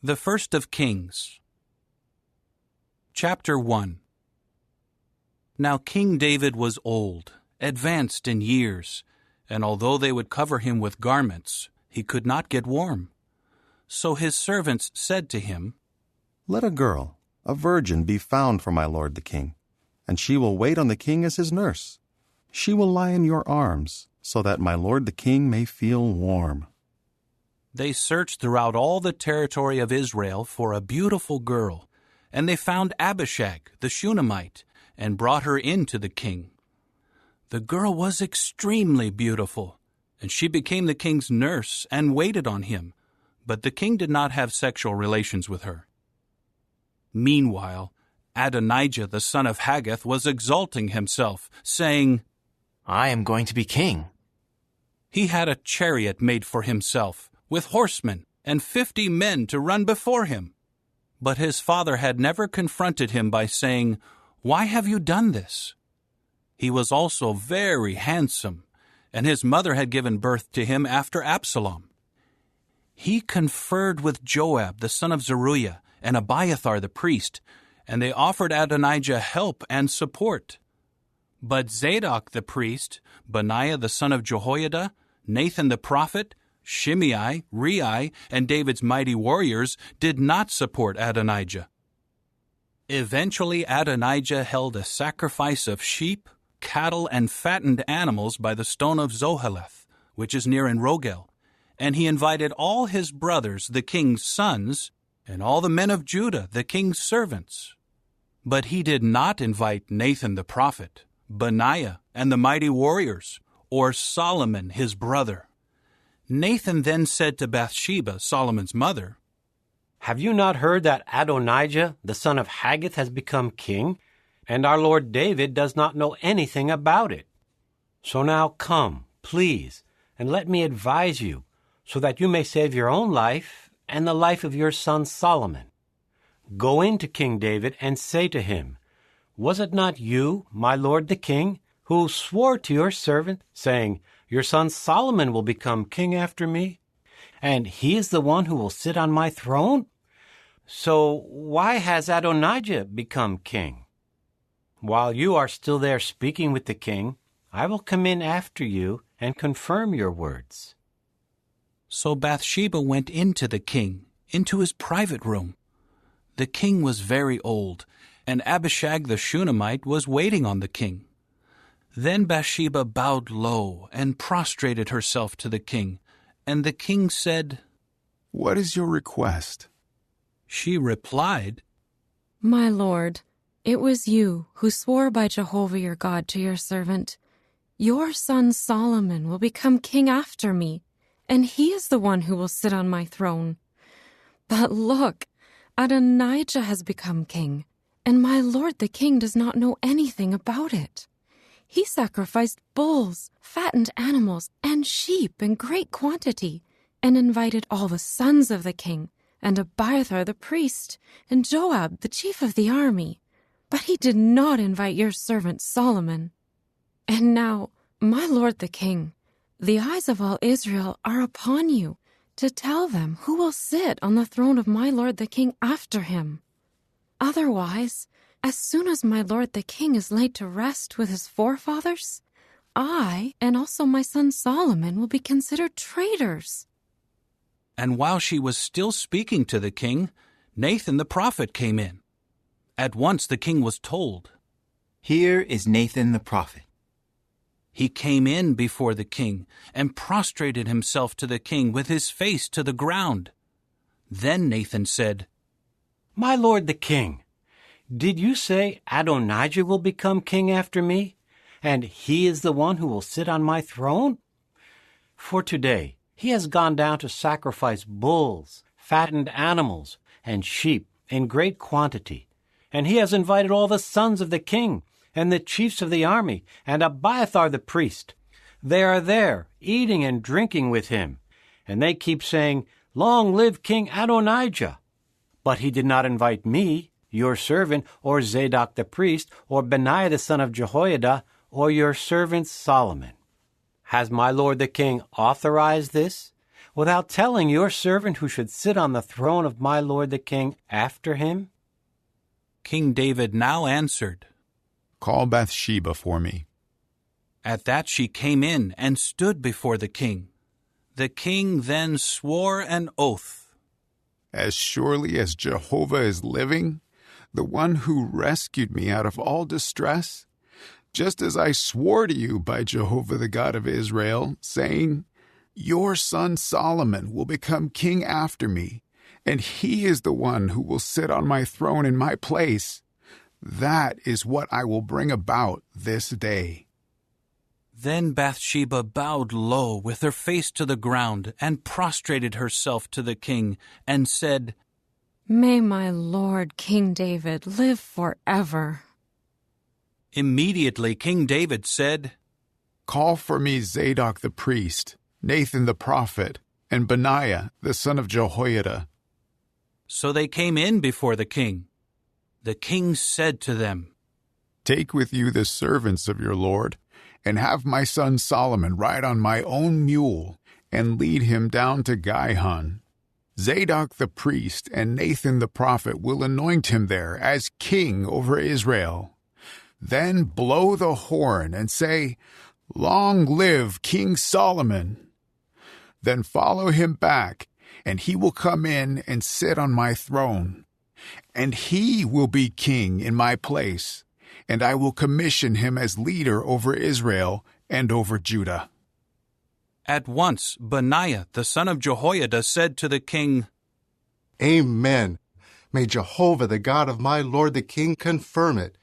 The First of Kings. Chapter 1. Now King David was old, advanced in years, and although they would cover him with garments, he could not get warm. So his servants said to him, "Let a girl, a virgin, be found for my lord the king, and she will wait on the king as his nurse. She will lie in your arms, so that my lord the king may feel warm." They searched throughout all the territory of Israel for a beautiful girl, and they found Abishag the Shunammite, and brought her in to the king. The girl was extremely beautiful, and she became the king's nurse and waited on him, but the king did not have sexual relations with her. Meanwhile, Adonijah the son of Haggith was exalting himself, saying, "I am going to be king." He had a chariot made for himself, with horsemen and 50 men to run before him. But his father had never confronted him by saying, "Why have you done this?" He was also very handsome, and his mother had given birth to him after Absalom. He conferred with Joab the son of Zeruiah and Abiathar the priest, and they offered Adonijah help and support. But Zadok the priest, Benaiah the son of Jehoiada, Nathan the prophet, Shimei, Rei, and David's mighty warriors did not support Adonijah. Eventually Adonijah held a sacrifice of sheep, cattle, and fattened animals by the stone of Zoheleth, which is near En Rogel, and he invited all his brothers, the king's sons, and all the men of Judah, the king's servants. But he did not invite Nathan the prophet, Benaiah, and the mighty warriors, or Solomon his brother. Nathan then said to Bathsheba, Solomon's mother, "Have you not heard that Adonijah, the son of Haggith, has become king, and our Lord David does not know anything about it? So now come, please, and let me advise you, so that you may save your own life and the life of your son Solomon. Go in to King David and say to him, 'Was it not you, my lord the king, who swore to your servant, saying, Your son Solomon will become king after me, and he is the one who will sit on my throne? So why has Adonijah become king? While you are still there speaking with the king, I will come in after you and confirm your words.'" So Bathsheba went into the king, into his private room. The king was very old, and Abishag the Shunammite was waiting on the king. Then Bathsheba bowed low and prostrated herself to the king, and the king said, "What is your request?" She replied, "My lord, it was you who swore by Jehovah your God to your servant, 'Your son Solomon will become king after me, and he is the one who will sit on my throne.' But look, Adonijah has become king, and my lord the king does not know anything about it. He sacrificed bulls, fattened animals, and sheep in great quantity, and invited all the sons of the king, and Abiathar the priest, and Joab the chief of the army. But he did not invite your servant Solomon. And now, my lord the king, the eyes of all Israel are upon you, to tell them who will sit on the throne of my lord the king after him. Otherwise, as soon as my lord the king is laid to rest with his forefathers, I and also my son Solomon will be considered traitors." And while she was still speaking to the king, Nathan the prophet came in. At once the king was told, "Here is Nathan the prophet." He came in before the king and prostrated himself to the king with his face to the ground. Then Nathan said, "My lord the king, did you say Adonijah will become king after me, and he is the one who will sit on my throne? For today he has gone down to sacrifice bulls, fattened animals, and sheep in great quantity, and he has invited all the sons of the king, and the chiefs of the army, and Abiathar the priest. They are there, eating and drinking with him, and they keep saying, 'Long live King Adonijah!' But he did not invite me, your servant, or Zadok the priest, or Benaiah the son of Jehoiada, or your servant Solomon. Has my lord the king authorized this? without telling your servant who should sit on the throne of my lord the king after him? King David now answered, Call Bathsheba for me. At that she came in and stood before the king. The king then swore an oath. As surely as Jehovah is living, the one who rescued me out of all distress, just as I swore to you by Jehovah the God of Israel, saying, Your son Solomon will become king after me, and he is the one who will sit on my throne in my place. That is what I will bring about this day. Then Bathsheba bowed low with her face to the ground and prostrated herself to the king and said, May my lord King David live forever. Immediately King David said, Call for me Zadok the priest, Nathan the prophet, and Benaiah the son of Jehoiada. So they came in before the king. The king said to them, Take with you the servants of your lord, and have my son Solomon ride on my own mule, and lead him down to Gihon. Zadok the priest and Nathan the prophet will anoint him there as king over Israel. Then blow the horn and say, Long live King Solomon! Then follow him back, and he will come in and sit on my throne. And he will be king in my place, and I will commission him as leader over Israel and over Judah. At once Benaiah the son of Jehoiada said to the king, Amen. May Jehovah the God of my lord the king confirm it.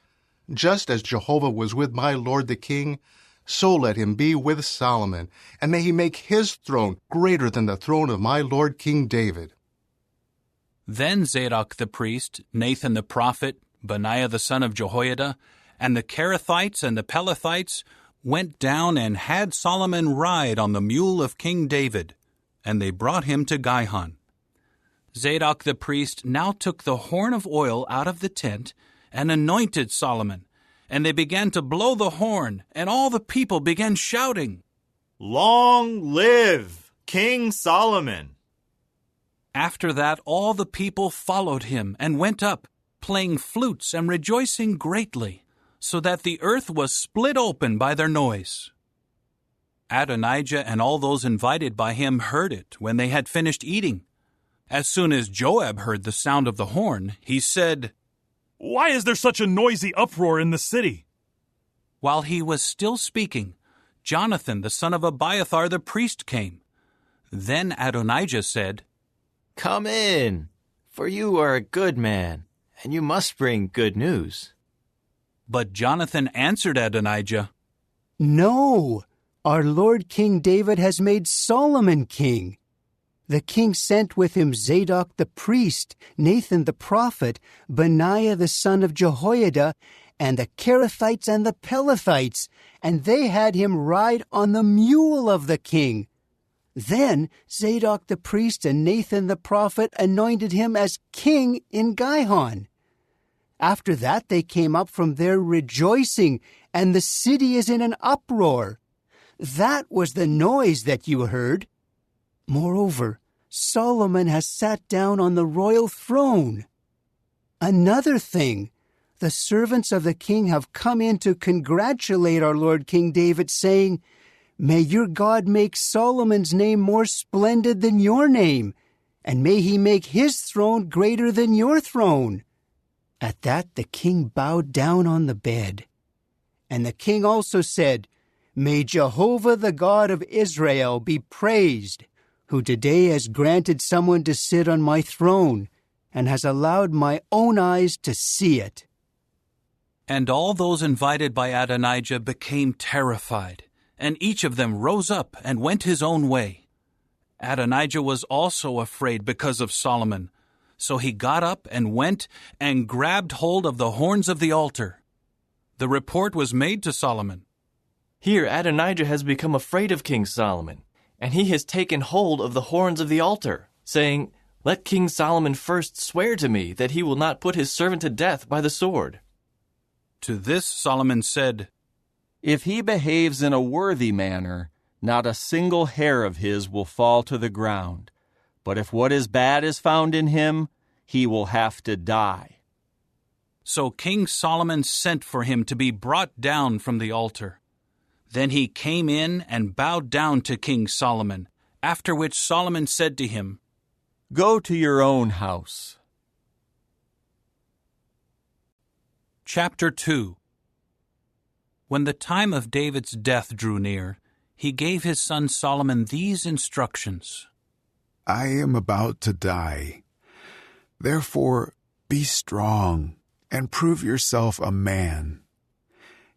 Just as Jehovah was with my lord the king, so let him be with Solomon, and may he make his throne greater than the throne of my lord King David. Then Zadok the priest, Nathan the prophet, Benaiah the son of Jehoiada, and the Kerethites and the Pelethites went down and had Solomon ride on the mule of King David, and they brought him to Gihon. Zadok the priest now took the horn of oil out of the tent and anointed Solomon, and they began to blow the horn, and all the people began shouting, Long live King Solomon! After that all the people followed him and went up, playing flutes and rejoicing greatly, so that the earth was split open by their noise. Adonijah and all those invited by him heard it when they had finished eating. As soon as Joab heard the sound of the horn, he said, Why is there such a noisy uproar in the city? While he was still speaking, Jonathan the son of Abiathar the priest came. Then Adonijah said, Come in, for you are a good man, and you must bring good news. But Jonathan answered Adonijah, No, our Lord King David has made Solomon king. The king sent with him Zadok the priest, Nathan the prophet, Benaiah the son of Jehoiada, and the Kerethites and the Pelethites, and they had him ride on the mule of the king. Then Zadok the priest and Nathan the prophet anointed him as king in Gihon. After that they came up from there rejoicing, and the city is in an uproar. That was the noise that you heard. Moreover, Solomon has sat down on the royal throne. Another thing, the servants of the king have come in to congratulate our Lord King David, saying, May your God make Solomon's name more splendid than your name, and may he make his throne greater than your throne. At that the king bowed down on the bed. And the king also said, May Jehovah the God of Israel be praised, who today has granted someone to sit on my throne, and has allowed my own eyes to see it. And all those invited by Adonijah became terrified, and each of them rose up and went his own way. Adonijah was also afraid because of Solomon, so he got up and went and grabbed hold of the horns of the altar. The report was made to Solomon. Here Adonijah has become afraid of King Solomon, and he has taken hold of the horns of the altar, saying, Let King Solomon first swear to me that he will not put his servant to death by the sword. To this Solomon said, If he behaves in a worthy manner, Not a single hair of his will fall to the ground. But if what is bad is found in him, he will have to die." So King Solomon sent for him to be brought down from the altar. Then he came in and bowed down to King Solomon, after which Solomon said to him, "Go to your own house." Chapter 2. When the time of David's death drew near, he gave his son Solomon these instructions. I am about to die. Therefore, be strong and prove yourself a man.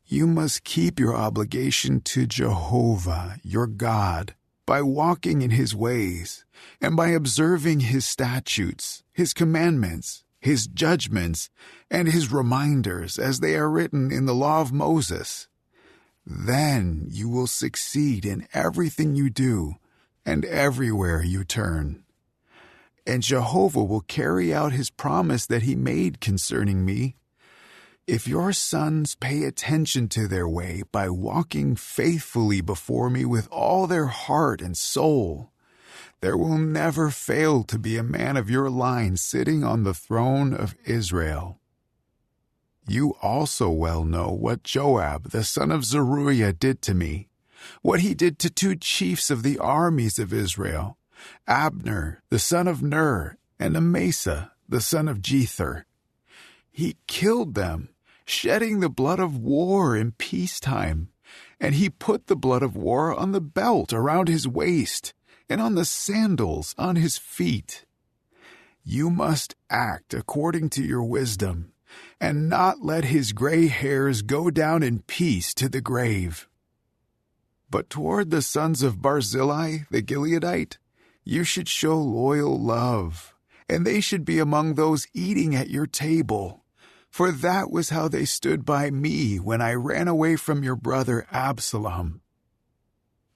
You must keep your obligation to Jehovah, your God, by walking in his ways and by observing his statutes, his commandments, his judgments, and his reminders as they are written in the law of Moses. Then you will succeed in everything you do and everywhere you turn. And Jehovah will carry out his promise that he made concerning me. If your sons pay attention to their way by walking faithfully before me with all their heart and soul, there will never fail to be a man of your line sitting on the throne of Israel. You also well know what Joab, the son of Zeruiah, did to me, what he did to 2 chiefs of the armies of Israel, Abner, the son of Ner, and Amasa, the son of Jether. He killed them, shedding the blood of war in peacetime, and he put the blood of war on the belt around his waist and on the sandals on his feet. You must act according to your wisdom, and not let his gray hairs go down in peace to the grave. But toward the sons of Barzillai the Gileadite, you should show loyal love, and they should be among those eating at your table. For that was how they stood by me when I ran away from your brother Absalom.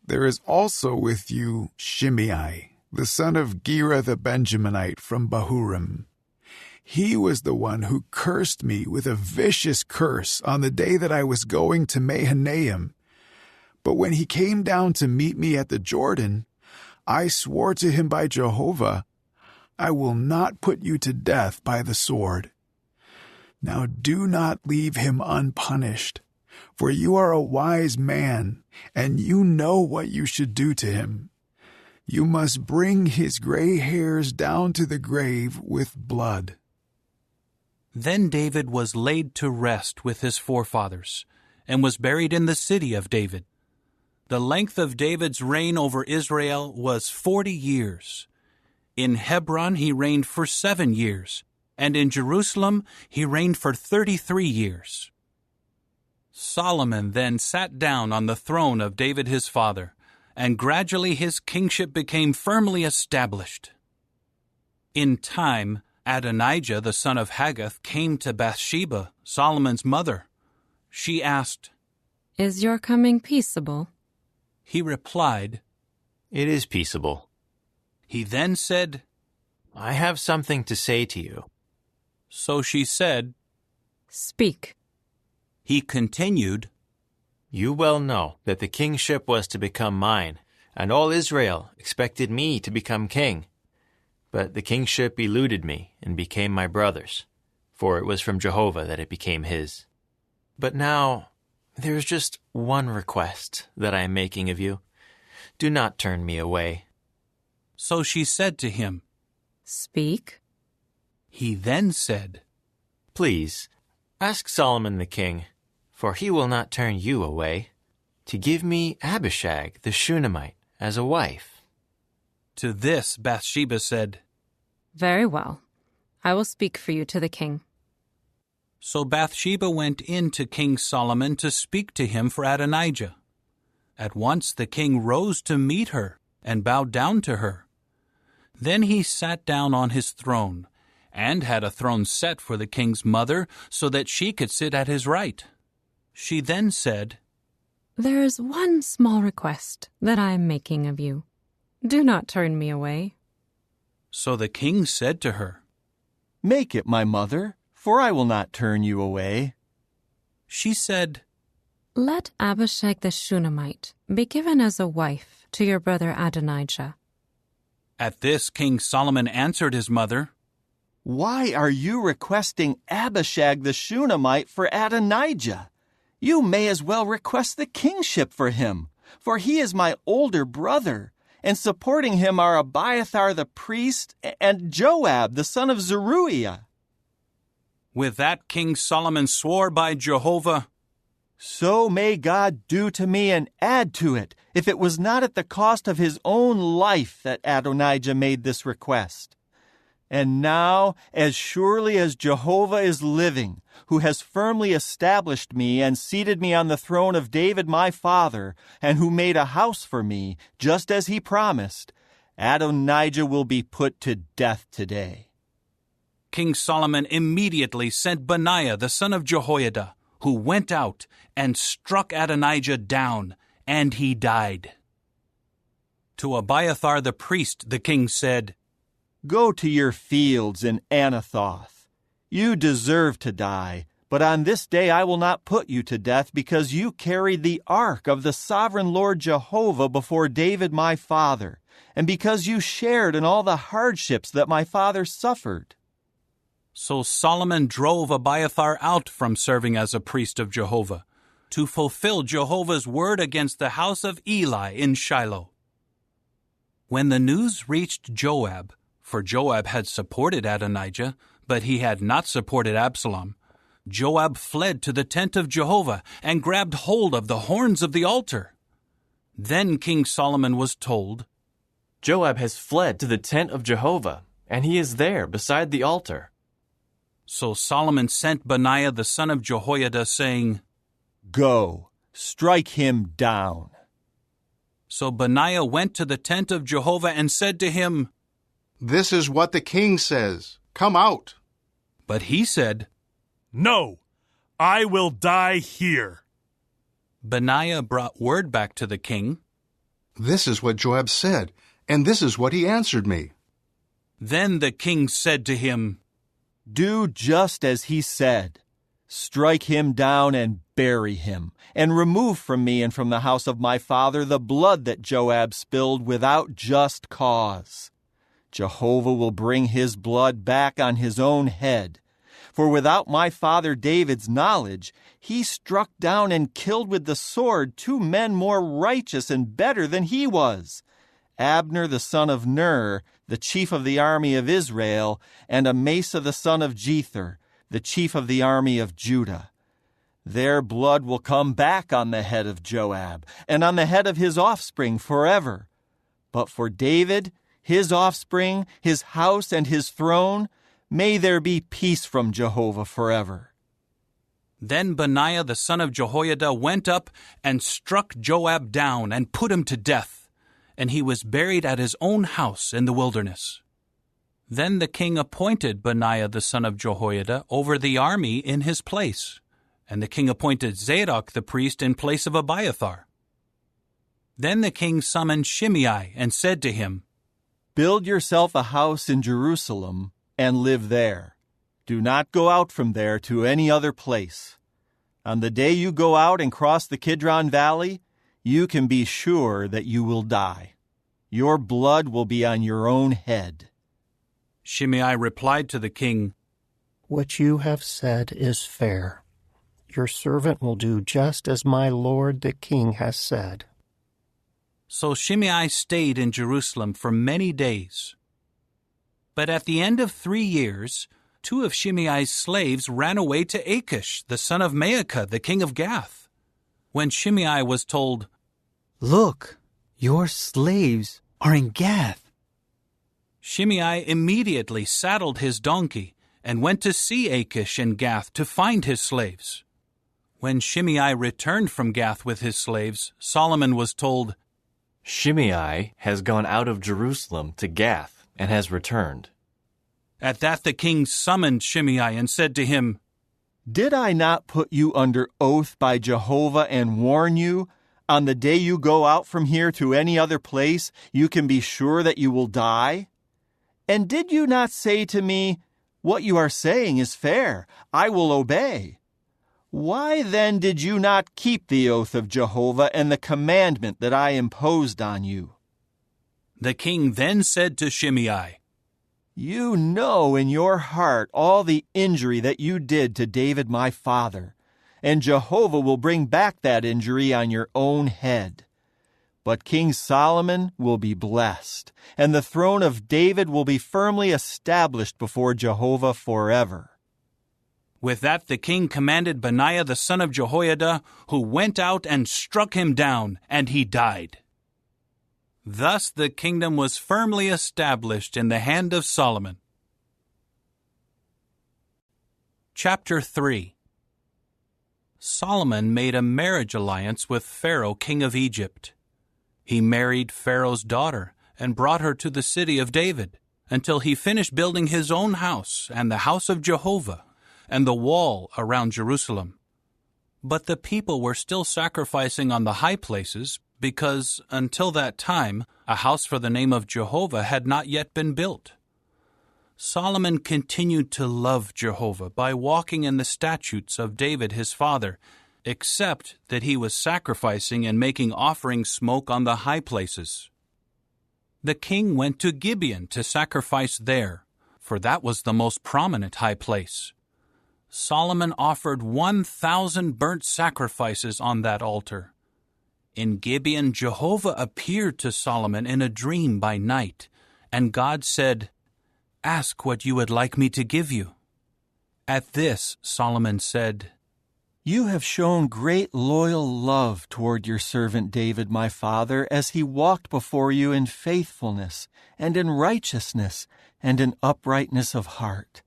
There is also with you Shimei, the son of Gera the Benjaminite from Bahurim. He was the one who cursed me with a vicious curse on the day that I was going to Mahanaim. But when he came down to meet me at the Jordan, I swore to him by Jehovah, I will not put you to death by the sword. Now do not leave him unpunished, for you are a wise man, and you know what you should do to him. You must bring his gray hairs down to the grave with blood." Then David was laid to rest with his forefathers, and was buried in the city of David. The length of David's reign over Israel was 40 years. In Hebron he reigned for 7 years, and in Jerusalem he reigned for 33 years. Solomon then sat down on the throne of David his father, and gradually his kingship became firmly established. In time, Adonijah the son of Haggith came to Bathsheba, Solomon's mother. She asked, "Is your coming peaceable?" He replied, "It is peaceable." He then said, "I have something to say to you." So she said, "Speak." He continued, "You well know that the kingship was to become mine, and all Israel expected me to become king. But the kingship eluded me and became my brother's, for it was from Jehovah that it became his. But now there is just one request that I am making of you. Do not turn me away." So she said to him, "Speak." He then said, "Please, ask Solomon the king, for he will not turn you away, to give me Abishag the Shunammite as a wife." To this Bathsheba said, "Very well. I will speak for you to the king." So Bathsheba went in to King Solomon to speak to him for Adonijah. At once the king rose to meet her and bowed down to her. Then he sat down on his throne, and had a throne set for the king's mother, so that she could sit at his right. She then said, "There is one small request that I am making of you. Do not turn me away." So the king said to her, "Make it, my mother, for I will not turn you away." She said, Let Abishag the Shunammite be given as a wife to your brother Adonijah. At this, King Solomon answered his mother, Why are you requesting Abishag the Shunammite for Adonijah? You may as well request the kingship for him, for he is my older brother, and supporting him are Abiathar the priest and Joab the son of Zeruiah. With that, King Solomon swore by Jehovah, So may God do to me and add to it, if it was not at the cost of his own life that Adonijah made this request. And now, as surely as Jehovah is living, who has firmly established me and seated me on the throne of David my father, and who made a house for me, just as he promised, Adonijah will be put to death today. King Solomon immediately sent Benaiah the son of Jehoiada, who went out and struck Adonijah down, and he died. To Abiathar the priest the king said, Go to your fields in Anathoth. You deserve to die, but on this day I will not put you to death, because you carried the ark of the sovereign Lord Jehovah before David my father, and because you shared in all the hardships that my father suffered. So Solomon drove Abiathar out from serving as a priest of Jehovah, to fulfill Jehovah's word against the house of Eli in Shiloh. When the news reached Joab, for Joab had supported Adonijah, but he had not supported Absalom, Joab fled to the tent of Jehovah and grabbed hold of the horns of the altar. Then King Solomon was told, Joab has fled to the tent of Jehovah, and he is there beside the altar. So Solomon sent Benaiah the son of Jehoiada, saying, Go, strike him down. So Benaiah went to the tent of Jehovah and said to him, This is what the king says. Come out. But he said, No, I will die here. Benaiah brought word back to the king. This is what Joab said, and this is what he answered me. Then the king said to him, Do just as he said. Strike him down and bury him, and remove from me and from the house of my father the blood that Joab spilled without just cause. Jehovah will bring his blood back on his own head. For without my father David's knowledge, he struck down and killed with the sword 2 men more righteous and better than he was, Abner the son of Ner, the chief of the army of Israel, and Amasa the son of Jether, the chief of the army of Judah. Their blood will come back on the head of Joab, and on the head of his offspring forever. But for David, his offspring, his house, and his throne, may there be peace from Jehovah forever. Then Benaiah the son of Jehoiada went up and struck Joab down and put him to death, and he was buried at his own house in the wilderness. Then the king appointed Benaiah the son of Jehoiada over the army in his place, and the king appointed Zadok the priest in place of Abiathar. Then the king summoned Shimei and said to him, Build yourself a house in Jerusalem and live there. Do not go out from there to any other place. On the day you go out and cross the Kidron Valley, you can be sure that you will die. Your blood will be on your own head. Shimei replied to the king, What you have said is fair. Your servant will do just as my lord the king has said. So Shimei stayed in Jerusalem for many days. But at the end of 3 years, 2 of Shimei's slaves ran away to Achish, the son of Maacah, the king of Gath. When Shimei was told, Look, your slaves are in Gath. Shimei immediately saddled his donkey and went to see Achish in Gath to find his slaves. When Shimei returned from Gath with his slaves, Solomon was told, Shimei has gone out of Jerusalem to Gath and has returned. At that the king summoned Shimei and said to him, Did I not put you under oath by Jehovah and warn you, on the day you go out from here to any other place, you can be sure that you will die? And did you not say to me, What you are saying is fair, I will obey? Why then did you not keep the oath of Jehovah and the commandment that I imposed on you? The king then said to Shimei, You know in your heart all the injury that you did to David my father, and Jehovah will bring back that injury on your own head. But King Solomon will be blessed, and the throne of David will be firmly established before Jehovah forever. With that the king commanded Benaiah the son of Jehoiada, who went out and struck him down, and he died. Thus the kingdom was firmly established in the hand of Solomon. Chapter 3. Solomon made a marriage alliance with Pharaoh, king of Egypt. He married Pharaoh's daughter and brought her to the city of David, until he finished building his own house and the house of Jehovah, and the wall around Jerusalem. But the people were still sacrificing on the high places, because until that time a house for the name of Jehovah had not yet been built. Solomon continued to love Jehovah by walking in the statutes of David his father, except that he was sacrificing and making offering smoke on the high places. The king went to Gibeon to sacrifice there, for that was the most prominent high place. Solomon offered 1,000 burnt sacrifices on that altar. In Gibeon, Jehovah appeared to Solomon in a dream by night, and God said, Ask what you would like me to give you. At this, Solomon said, You have shown great loyal love toward your servant David my father, as he walked before you in faithfulness, and in righteousness, and in uprightness of heart.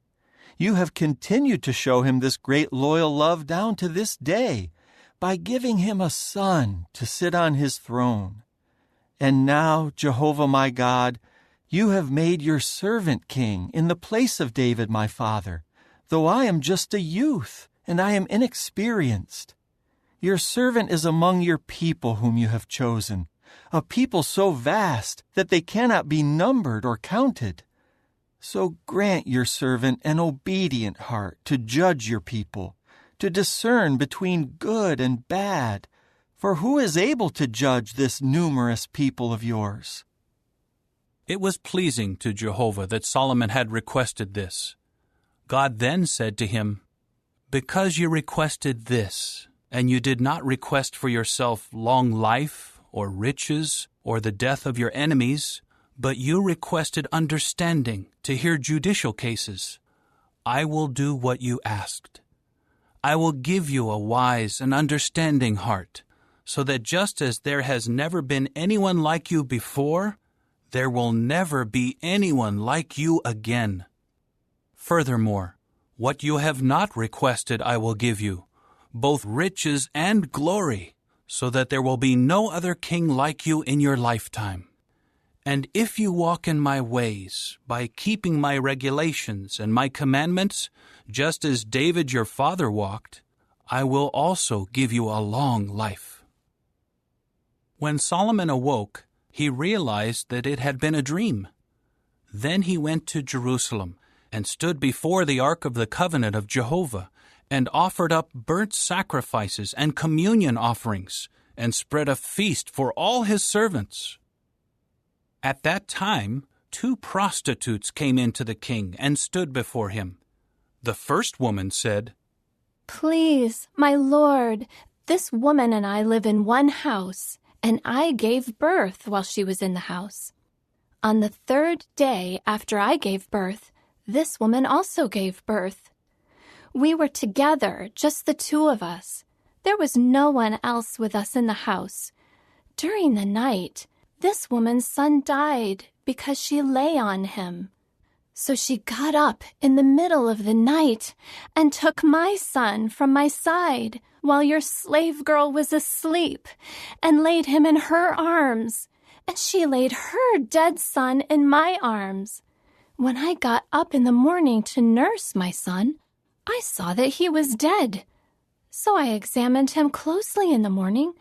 You have continued to show him this great loyal love down to this day, by giving him a son to sit on his throne. And now, Jehovah my God, you have made your servant king in the place of David my father, though I am just a youth, and I am inexperienced. Your servant is among your people whom you have chosen, a people so vast that they cannot be numbered or counted. So grant your servant an obedient heart to judge your people, to discern between good and bad, for who is able to judge this numerous people of yours? It was pleasing to Jehovah that Solomon had requested this. God then said to him, Because you requested this, and you did not request for yourself long life, or riches, or the death of your enemies, but you requested understanding to hear judicial cases, I will do what you asked. I will give you a wise and understanding heart, so that just as there has never been anyone like you before, there will never be anyone like you again. Furthermore, what you have not requested I will give you, both riches and glory, so that there will be no other king like you in your lifetime. And if you walk in my ways, by keeping my regulations and my commandments, just as David your father walked, I will also give you a long life. When Solomon awoke, he realized that it had been a dream. Then he went to Jerusalem and stood before the ark of the covenant of Jehovah, and offered up burnt sacrifices and communion offerings, and spread a feast for all his servants. At that time, 2 prostitutes came in to the king and stood before him. The first woman said, Please, my lord, this woman and I live in one house, and I gave birth while she was in the house. On the 3rd day after I gave birth, this woman also gave birth. We were together, just the 2 of us. There was no one else with us in the house. During the night, this woman's son died because she lay on him. So she got up in the middle of the night and took my son from my side while your slave girl was asleep, and laid him in her arms, and she laid her dead son in my arms. When I got up in the morning to nurse my son, I saw that he was dead. So I examined him closely in the morning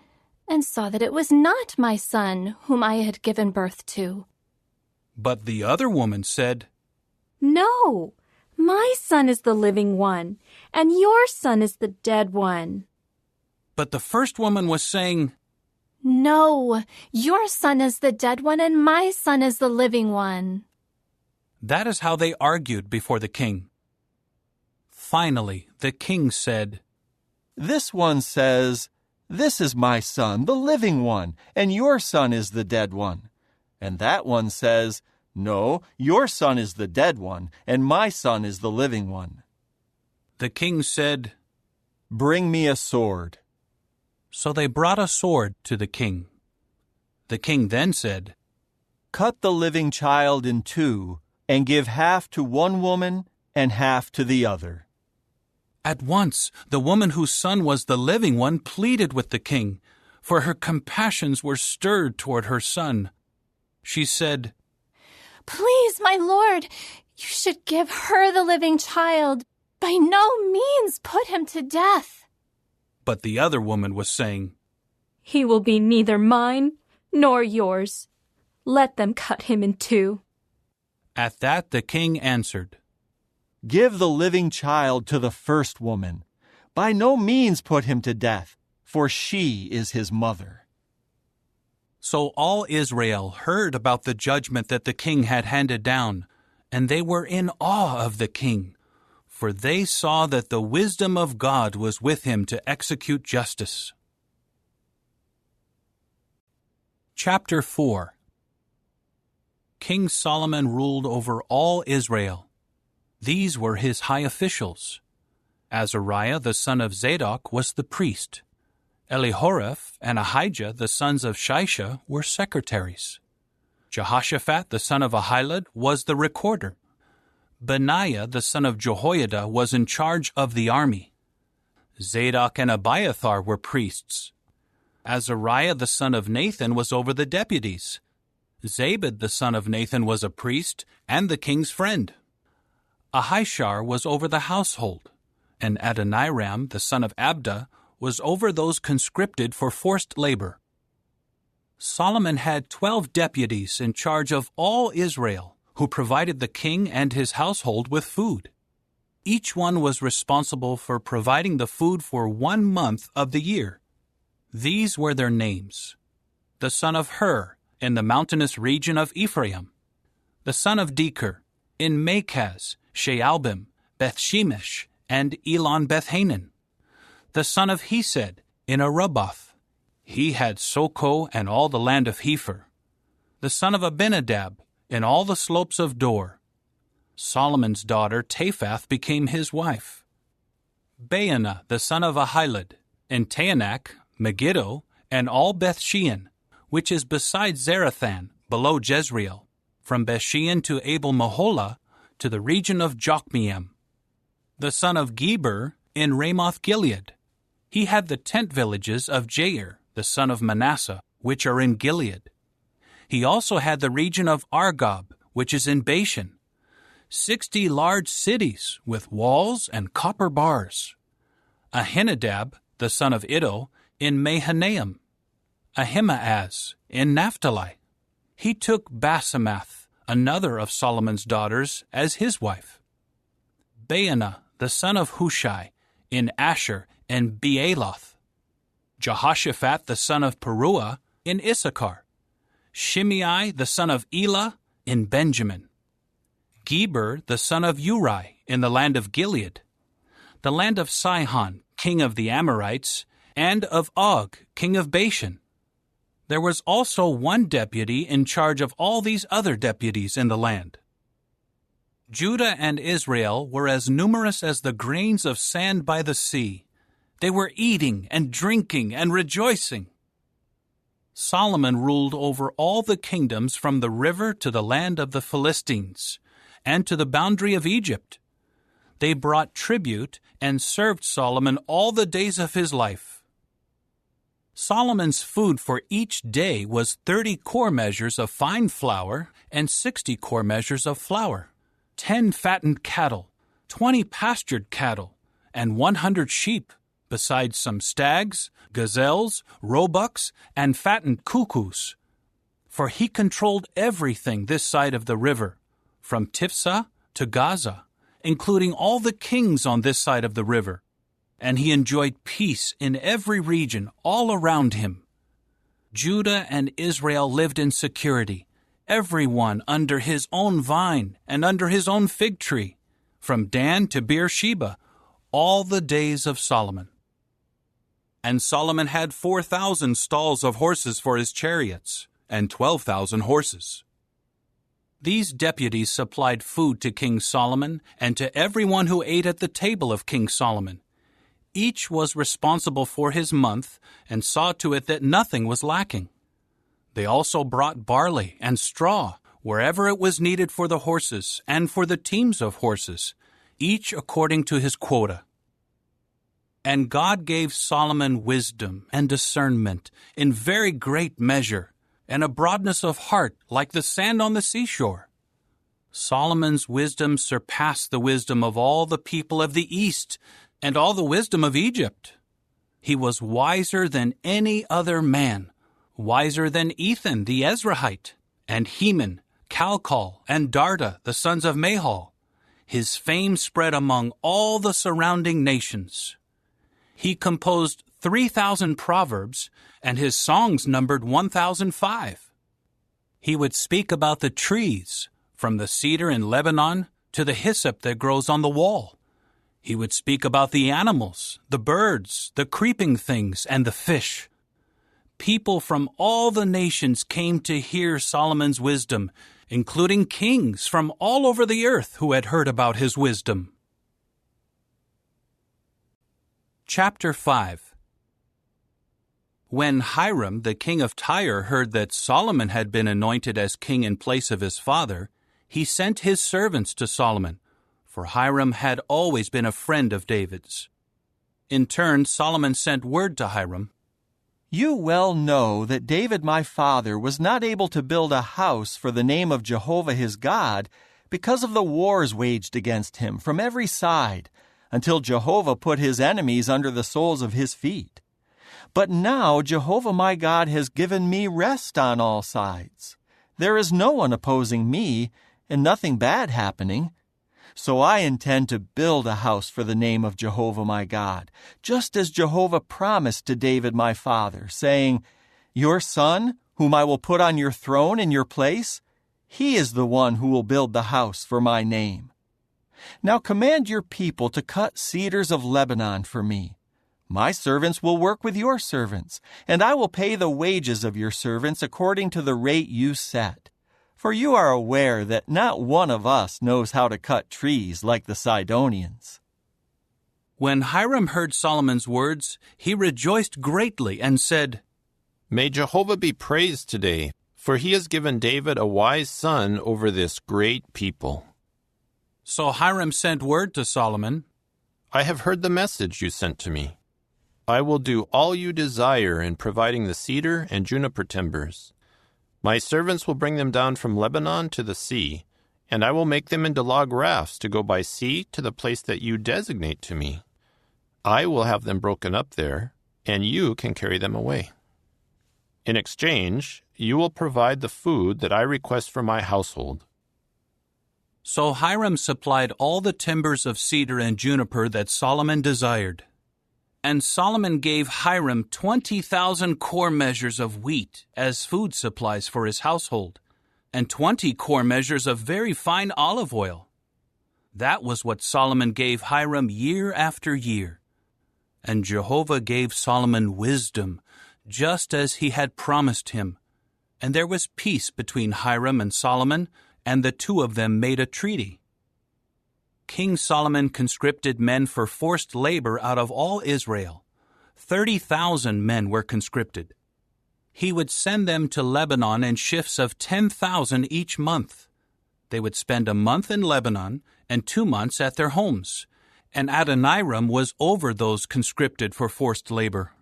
and saw that it was not my son whom I had given birth to. But the other woman said, No, My son is the living one, and your son is the dead one. But the first woman was saying, No, your son is the dead one, and my son is the living one. That is how they argued before the king. Finally, the king said, This one says, This is my son, the living one, and your son is the dead one. And that one says, No, your son is the dead one, and my son is the living one. The king said, Bring me a sword. So they brought a sword to the king. The king then said, Cut the living child in two, and give half to one woman and half to the other. At once, the woman whose son was the living one pleaded with the king, for her compassions were stirred toward her son. She said, Please, my lord, you should give her the living child. By no means put him to death. But the other woman was saying, He will be neither mine nor yours. Let them cut him in two. At that the king answered, Give the living child to the first woman. By no means put him to death, for she is his mother. So all Israel heard about the judgment that the king had handed down, and they were in awe of the king, for they saw that the wisdom of God was with him to execute justice. Chapter 4. King Solomon ruled over all Israel. These were his high officials. Azariah the son of Zadok was the priest. Elihoreph and Ahijah the sons of Shisha were secretaries. Jehoshaphat the son of Ahilud was the recorder. Benaiah the son of Jehoiada was in charge of the army. Zadok and Abiathar were priests. Azariah the son of Nathan was over the deputies. Zabad the son of Nathan was a priest and the king's friend. Ahishar was over the household, and Adoniram the son of Abda was over those conscripted for forced labor. Solomon had 12 deputies in charge of all Israel, who provided the king and his household with food. Each one was responsible for providing the food for 1 month of the year. These were their names: the son of Hur, in the mountainous region of Ephraim; the son of Deker, in Makaz, Shealbim, Bethshemesh, and Elon Bethhanan; the son of Hesed, in Aruboth. He had Soko and all the land of Hepher; the son of Abinadab, in all the slopes of Dor. Solomon's daughter Taphath became his wife. Baana the son of Ahilud, in Taanach, Megiddo, and all Bethshean, which is beside Zarathan, below Jezreel, from Bethshean to Abel-Meholah, to the region of Jokmeam. The son of Geber, in Ramoth-Gilead. He had the tent villages of Jair, the son of Manasseh, which are in Gilead. He also had the region of Argob, which is in Bashan, 60 large cities with walls and copper bars. Ahinadab, the son of Iddo, in Mahanaim. Ahimaaz, in Naphtali. He took Basemath, another of Solomon's daughters, as his wife. Baana, the son of Hushai, in Asher and Bealoth. Jehoshaphat, the son of Peruah, in Issachar. Shimei, the son of Elah, in Benjamin. Geber, the son of Uri, in the land of Gilead. The land of Sihon, king of the Amorites, and of Og, king of Bashan. There was also one deputy in charge of all these other deputies in the land. Judah and Israel were as numerous as the grains of sand by the sea. They were eating and drinking and rejoicing. Solomon ruled over all the kingdoms from the river to the land of the Philistines, and to the boundary of Egypt. They brought tribute and served Solomon all the days of his life. Solomon's food for each day was 30 quart measures of fine flour and 60 quart measures of flour, 10 fattened cattle, 20 pastured cattle, and 100 sheep, besides some stags, gazelles, roebucks, and fattened cuckoos. For he controlled everything this side of the river, from Tiphsah to Gaza, including all the kings on this side of the river, and he enjoyed peace in every region all around him. Judah and Israel lived in security, everyone under his own vine and under his own fig tree, from Dan to Beersheba, all the days of Solomon. And Solomon had 4,000 stalls of horses for his chariots, and 12,000 horses. These deputies supplied food to King Solomon and to everyone who ate at the table of King Solomon. Each was responsible for his month and saw to it that nothing was lacking. They also brought barley and straw wherever it was needed for the horses and for the teams of horses, each according to his quota. And God gave Solomon wisdom and discernment in very great measure, and a broadness of heart like the sand on the seashore. Solomon's wisdom surpassed the wisdom of all the people of the East and all the wisdom of Egypt. He was wiser than any other man, wiser than Ethan the Ezrahite, and Heman, Calcol, and Darda, the sons of Mahol. His fame spread among all the surrounding nations. He composed 3,000 proverbs, and his songs numbered 1,005. He would speak about the trees, from the cedar in Lebanon to the hyssop that grows on the wall. He would speak about the animals, the birds, the creeping things, and the fish. People from all the nations came to hear Solomon's wisdom, including kings from all over the earth who had heard about his wisdom. Chapter 5. When Hiram, the king of Tyre, heard that Solomon had been anointed as king in place of his father, he sent his servants to Solomon, for Hiram had always been a friend of David's. In turn, Solomon sent word to Hiram, "You well know that David my father was not able to build a house for the name of Jehovah his God because of the wars waged against him from every side, until Jehovah put his enemies under the soles of his feet. But now Jehovah my God has given me rest on all sides. There is no one opposing me, and nothing bad happening. So I intend to build a house for the name of Jehovah my God, just as Jehovah promised to David my father, saying, 'Your son, whom I will put on your throne in your place, he is the one who will build the house for my name.' Now command your people to cut cedars of Lebanon for me. My servants will work with your servants, and I will pay the wages of your servants according to the rate you set. For you are aware that not one of us knows how to cut trees like the Sidonians." When Hiram heard Solomon's words, he rejoiced greatly and said, "May Jehovah be praised today, for he has given David a wise son over this great people." So Hiram sent word to Solomon, "I have heard the message you sent to me. I will do all you desire in providing the cedar and juniper timbers. My servants will bring them down from Lebanon to the sea, and I will make them into log rafts to go by sea to the place that you designate to me. I will have them broken up there, and you can carry them away. In exchange, you will provide the food that I request for my household." So Hiram supplied all the timbers of cedar and juniper that Solomon desired. And Solomon gave Hiram 20,000 core measures of wheat as food supplies for his household, and 20 core measures of very fine olive oil. That was what Solomon gave Hiram year after year. And Jehovah gave Solomon wisdom, just as he had promised him. And there was peace between Hiram and Solomon, and the two of them made a treaty. King Solomon conscripted men for forced labor out of all Israel. 30,000 men were conscripted. He would send them to Lebanon in shifts of 10,000 each month. They would spend a month in Lebanon and 2 months at their homes, and Adoniram was over those conscripted for forced labor.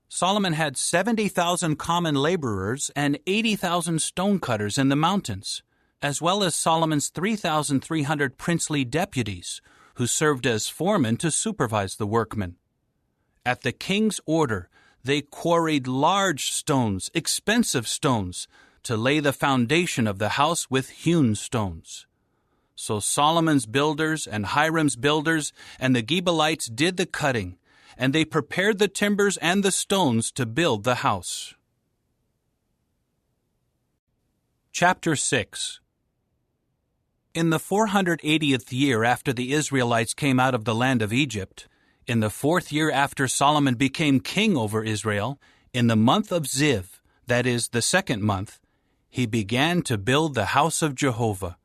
Solomon had 70,000 common laborers and 80,000 stonecutters in the mountains, as well as Solomon's 3,300 princely deputies, who served as foremen to supervise the workmen. At the king's order, they quarried large stones, expensive stones, to lay the foundation of the house with hewn stones. So Solomon's builders and Hiram's builders and the Gebalites did the cutting, and they prepared the timbers and the stones to build the house. Chapter 6. In the 480th year after the Israelites came out of the land of Egypt, in the 4th year after Solomon became king over Israel, in the month of Ziv, that is, the 2nd month, he began to build the house of Jehovah.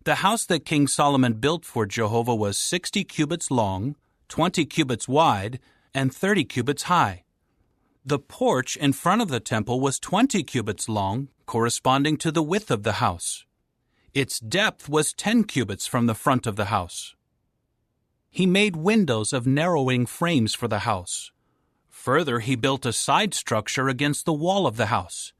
The house that King Solomon built for Jehovah was 60 cubits long, 20 cubits wide, and 30 cubits high. The porch in front of the temple was 20 cubits long, corresponding to the width of the house. Its depth was 10 cubits from the front of the house. He made windows of narrowing frames for the house. Further, he built a side structure against the wall of the house.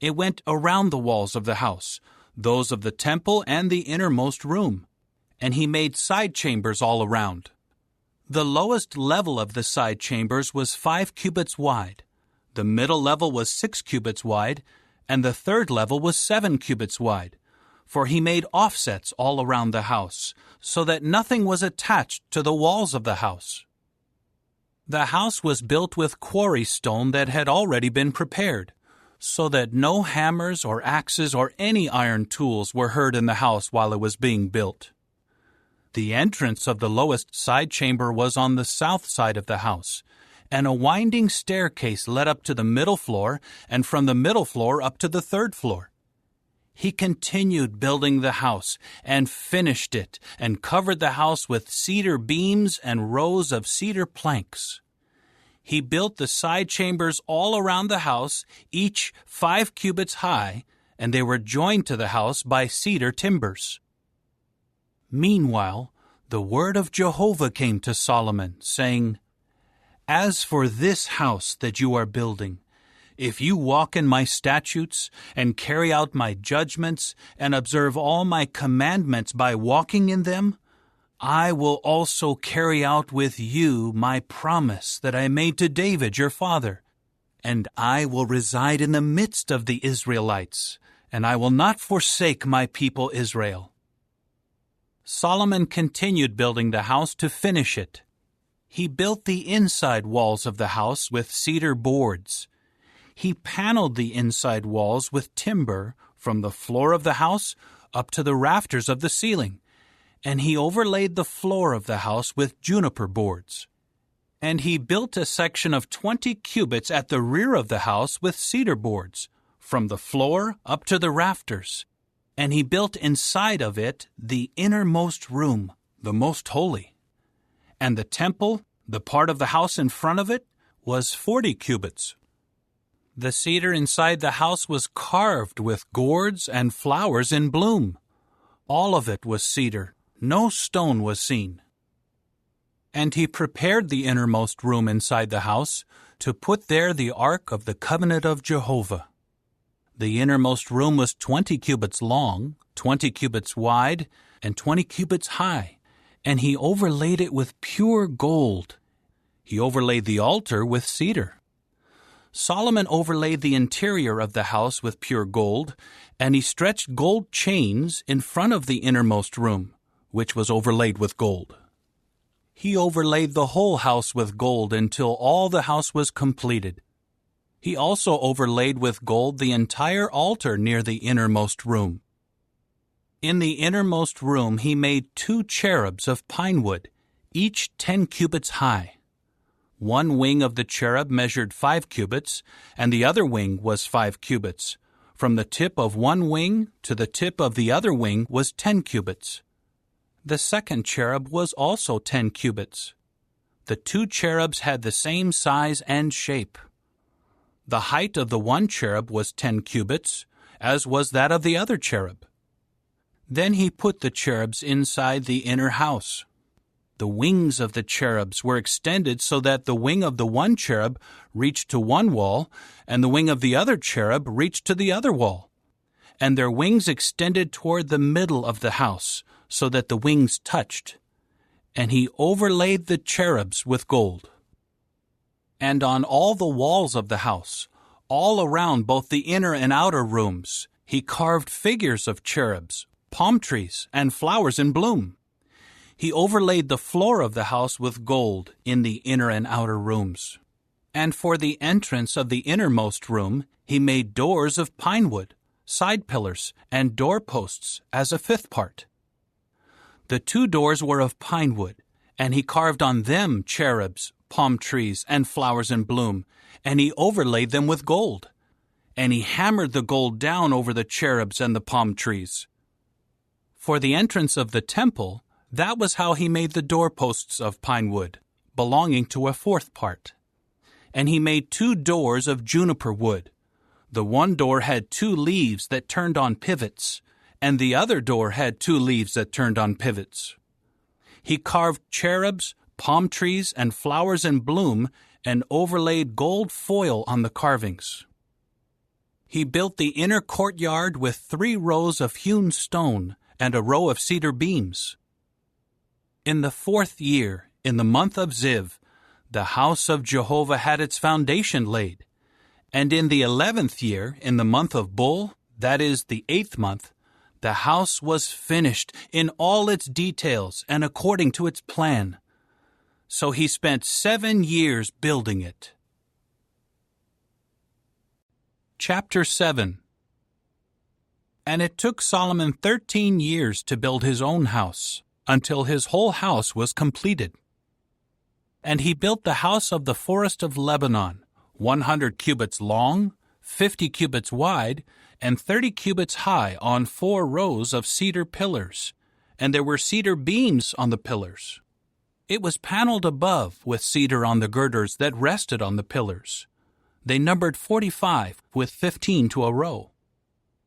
It went around the walls of the house, those of the temple and the innermost room, and he made side chambers all around. The lowest level of the side chambers was 5 cubits wide, the middle level was 6 cubits wide, and the third level was 7 cubits wide, for he made offsets all around the house, so that nothing was attached to the walls of the house. The house was built with quarry stone that had already been prepared, so that no hammers or axes or any iron tools were heard in the house while it was being built. The entrance of the lowest side chamber was on the south side of the house, and a winding staircase led up to the middle floor, and from the middle floor up to the 3rd floor. He continued building the house, and finished it, and covered the house with cedar beams and rows of cedar planks. He built the side chambers all around the house, each 5 cubits high, and they were joined to the house by cedar timbers. Meanwhile, the word of Jehovah came to Solomon, saying, "As for this house that you are building, if you walk in my statutes, and carry out my judgments, and observe all my commandments by walking in them, I will also carry out with you my promise that I made to David your father, and I will reside in the midst of the Israelites, and I will not forsake my people Israel." Solomon continued building the house to finish it. He built the inside walls of the house with cedar boards. He paneled the inside walls with timber from the floor of the house up to the rafters of the ceiling, and he overlaid the floor of the house with juniper boards. And he built a section of 20 cubits at the rear of the house with cedar boards, from the floor up to the rafters. And he built inside of it the innermost room, the most holy. And the temple, the part of the house in front of it, was 40 cubits. The cedar inside the house was carved with gourds and flowers in bloom. All of it was cedar. No stone was seen. And he prepared the innermost room inside the house to put there the ark of the covenant of Jehovah. The innermost room was 20 cubits long, 20 cubits wide, and 20 cubits high, and he overlaid it with pure gold. He overlaid the altar with cedar. Solomon overlaid the interior of the house with pure gold, and he stretched gold chains in front of the innermost room, which was overlaid with gold. He overlaid the whole house with gold until all the house was completed. He also overlaid with gold the entire altar near the innermost room. In the innermost room he made 2 cherubs of pine wood, each 10 cubits high. One wing of the cherub measured 5 cubits, and the other wing was 5 cubits. From the tip of one wing to the tip of the other wing was 10 cubits. The second cherub was also 10 cubits. The 2 cherubs had the same size and shape. The height of the one cherub was 10 cubits, as was that of the other cherub. Then he put the cherubs inside the inner house. The wings of the cherubs were extended so that the wing of the one cherub reached to one wall, and the wing of the other cherub reached to the other wall. And their wings extended toward the middle of the house, so that the wings touched. And he overlaid the cherubs with gold. And on all the walls of the house, all around both the inner and outer rooms, he carved figures of cherubs, palm trees, and flowers in bloom. He overlaid the floor of the house with gold in the inner and outer rooms. And for the entrance of the innermost room, he made doors of pine wood, side pillars, and doorposts as a fifth part. The 2 doors were of pine wood, and he carved on them cherubs, palm trees, and flowers in bloom, and he overlaid them with gold. And he hammered the gold down over the cherubs and the palm trees. For the entrance of the temple, that was how he made the doorposts of pine wood, belonging to a 4th part. And he made 2 doors of juniper wood. The one door had 2 leaves that turned on pivots, and the other door had 2 leaves that turned on pivots. He carved cherubs, palm trees, and flowers in bloom, and overlaid gold foil on the carvings. He built the inner courtyard with 3 rows of hewn stone and a row of cedar beams. In the 4th year, in the month of Ziv, the house of Jehovah had its foundation laid. And in the 11th year, in the month of Bul, that is the 8th month, the house was finished in all its details and according to its plan. So he spent 7 years building it. Chapter 7. And it took Solomon 13 years to build his own house, until his whole house was completed. And he built the house of the forest of Lebanon, 100 cubits long, 50 cubits wide, and 30 cubits high on 4 rows of cedar pillars, and there were cedar beams on the pillars. It was paneled above with cedar on the girders that rested on the pillars. They numbered 45, with 15 to a row.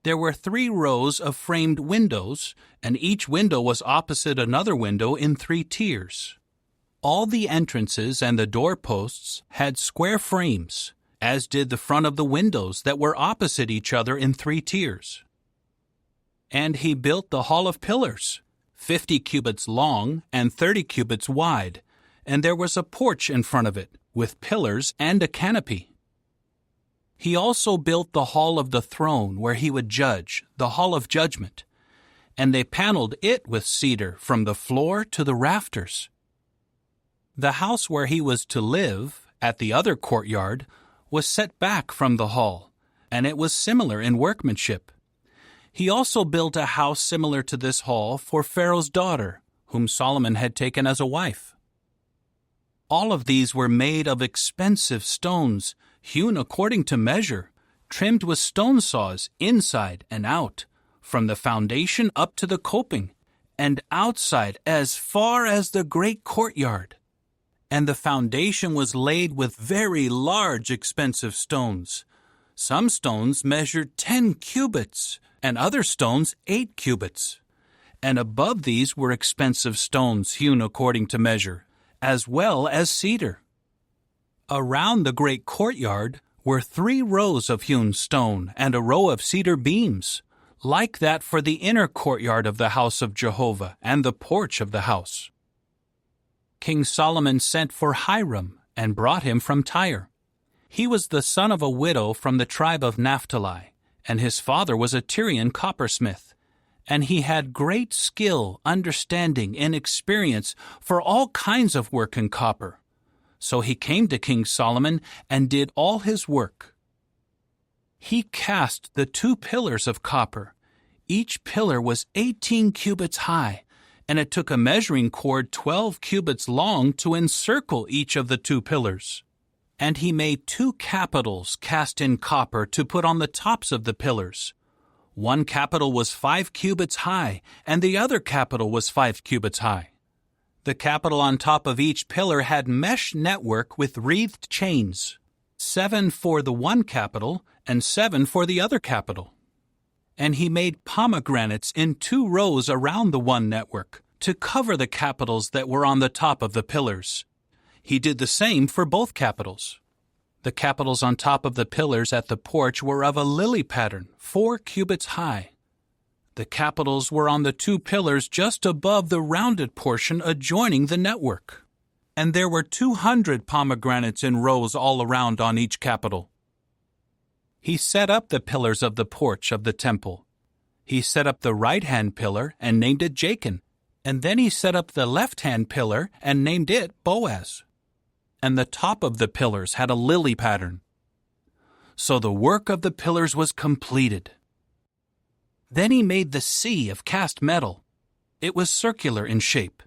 There were 3 rows of framed windows, and each window was opposite another window in 3 tiers. All the entrances and the doorposts had square frames, as did the front of the windows that were opposite each other in 3 tiers. And he built the hall of pillars, 50 cubits long and 30 cubits wide, and there was a porch in front of it, with pillars and a canopy. He also built the hall of the throne where he would judge, the hall of judgment, and they paneled it with cedar from the floor to the rafters. The house where he was to live, at the other courtyard, was set back from the hall, and it was similar in workmanship. He also built a house similar to this hall for Pharaoh's daughter, whom Solomon had taken as a wife. All of these were made of expensive stones, hewn according to measure, trimmed with stone saws inside and out, from the foundation up to the coping, and outside as far as the great courtyard. And the foundation was laid with very large expensive stones. Some stones measured 10 cubits, and other stones 8 cubits. And above these were expensive stones hewn according to measure, as well as cedar. Around the great courtyard were 3 rows of hewn stone and a row of cedar beams, like that for the inner courtyard of the house of Jehovah and the porch of the house. King Solomon sent for Hiram and brought him from Tyre. He was the son of a widow from the tribe of Naphtali, and his father was a Tyrian coppersmith, and he had great skill, understanding, and experience for all kinds of work in copper. So he came to King Solomon and did all his work. He cast the 2 pillars of copper. Each pillar was 18 cubits high, and it took a measuring cord 12 cubits long to encircle each of the 2 pillars. And he made 2 capitals cast in copper to put on the tops of the pillars. One capital was 5 cubits high, and the other capital was 5 cubits high. The capital on top of each pillar had mesh network with wreathed chains, 7 for the one capital and 7 for the other capital. And he made pomegranates in 2 rows around the one network to cover the capitals that were on the top of the pillars. He did the same for both capitals. The capitals on top of the pillars at the porch were of a lily pattern, 4 cubits high. The capitals were on the 2 pillars just above the rounded portion adjoining the network. And there were 200 pomegranates in rows all around on each capital. He set up the pillars of the porch of the temple. He set up the right-hand pillar and named it Jachin, and then he set up the left-hand pillar and named it Boaz. And the top of the pillars had a lily pattern. So the work of the pillars was completed. Then he made the sea of cast metal. It was circular in shape,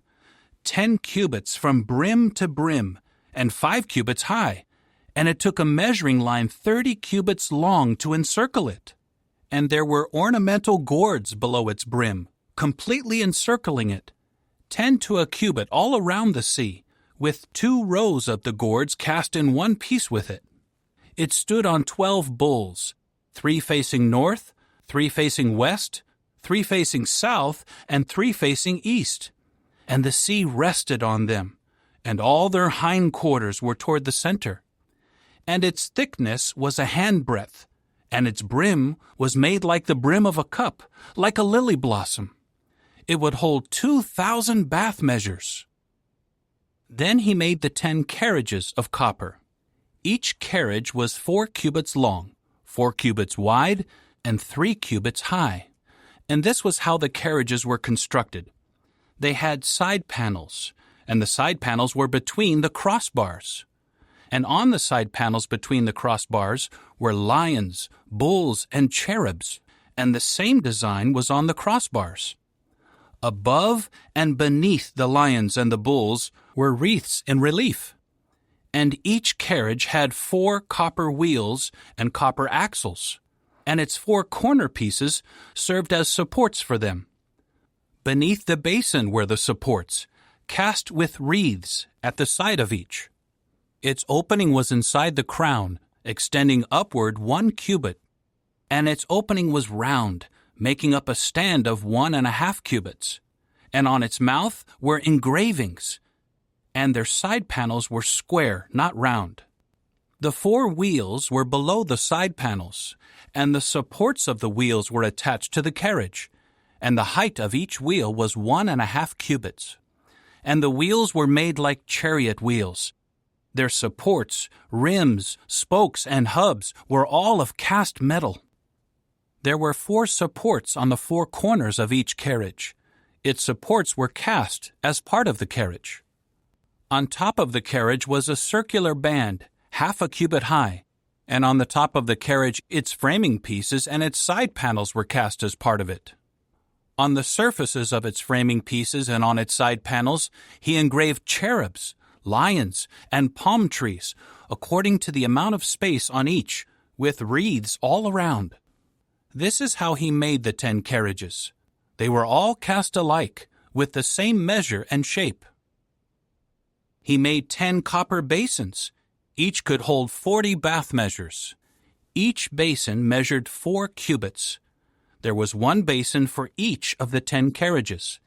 10 cubits from brim to brim, and 5 cubits high, and it took a measuring line 30 cubits long to encircle it. And there were ornamental gourds below its brim, completely encircling it, 10 to a cubit all around the sea, with 2 rows of the gourds cast in one piece with it. It stood on 12 bulls, 3 facing north, 3 facing west, 3 facing south, and 3 facing east. And the sea rested on them, and all their hind quarters were toward the center. And its thickness was a handbreadth, and its brim was made like the brim of a cup, like a lily blossom. It would hold 2,000 bath measures. Then he made the 10 carriages of copper. Each carriage was 4 cubits long, 4 cubits wide, and 3 cubits high. And this was how the carriages were constructed. They had side panels, and the side panels were between the crossbars. And on the side panels between the crossbars were lions, bulls, and cherubs, and the same design was on the crossbars. Above and beneath the lions and the bulls were wreaths in relief. And each carriage had 4 copper wheels and copper axles, and its 4 corner pieces served as supports for them. Beneath the basin were the supports, cast with wreaths at the side of each. Its opening was inside the crown, extending upward 1 cubit, and its opening was round, making up a stand of 1.5 cubits, and on its mouth were engravings, and their side panels were square, not round. The 4 wheels were below the side panels, and the supports of the wheels were attached to the carriage, and the height of each wheel was 1.5 cubits. And the wheels were made like chariot wheels. Their supports, rims, spokes, and hubs were all of cast metal. There were 4 supports on the 4 corners of each carriage. Its supports were cast as part of the carriage. On top of the carriage was a circular band, 1/2 cubit high, and on the top of the carriage its framing pieces and its side panels were cast as part of it. On the surfaces of its framing pieces and on its side panels he engraved cherubs, lions, and palm trees, according to the amount of space on each, with wreaths all around. This is how he made the 10 carriages. They were all cast alike, with the same measure and shape. He made 10 copper basins. Each could hold 40 bath measures. Each basin measured 4 cubits. There was 1 basin for each of the 10 carriages.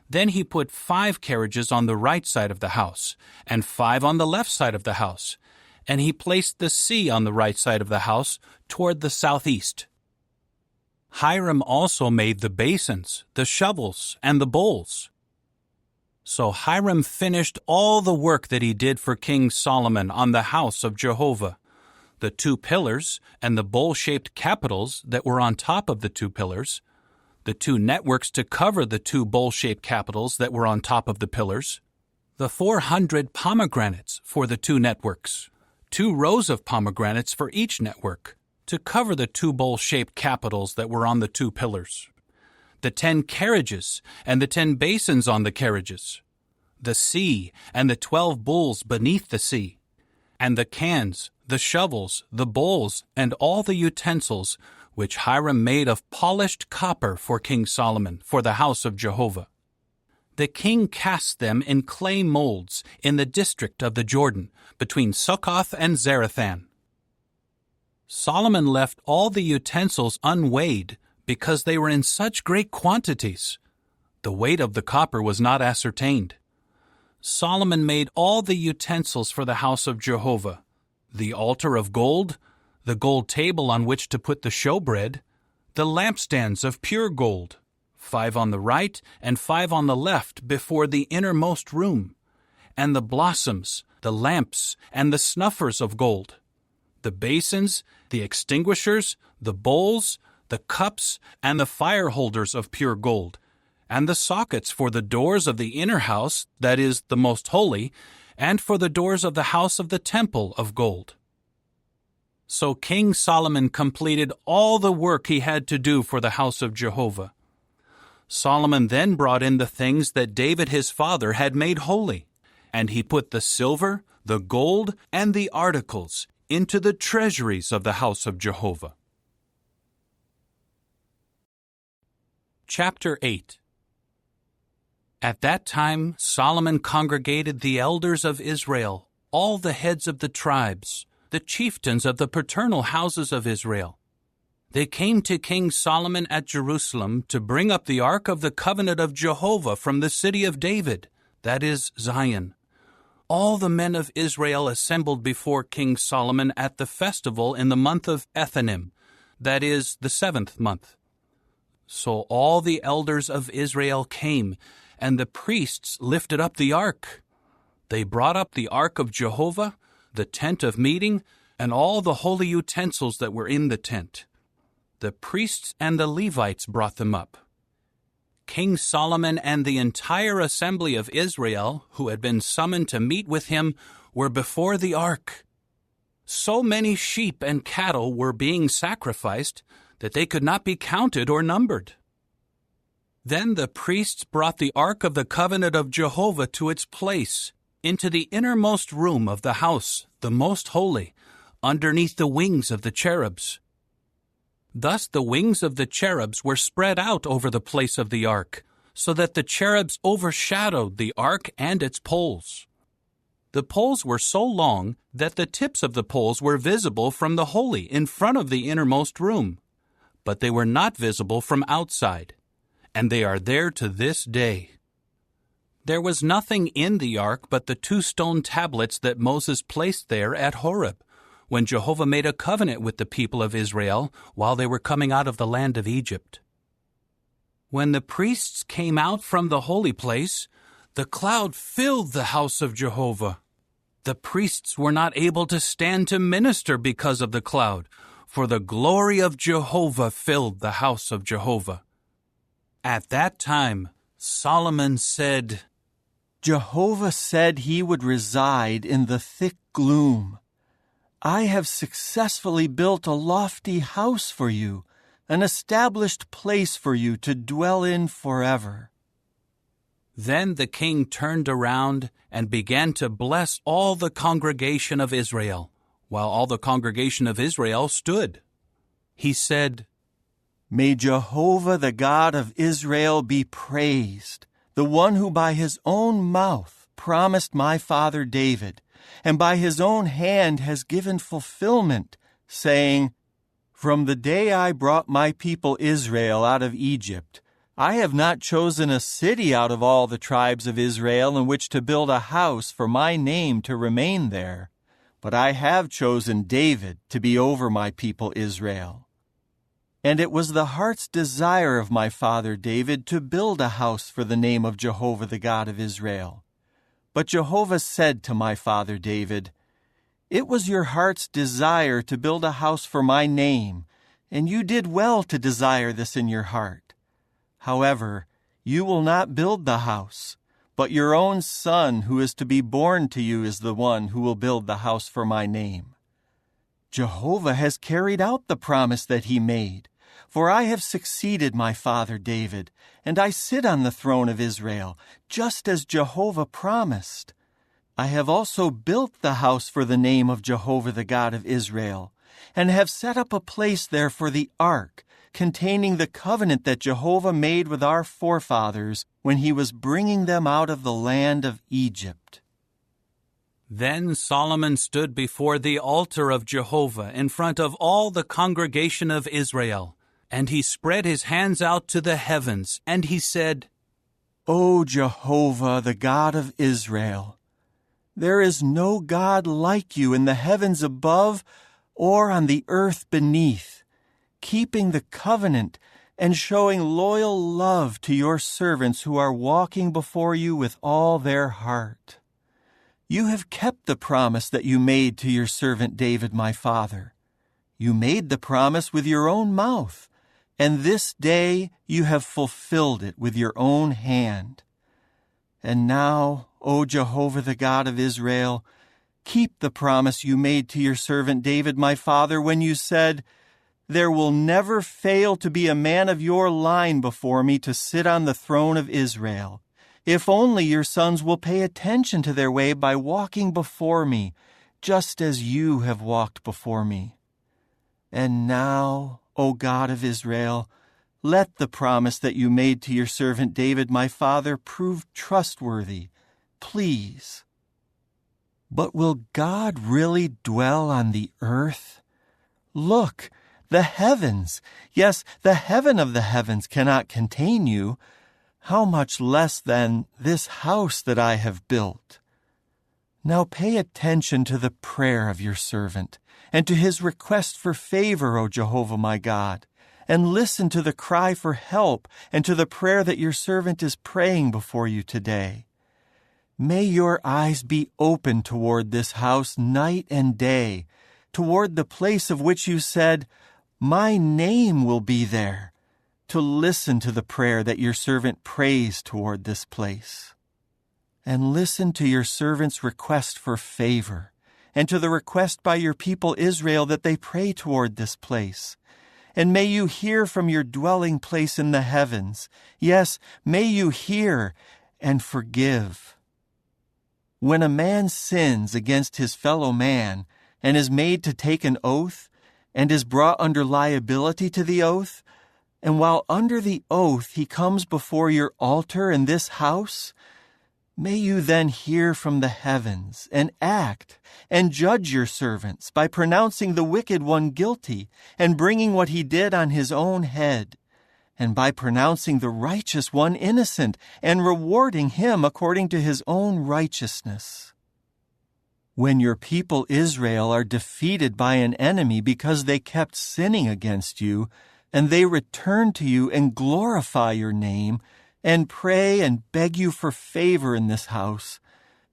Then he put 5 carriages on the right side of the house, and 5 on the left side of the house, and he placed the sea on the right side of the house toward the southeast. Hiram also made the basins, the shovels, and the bowls. So Hiram finished all the work that he did for King Solomon on the house of Jehovah. The 2 pillars and the bowl-shaped capitals that were on top of the 2 pillars, the 2 networks to cover the 2 bowl-shaped capitals that were on top of the pillars, the 400 pomegranates for the 2 networks, 2 rows of pomegranates for each network, to cover the 2 bowl-shaped capitals that were on the 2 pillars, the 10 carriages and the 10 basins on the carriages, the sea and the 12 bowls beneath the sea, and the cans, the shovels, the bowls, and all the utensils which Hiram made of polished copper for King Solomon for the house of Jehovah. The king cast them in clay molds in the district of the Jordan, between Succoth and Zarethan. Solomon left all the utensils unweighed because they were in such great quantities. The weight of the copper was not ascertained. Solomon made all the utensils for the house of Jehovah, the altar of gold, the gold table on which to put the showbread, the lampstands of pure gold, 5 on the right and 5 on the left before the innermost room, and the blossoms, the lamps, and the snuffers of gold, the basins, the extinguishers, the bowls, the cups and the fire holders of pure gold, and the sockets for the doors of the inner house, that is, the most holy, and for the doors of the house of the temple of gold. So King Solomon completed all the work he had to do for the house of Jehovah. Solomon then brought in the things that David his father had made holy, and he put the silver, the gold, and the articles into the treasuries of the house of Jehovah. Chapter 8. At that time Solomon congregated the elders of Israel, all the heads of the tribes, the chieftains of the paternal houses of Israel. They came to King Solomon at Jerusalem to bring up the ark of the covenant of Jehovah from the city of David, that is, Zion. All the men of Israel assembled before King Solomon at the festival in the month of Ethanim, that is, the 7th month. So all the elders of Israel came, and the priests lifted up the ark. They brought up the ark of Jehovah, the tent of meeting, and all the holy utensils that were in the tent. The priests and the Levites brought them up. King Solomon and the entire assembly of Israel, who had been summoned to meet with him, were before the ark. So many sheep and cattle were being sacrificed that they could not be counted or numbered. Then the priests brought the ark of the covenant of Jehovah to its place, into the innermost room of the house, the most holy, underneath the wings of the cherubs. Thus the wings of the cherubs were spread out over the place of the ark, so that the cherubs overshadowed the ark and its poles. The poles were so long that the tips of the poles were visible from the holy in front of the innermost room, but they were not visible from outside, and they are there to this day. There was nothing in the ark but the 2 stone tablets that Moses placed there at Horeb, when Jehovah made a covenant with the people of Israel while they were coming out of the land of Egypt. When the priests came out from the holy place, the cloud filled the house of Jehovah. The priests were not able to stand to minister because of the cloud, for the glory of Jehovah filled the house of Jehovah. At that time, Solomon said, Jehovah said he would reside in the thick gloom. I have successfully built a lofty house for you, an established place for you to dwell in forever. Then the king turned around and began to bless all the congregation of Israel, while all the congregation of Israel stood. He said, May Jehovah the God of Israel be praised, the one who by his own mouth promised my father David, and by his own hand has given fulfillment, saying, From the day I brought my people Israel out of Egypt, I have not chosen a city out of all the tribes of Israel in which to build a house for my name to remain there, but I have chosen David to be over my people Israel. And it was the heart's desire of my father David to build a house for the name of Jehovah the God of Israel. But Jehovah said to my father David, It was your heart's desire to build a house for my name, and you did well to desire this in your heart. However, you will not build the house, but your own son who is to be born to you is the one who will build the house for my name. Jehovah has carried out the promise that he made, for I have succeeded my father David, and I sit on the throne of Israel, just as Jehovah promised. I have also built the house for the name of Jehovah the God of Israel, and have set up a place there for the ark, containing the covenant that Jehovah made with our forefathers when he was bringing them out of the land of Egypt. Then Solomon stood before the altar of Jehovah in front of all the congregation of Israel, and he spread his hands out to the heavens, and he said, O Jehovah, the God of Israel, there is no God like you in the heavens above or on the earth beneath, keeping the covenant and showing loyal love to your servants who are walking before you with all their heart. You have kept the promise that you made to your servant David, my father. You made the promise with your own mouth, and this day you have fulfilled it with your own hand. And now, O Jehovah, the God of Israel, keep the promise you made to your servant David, my father, when you said, 'There will never fail to be a man of your line before me to sit on the throne of Israel, if only your sons will pay attention to their way by walking before me, just as you have walked before me.' And now, O God of Israel, let the promise that you made to your servant David, my father, prove trustworthy, please." But will God really dwell on the earth? Look, the heavens, yes, the heaven of the heavens cannot contain you. How much less, then, this house that I have built? Now pay attention to the prayer of your servant, and to his request for favor, O Jehovah my God, and listen to the cry for help and to the prayer that your servant is praying before you today. May your eyes be open toward this house night and day, toward the place of which you said, 'My name will be there,' to listen to the prayer that your servant prays toward this place. And listen to your servant's request for favor, and to the request by your people Israel that they pray toward this place. And may you hear from your dwelling place in the heavens. Yes, may you hear and forgive. When a man sins against his fellow man and is made to take an oath and is brought under liability to the oath, and while under the oath he comes before your altar in this house, may you then hear from the heavens and act and judge your servants by pronouncing the wicked one guilty and bringing what he did on his own head, and by pronouncing the righteous one innocent and rewarding him according to his own righteousness. When your people Israel are defeated by an enemy because they kept sinning against you, and they return to you and glorify your name, and pray and beg you for favor in this house,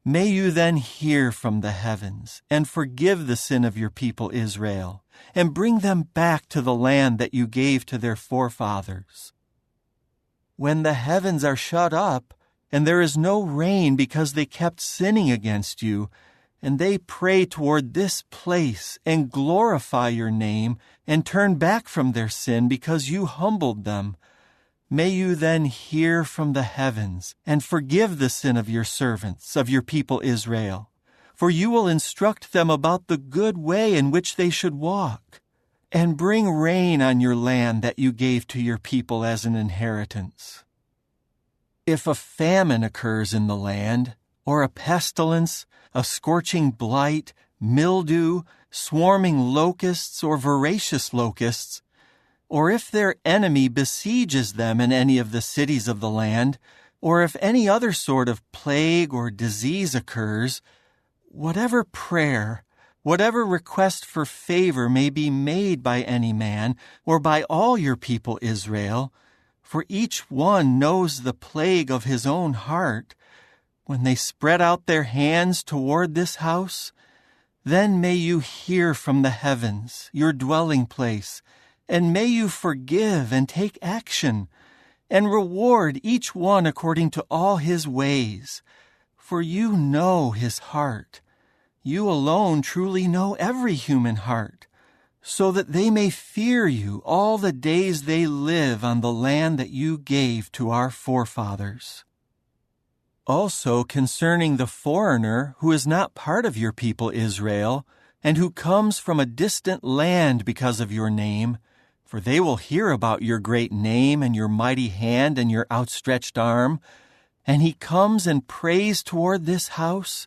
may you then hear from the heavens and forgive the sin of your people Israel, and bring them back to the land that you gave to their forefathers. When the heavens are shut up, and there is no rain because they kept sinning against you, and they pray toward this place and glorify your name and turn back from their sin because you humbled them, may you then hear from the heavens and forgive the sin of your servants, of your people Israel, for you will instruct them about the good way in which they should walk, and bring rain on your land that you gave to your people as an inheritance. If a famine occurs in the land, or a pestilence, a scorching blight, mildew, swarming locusts, or voracious locusts, or if their enemy besieges them in any of the cities of the land, or if any other sort of plague or disease occurs, whatever prayer, whatever request for favor may be made by any man or by all your people Israel, for each one knows the plague of his own heart, when they spread out their hands toward this house, then may you hear from the heavens, your dwelling place, and may you forgive and take action, and reward each one according to all his ways. For you know his heart. You alone truly know every human heart, so that they may fear you all the days they live on the land that you gave to our forefathers. Also concerning the foreigner who is not part of your people Israel, and who comes from a distant land because of your name, for they will hear about your great name and your mighty hand and your outstretched arm, and he comes and prays toward this house,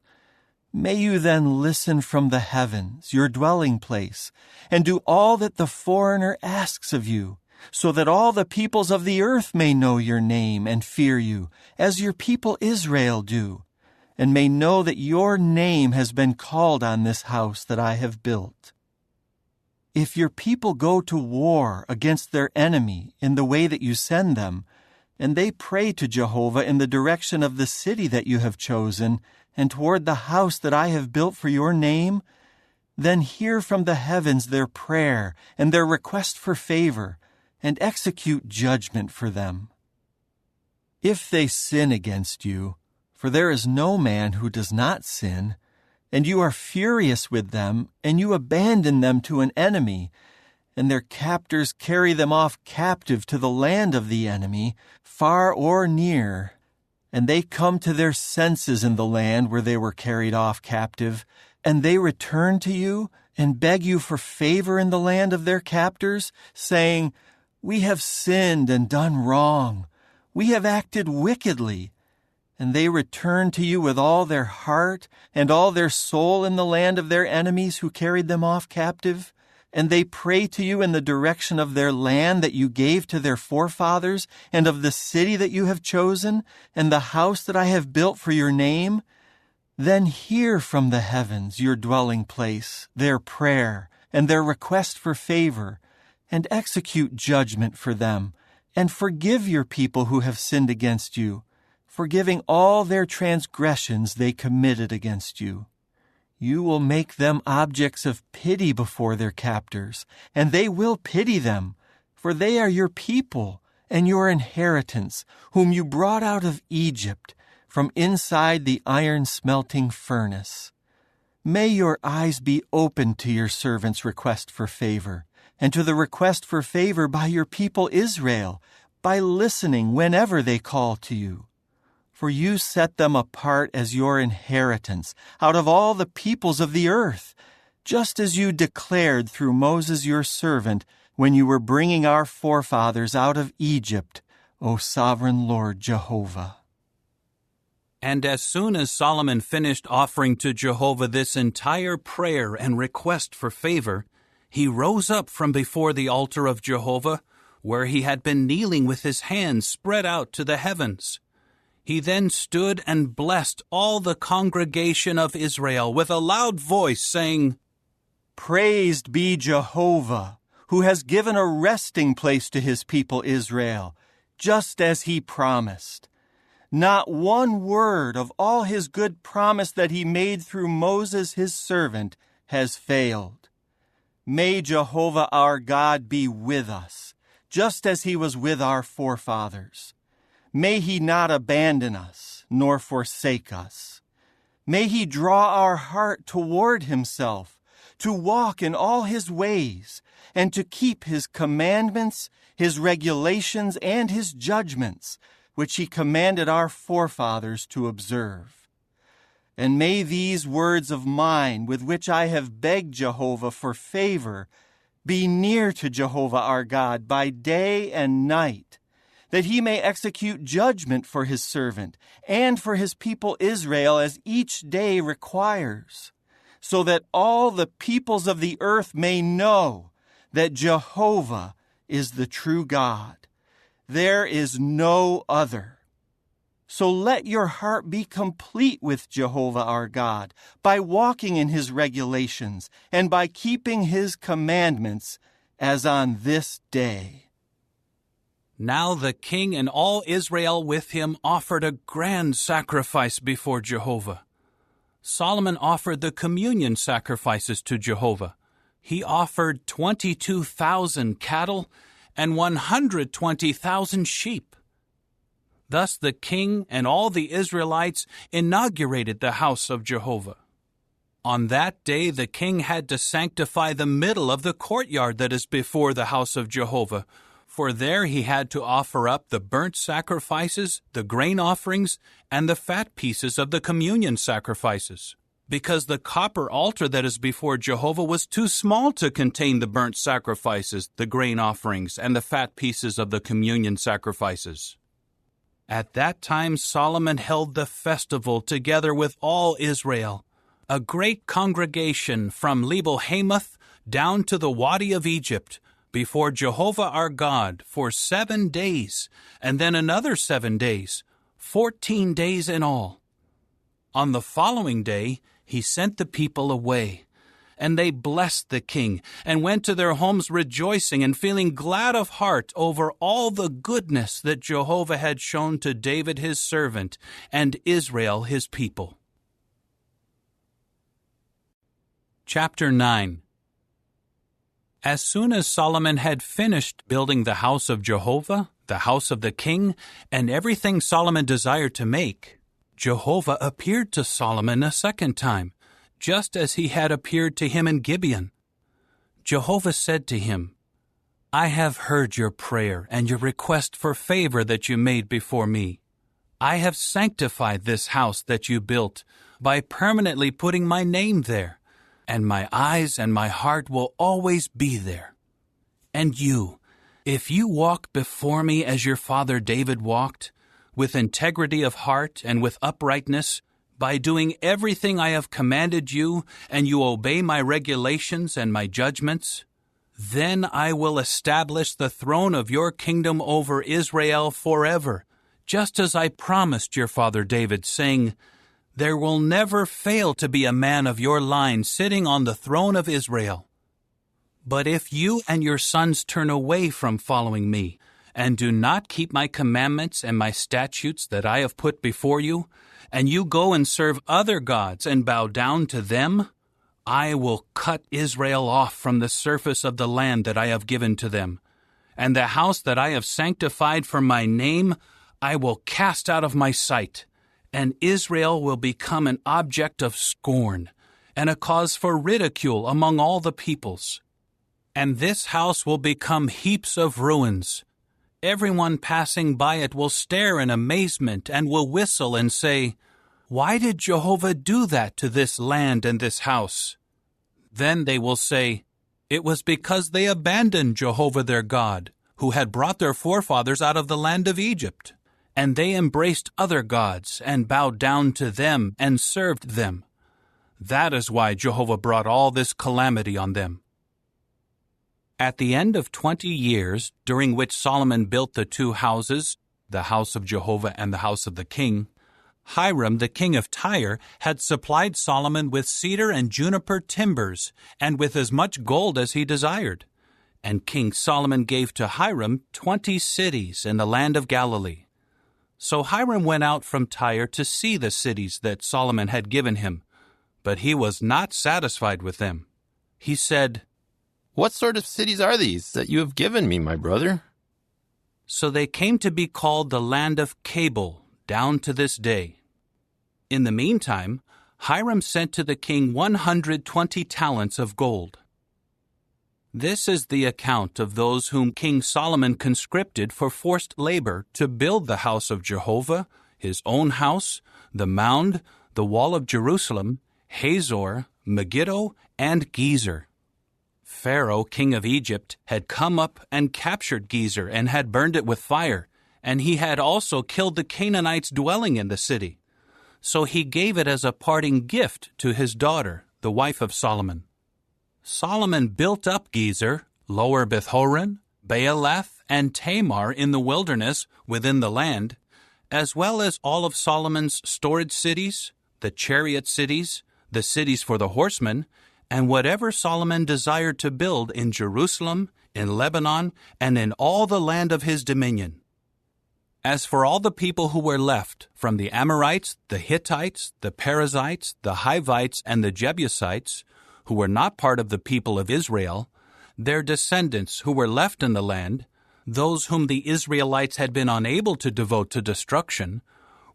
may you then listen from the heavens, your dwelling place, and do all that the foreigner asks of you, so that all the peoples of the earth may know your name and fear you, as your people Israel do, and may know that your name has been called on this house that I have built. If your people go to war against their enemy in the way that you send them, and they pray to Jehovah in the direction of the city that you have chosen, and toward the house that I have built for your name, then hear from the heavens their prayer and their request for favor, and execute judgment for them. If they sin against you, for there is no man who does not sin, and you are furious with them, and you abandon them to an enemy, and their captors carry them off captive to the land of the enemy, far or near, and they come to their senses in the land where they were carried off captive, and they return to you and beg you for favor in the land of their captors, saying, "We have sinned and done wrong. We have acted wickedly." And they return to you with all their heart and all their soul in the land of their enemies who carried them off captive, and they pray to you in the direction of their land that you gave to their forefathers, and of the city that you have chosen, and the house that I have built for your name, then hear from the heavens, your dwelling place, their prayer and their request for favor, and execute judgment for them, and forgive your people who have sinned against you, forgiving all their transgressions they committed against you. You will make them objects of pity before their captors, and they will pity them, for they are your people and your inheritance, whom you brought out of Egypt, from inside the iron-smelting furnace. May your eyes be opened to your servant's request for favor, and to the request for favor by your people Israel, by listening whenever they call to you. For you set them apart as your inheritance out of all the peoples of the earth, just as you declared through Moses your servant when you were bringing our forefathers out of Egypt, O sovereign Lord Jehovah. And as soon as Solomon finished offering to Jehovah this entire prayer and request for favor, he rose up from before the altar of Jehovah, where he had been kneeling with his hands spread out to the heavens. He then stood and blessed all the congregation of Israel with a loud voice, saying, "Praised be Jehovah, who has given a resting place to his people Israel, just as he promised. Not one word of all his good promise that he made through Moses his servant has failed. May Jehovah our God be with us, just as he was with our forefathers. May he not abandon us, nor forsake us. May he draw our heart toward himself, to walk in all his ways, and to keep his commandments, his regulations, and his judgments, which he commanded our forefathers to observe. And may these words of mine, with which I have begged Jehovah for favor, be near to Jehovah our God by day and night, that he may execute judgment for his servant and for his people Israel as each day requires, so that all the peoples of the earth may know that Jehovah is the true God. There is no other. So let your heart be complete with Jehovah our God by walking in his regulations and by keeping his commandments as on this day." Now the king and all Israel with him offered a grand sacrifice before Jehovah. Solomon offered the communion sacrifices to Jehovah. He offered 22,000 cattle and 120,000 sheep. Thus the king and all the Israelites inaugurated the house of Jehovah. On that day the king had to sanctify the middle of the courtyard that is before the house of Jehovah, for there he had to offer up the burnt sacrifices, the grain offerings, and the fat pieces of the communion sacrifices, because the copper altar that is before Jehovah was too small to contain the burnt sacrifices, the grain offerings, and the fat pieces of the communion sacrifices. At that time Solomon held the festival together with all Israel, a great congregation from Lebo-Hamath down to the Wadi of Egypt, before Jehovah our God for 7 days, and then another 7 days, 14 days in all. On the following day he sent the people away, and they blessed the king, and went to their homes rejoicing and feeling glad of heart over all the goodness that Jehovah had shown to David his servant and Israel his people. Chapter 9. As soon as Solomon had finished building the house of Jehovah, the house of the king, and everything Solomon desired to make, Jehovah appeared to Solomon a second time, just as he had appeared to him in Gibeon. Jehovah said to him, I have heard your prayer and your request for favor that you made before me. I have sanctified this house that you built by permanently putting my name there, and my eyes and my heart will always be there. And you, if you walk before me as your father David walked, with integrity of heart and with uprightness, by doing everything I have commanded you, and you obey my regulations and my judgments, then I will establish the throne of your kingdom over Israel forever, just as I promised your father David, saying, There will never fail to be a man of your line sitting on the throne of Israel. But if you and your sons turn away from following me, and do not keep my commandments and my statutes that I have put before you, and you go and serve other gods and bow down to them, I will cut Israel off from the surface of the land that I have given to them, and the house that I have sanctified for my name I will cast out of my sight, and Israel will become an object of scorn, and a cause for ridicule among all the peoples. And this house will become heaps of ruins. Everyone passing by it will stare in amazement and will whistle and say, Why did Jehovah do that to this land and this house? Then they will say, It was because they abandoned Jehovah their God, who had brought their forefathers out of the land of Egypt, and they embraced other gods and bowed down to them and served them. That is why Jehovah brought all this calamity on them. At the end of 20 years, during which Solomon built the two houses, the house of Jehovah and the house of the king, Hiram, the king of Tyre, had supplied Solomon with cedar and juniper timbers, and with as much gold as he desired. And King Solomon gave to Hiram 20 cities in the land of Galilee. So Hiram went out from Tyre to see the cities that Solomon had given him, but he was not satisfied with them. He said, What sort of cities are these that you have given me, my brother? So they came to be called the land of Cabul, down to this day. In the meantime, Hiram sent to the king 120 talents of gold. This is the account of those whom King Solomon conscripted for forced labor to build the house of Jehovah, his own house, the mound, the wall of Jerusalem, Hazor, Megiddo, and Gezer. Pharaoh, king of Egypt, had come up and captured Gezer and had burned it with fire, and he had also killed the Canaanites dwelling in the city. So he gave it as a parting gift to his daughter, the wife of Solomon. Solomon built up Gezer, Lower Beth-horon, Baalath, and Tamar in the wilderness within the land, as well as all of Solomon's storage cities, the chariot cities, the cities for the horsemen, and whatever Solomon desired to build in Jerusalem, in Lebanon, and in all the land of his dominion. As for all the people who were left, from the Amorites, the Hittites, the Perizzites, the Hivites, and the Jebusites, who were not part of the people of Israel, their descendants who were left in the land, those whom the Israelites had been unable to devote to destruction,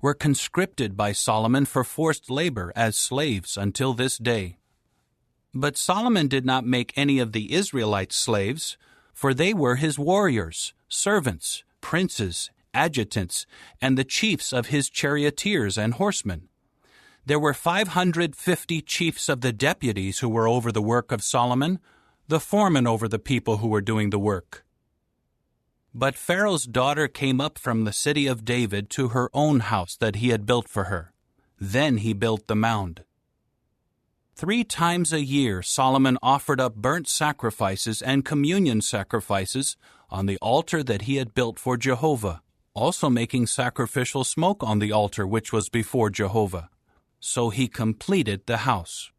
were conscripted by Solomon for forced labor as slaves until this day. But Solomon did not make any of the Israelites slaves, for they were his warriors, servants, princes, adjutants, and the chiefs of his charioteers and horsemen. There were 550 chiefs of the deputies who were over the work of Solomon, the foremen over the people who were doing the work. But Pharaoh's daughter came up from the city of David to her own house that he had built for her. Then he built the mound. 3 times a year Solomon offered up burnt sacrifices and communion sacrifices on the altar that he had built for Jehovah, also making sacrificial smoke on the altar which was before Jehovah. So he completed the house.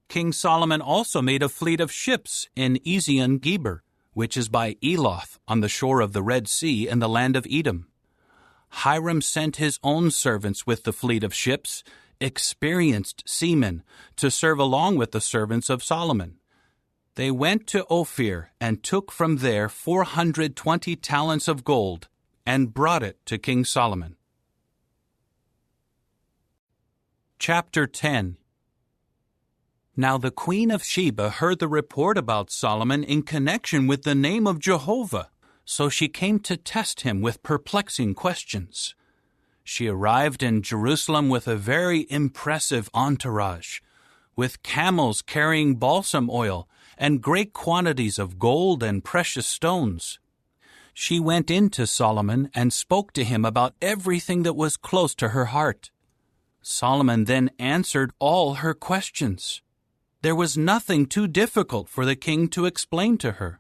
King Solomon also made a fleet of ships in Ezion-Geber, which is by Eloth on the shore of the Red Sea in the land of Edom. Hiram sent his own servants with the fleet of ships, experienced seamen, to serve along with the servants of Solomon. They went to Ophir and took from there 420 talents of gold and brought it to King Solomon. Chapter 10. Now the queen of Sheba heard the report about Solomon in connection with the name of Jehovah, so she came to test him with perplexing questions. She arrived in Jerusalem with a very impressive entourage, with camels carrying balsam oil and great quantities of gold and precious stones. She went in to Solomon and spoke to him about everything that was close to her heart. Solomon then answered all her questions. There was nothing too difficult for the king to explain to her.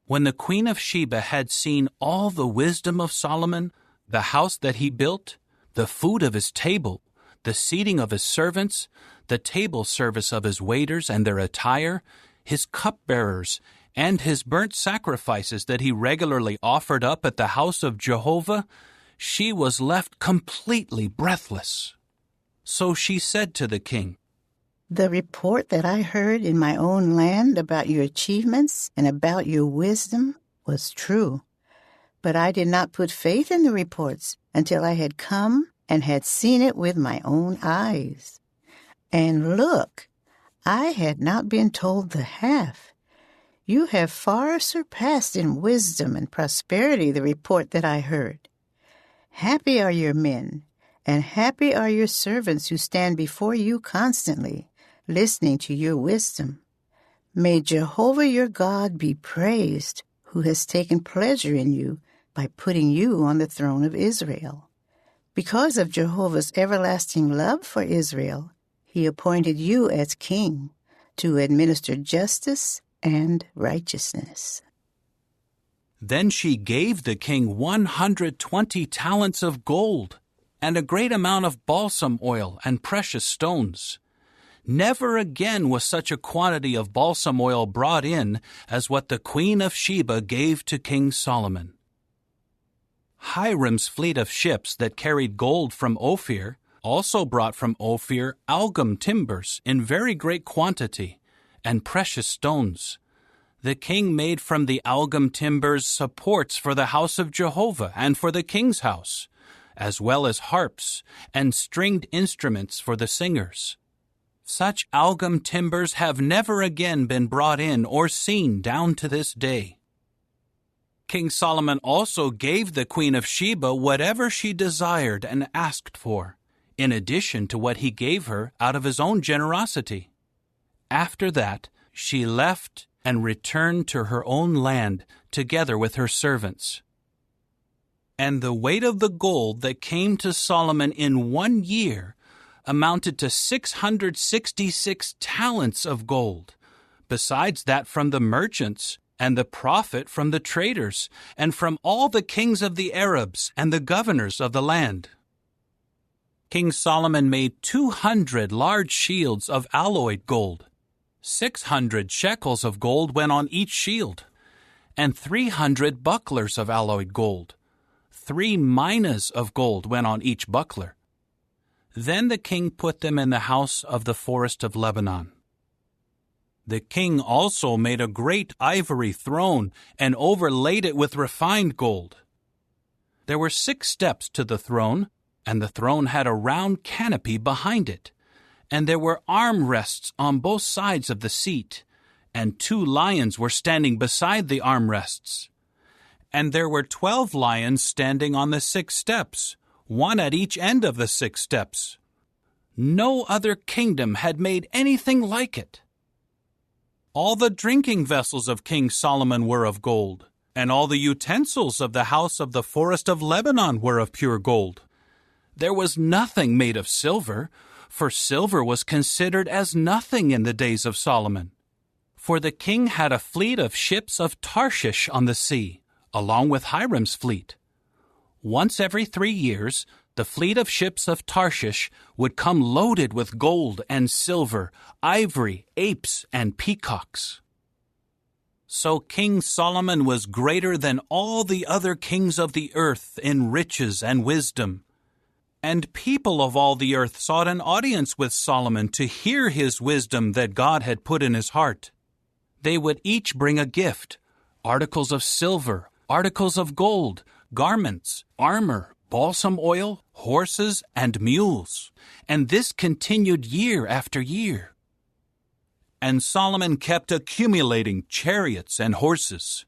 When the queen of Sheba had seen all the wisdom of Solomon, the house that he built, the food of his table, the seating of his servants, the table service of his waiters and their attire, his cupbearers, and his burnt sacrifices that he regularly offered up at the house of Jehovah, she was left completely breathless. So she said to the king, "The report that I heard in my own land about your achievements and about your wisdom was true. But I did not put faith in the reports until I had come and had seen it with my own eyes. And look, I had not been told the half. You have far surpassed in wisdom and prosperity the report that I heard. Happy are your men, and happy are your servants who stand before you constantly, listening to your wisdom. May Jehovah your God be praised, who has taken pleasure in you by putting you on the throne of Israel. Because of Jehovah's everlasting love for Israel, he appointed you as king to administer justice and righteousness." Then she gave the king 120 talents of gold and a great amount of balsam oil and precious stones. Never again was such a quantity of balsam oil brought in as what the queen of Sheba gave to King Solomon. Hiram's fleet of ships that carried gold from Ophir also brought from Ophir algum timbers in very great quantity and precious stones. The king made from the algum timbers supports for the house of Jehovah and for the king's house, as well as harps and stringed instruments for the singers. Such algum timbers have never again been brought in or seen down to this day. King Solomon also gave the queen of Sheba whatever she desired and asked for, in addition to what he gave her out of his own generosity. After that, she left and returned to her own land together with her servants. And the weight of the gold that came to Solomon in 1 year amounted to 666 talents of gold, besides that from the merchants and the profit from the traders and from all the kings of the Arabs and the governors of the land. King Solomon made 200 large shields of alloyed gold. 600 shekels of gold went on each shield, and 300 bucklers of alloyed gold. 3 minas of gold went on each buckler. Then the king put them in the house of the forest of Lebanon. The king also made a great ivory throne and overlaid it with refined gold. There were 6 steps to the throne, and the throne had a round canopy behind it, and there were armrests on both sides of the seat, and 2 lions were standing beside the armrests. And there were 12 lions standing on the 6 steps, 1 at each end of the 6 steps. No other kingdom had made anything like it. All the drinking vessels of King Solomon were of gold, and all the utensils of the house of the forest of Lebanon were of pure gold. There was nothing made of silver, for silver was considered as nothing in the days of Solomon. For the king had a fleet of ships of Tarshish on the sea, along with Hiram's fleet. Once every 3 years, the fleet of ships of Tarshish would come loaded with gold and silver, ivory, apes, and peacocks. So King Solomon was greater than all the other kings of the earth in riches and wisdom. And people of all the earth sought an audience with Solomon to hear his wisdom that God had put in his heart. They would each bring a gift: articles of silver, articles of gold, garments, armor, balsam oil, horses, and mules. And this continued year after year. And Solomon kept accumulating chariots and horses.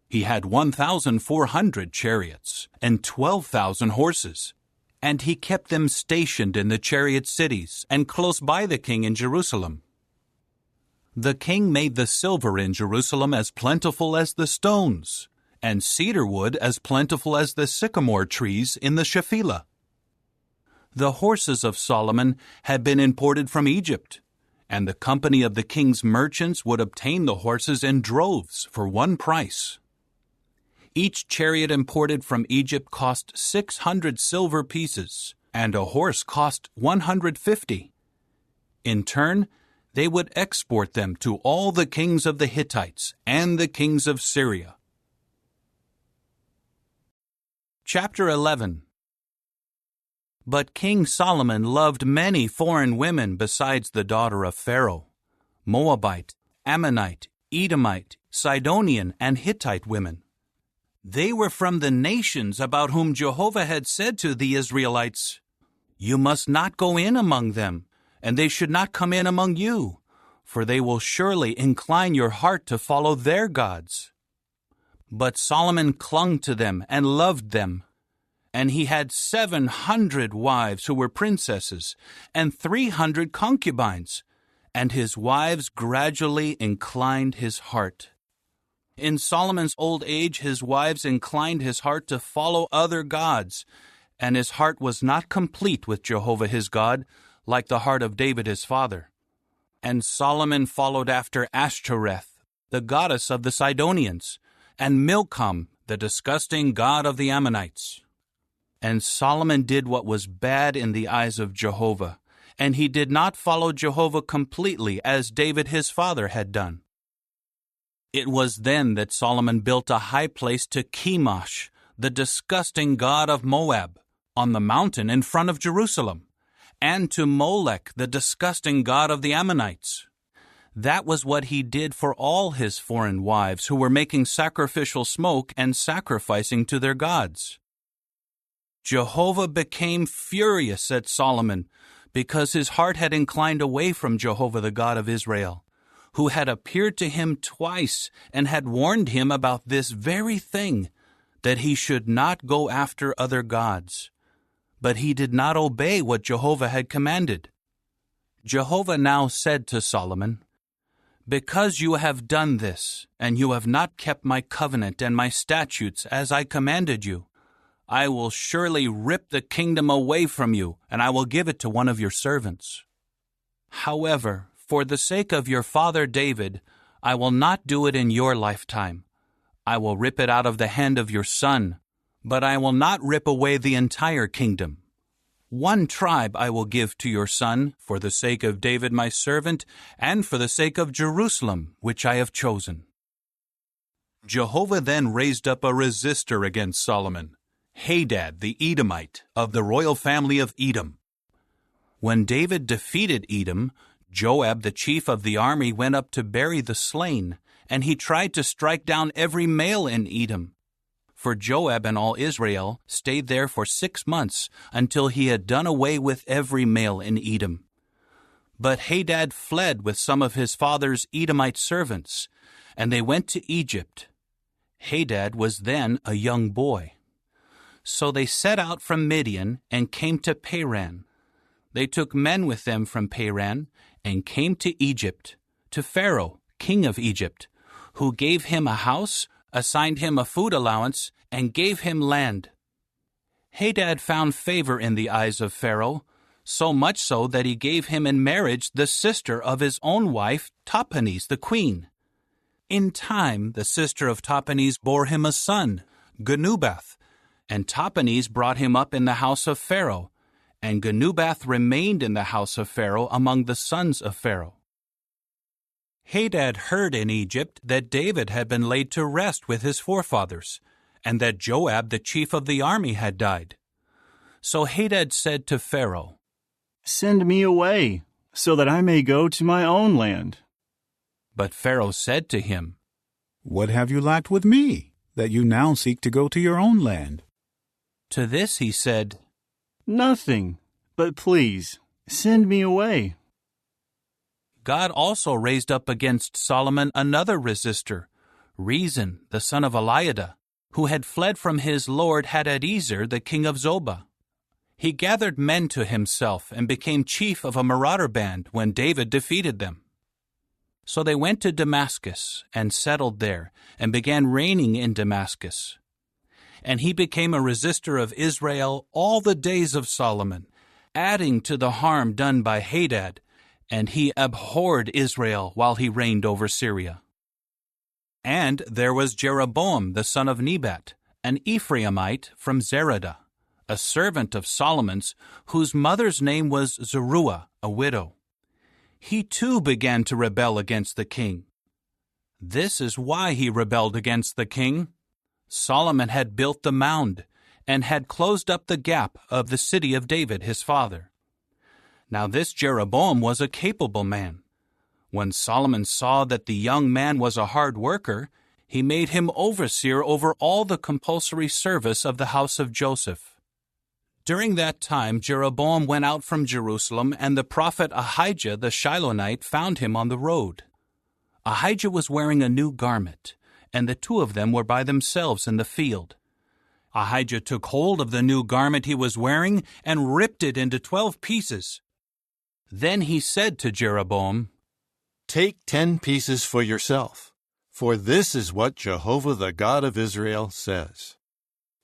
He had 1,400 chariots and 12,000 horses. And he kept them stationed in the chariot cities and close by the king in Jerusalem. The king made the silver in Jerusalem as plentiful as the stones, and cedar wood as plentiful as the sycamore trees in the Shephelah. The horses of Solomon had been imported from Egypt, and the company of the king's merchants would obtain the horses in droves for one price. Each chariot imported from Egypt cost 600 silver pieces, and a horse cost 150. In turn, they would export them to all the kings of the Hittites and the kings of Syria. Chapter 11. But King Solomon loved many foreign women besides the daughter of Pharaoh: Moabite, Ammonite, Edomite, Sidonian, and Hittite women. They were from the nations about whom Jehovah had said to the Israelites, "You must not go in among them, and they should not come in among you, for they will surely incline your heart to follow their gods." But Solomon clung to them and loved them. And he had 700 wives who were princesses, and 300 concubines, and his wives gradually inclined his heart. In Solomon's old age, his wives inclined his heart to follow other gods, and his heart was not complete with Jehovah his God, like the heart of David his father. And Solomon followed after Ashtoreth, the goddess of the Sidonians, and Milcom, the disgusting god of the Ammonites. And Solomon did what was bad in the eyes of Jehovah, and he did not follow Jehovah completely as David his father had done. It was then that Solomon built a high place to Chemosh, the disgusting god of Moab, on the mountain in front of Jerusalem, and to Molech, the disgusting god of the Ammonites. That was what he did for all his foreign wives who were making sacrificial smoke and sacrificing to their gods. Jehovah became furious at Solomon because his heart had inclined away from Jehovah the God of Israel, who had appeared to him twice and had warned him about this very thing, that he should not go after other gods. But he did not obey what Jehovah had commanded. Jehovah now said to Solomon, "Because you have done this, and you have not kept my covenant and my statutes as I commanded you, I will surely rip the kingdom away from you, and I will give it to one of your servants. However, for the sake of your father David, I will not do it in your lifetime. I will rip it out of the hand of your son, but I will not rip away the entire kingdom. One tribe I will give to your son, for the sake of David my servant, and for the sake of Jerusalem, which I have chosen." Jehovah then raised up a resistor against Solomon, Hadad the Edomite, of the royal family of Edom. When David defeated Edom, Joab the chief of the army went up to bury the slain, and he tried to strike down every male in Edom. For Joab and all Israel stayed there for 6 months until he had done away with every male in Edom. But Hadad fled with some of his father's Edomite servants, and they went to Egypt. Hadad was then a young boy. So they set out from Midian and came to Paran. They took men with them from Paran and came to Egypt, to Pharaoh, king of Egypt, who gave him a house, assigned him a food allowance, and gave him land. Hadad found favor in the eyes of Pharaoh, so much so that he gave him in marriage the sister of his own wife, Tahpenes the queen. In time, the sister of Tahpenes bore him a son, Genubath, and Tahpenes brought him up in the house of Pharaoh, and Genubath remained in the house of Pharaoh among the sons of Pharaoh. Hadad heard in Egypt that David had been laid to rest with his forefathers, and that Joab the chief of the army had died. So Hadad said to Pharaoh, "Send me away, so that I may go to my own land." But Pharaoh said to him, "What have you lacked with me, that you now seek to go to your own land?" To this he said, "Nothing, but please, send me away." God also raised up against Solomon another resistor, Rezin, the son of Eliada, who had fled from his lord Hadadezer, the king of Zobah. He gathered men to himself and became chief of a marauder band when David defeated them. So they went to Damascus and settled there and began reigning in Damascus. And he became a resistor of Israel all the days of Solomon, adding to the harm done by Hadad, and he abhorred Israel while he reigned over Syria. And there was Jeroboam the son of Nebat, an Ephraimite from Zeradah, a servant of Solomon's, whose mother's name was Zeruiah, a widow. He too began to rebel against the king. This is why he rebelled against the king. Solomon had built the mound and had closed up the gap of the city of David his father. Now this Jeroboam was a capable man. When Solomon saw that the young man was a hard worker, he made him overseer over all the compulsory service of the house of Joseph. During that time Jeroboam went out from Jerusalem, and the prophet Ahijah the Shilonite found him on the road. Ahijah was wearing a new garment, and the two of them were by themselves in the field. Ahijah took hold of the new garment he was wearing and ripped it into 12 pieces. Then he said to Jeroboam, "Take 10 pieces for yourself, for this is what Jehovah the God of Israel says.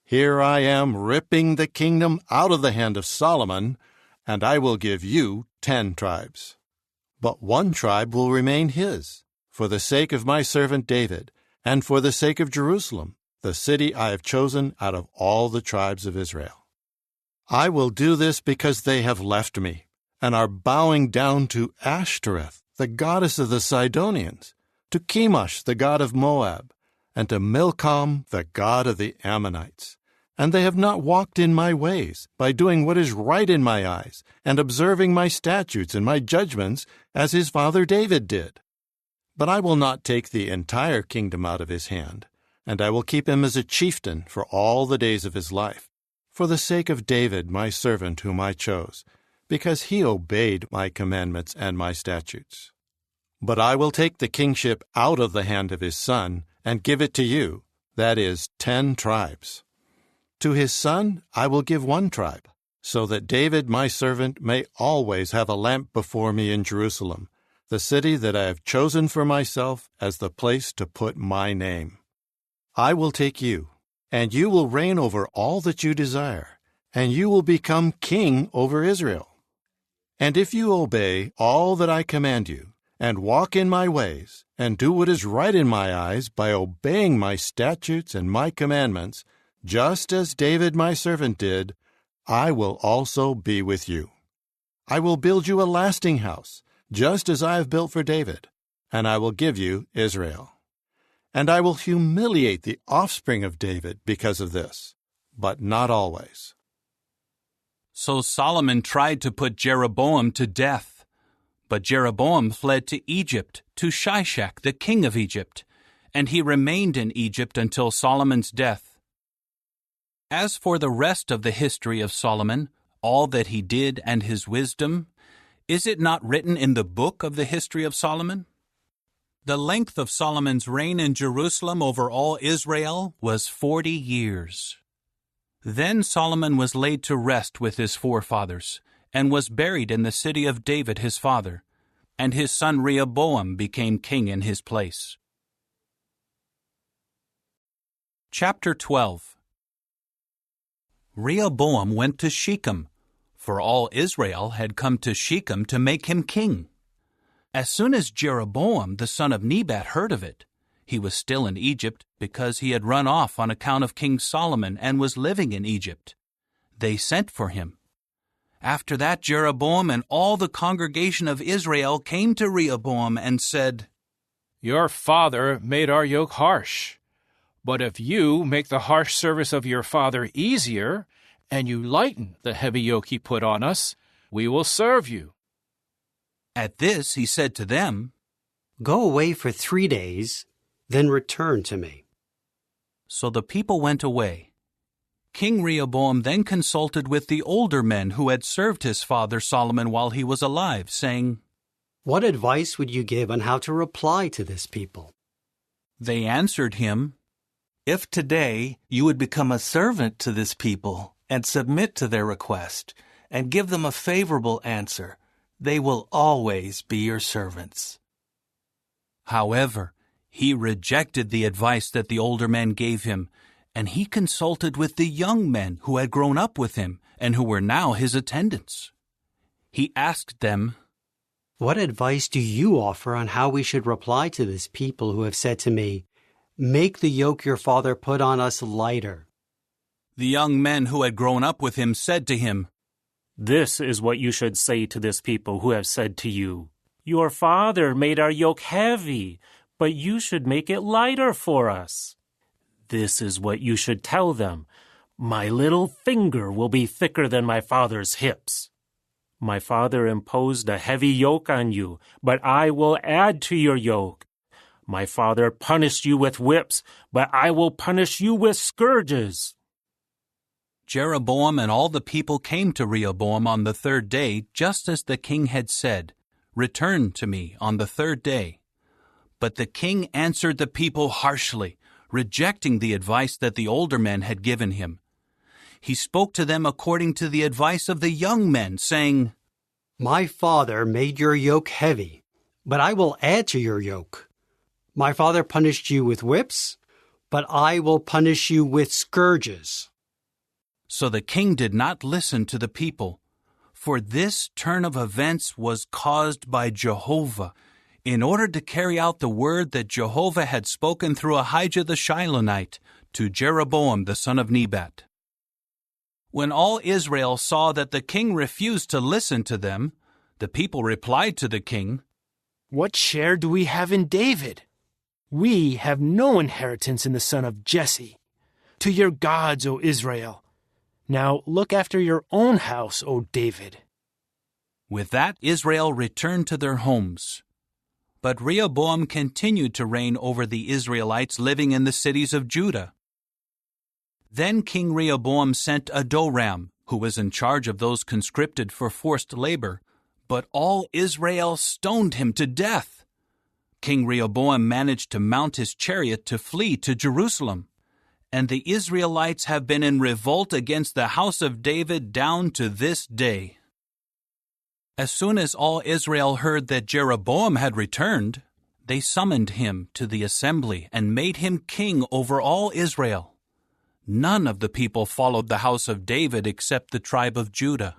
Here I am ripping the kingdom out of the hand of Solomon, and I will give you 10 tribes. But 1 tribe will remain his, for the sake of my servant David, and for the sake of Jerusalem, the city I have chosen out of all the tribes of Israel. I will do this because they have left me, and are bowing down to Ashtoreth, the goddess of the Sidonians, to Chemosh, the god of Moab, and to Milcom, the god of the Ammonites. And they have not walked in my ways, by doing what is right in my eyes, and observing my statutes and my judgments, as his father David did. But I will not take the entire kingdom out of his hand, and I will keep him as a chieftain for all the days of his life, for the sake of David my servant whom I chose, because he obeyed my commandments and my statutes. But I will take the kingship out of the hand of his son, and give it to you, that is, 10 tribes. To his son I will give 1 tribe, so that David my servant may always have a lamp before me in Jerusalem, the city that I have chosen for myself as the place to put my name. I will take you, and you will reign over all that you desire, and you will become king over Israel. And if you obey all that I command you, and walk in my ways, and do what is right in my eyes by obeying my statutes and my commandments, just as David my servant did, I will also be with you. I will build you a lasting house, just as I have built for David, and I will give you Israel. And I will humiliate the offspring of David because of this, but not always." So Solomon tried to put Jeroboam to death. But Jeroboam fled to Egypt, to Shishak, the king of Egypt, and he remained in Egypt until Solomon's death. As for the rest of the history of Solomon, all that he did and his wisdom, is it not written in the book of the history of Solomon? The length of Solomon's reign in Jerusalem over all Israel was 40 years. Then Solomon was laid to rest with his forefathers, and was buried in the city of David his father, and his son Rehoboam became king in his place. Chapter 12. Rehoboam went to Shechem, for all Israel had come to Shechem to make him king. As soon as Jeroboam the son of Nebat heard of it, he was still in Egypt because he had run off on account of King Solomon and was living in Egypt. They sent for him. After that, Jeroboam and all the congregation of Israel came to Rehoboam and said, "Your father made our yoke harsh. But if you make the harsh service of your father easier, and you lighten the heavy yoke he put on us, we will serve you." At this he said to them, Go away for 3 days, then return to me." So the people went away. King Rehoboam then consulted with the older men who had served his father Solomon while he was alive, saying, "What advice would you give on how to reply to this people?" They answered him, "If today you would become a servant to this people and submit to their request and give them a favorable answer, they will always be your servants." However, he rejected the advice that the older men gave him, and he consulted with the young men who had grown up with him and who were now his attendants. He asked them, "What advice do you offer on how we should reply to this people who have said to me, 'Make the yoke your father put on us lighter'?" The young men who had grown up with him said to him, "This is what you should say to this people who have said to you, 'Your father made our yoke heavy, but you should make it lighter for us.' This is what you should tell them, 'My little finger will be thicker than my father's hips.' My father imposed a heavy yoke on you, but I will add to your yoke. My father punished you with whips, but I will punish you with scourges." Jeroboam and all the people came to Rehoboam on the 3rd day, just as the king had said, "Return to me on the 3rd day." But the king answered the people harshly, rejecting the advice that the older men had given him. He spoke to them according to the advice of the young men, saying, "My father made your yoke heavy, but I will add to your yoke. My father punished you with whips, but I will punish you with scourges." So the king did not listen to the people, for this turn of events was caused by Jehovah, in order to carry out the word that Jehovah had spoken through Ahijah the Shilonite to Jeroboam the son of Nebat. When all Israel saw that the king refused to listen to them, the people replied to the king, "What share do we have in David? We have no inheritance in the son of Jesse. To your gods, O Israel. Now look after your own house, O David." With that, Israel returned to their homes. But Rehoboam continued to reign over the Israelites living in the cities of Judah. Then King Rehoboam sent Adoram, who was in charge of those conscripted for forced labor, but all Israel stoned him to death. King Rehoboam managed to mount his chariot to flee to Jerusalem, and the Israelites have been in revolt against the house of David down to this day. As soon as all Israel heard that Jeroboam had returned, they summoned him to the assembly and made him king over all Israel. None of the people followed the house of David except the tribe of Judah.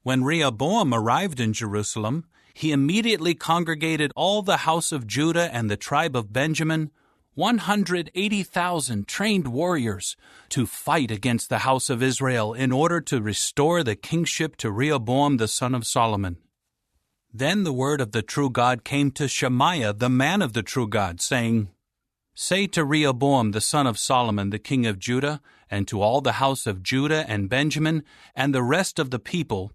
When Rehoboam arrived in Jerusalem, he immediately congregated all the house of Judah and the tribe of Benjamin, 180,000 trained warriors, to fight against the house of Israel in order to restore the kingship to Rehoboam the son of Solomon. Then the word of the true God came to Shemaiah, the man of the true God, saying, "Say to Rehoboam the son of Solomon, the king of Judah, and to all the house of Judah and Benjamin, and the rest of the people,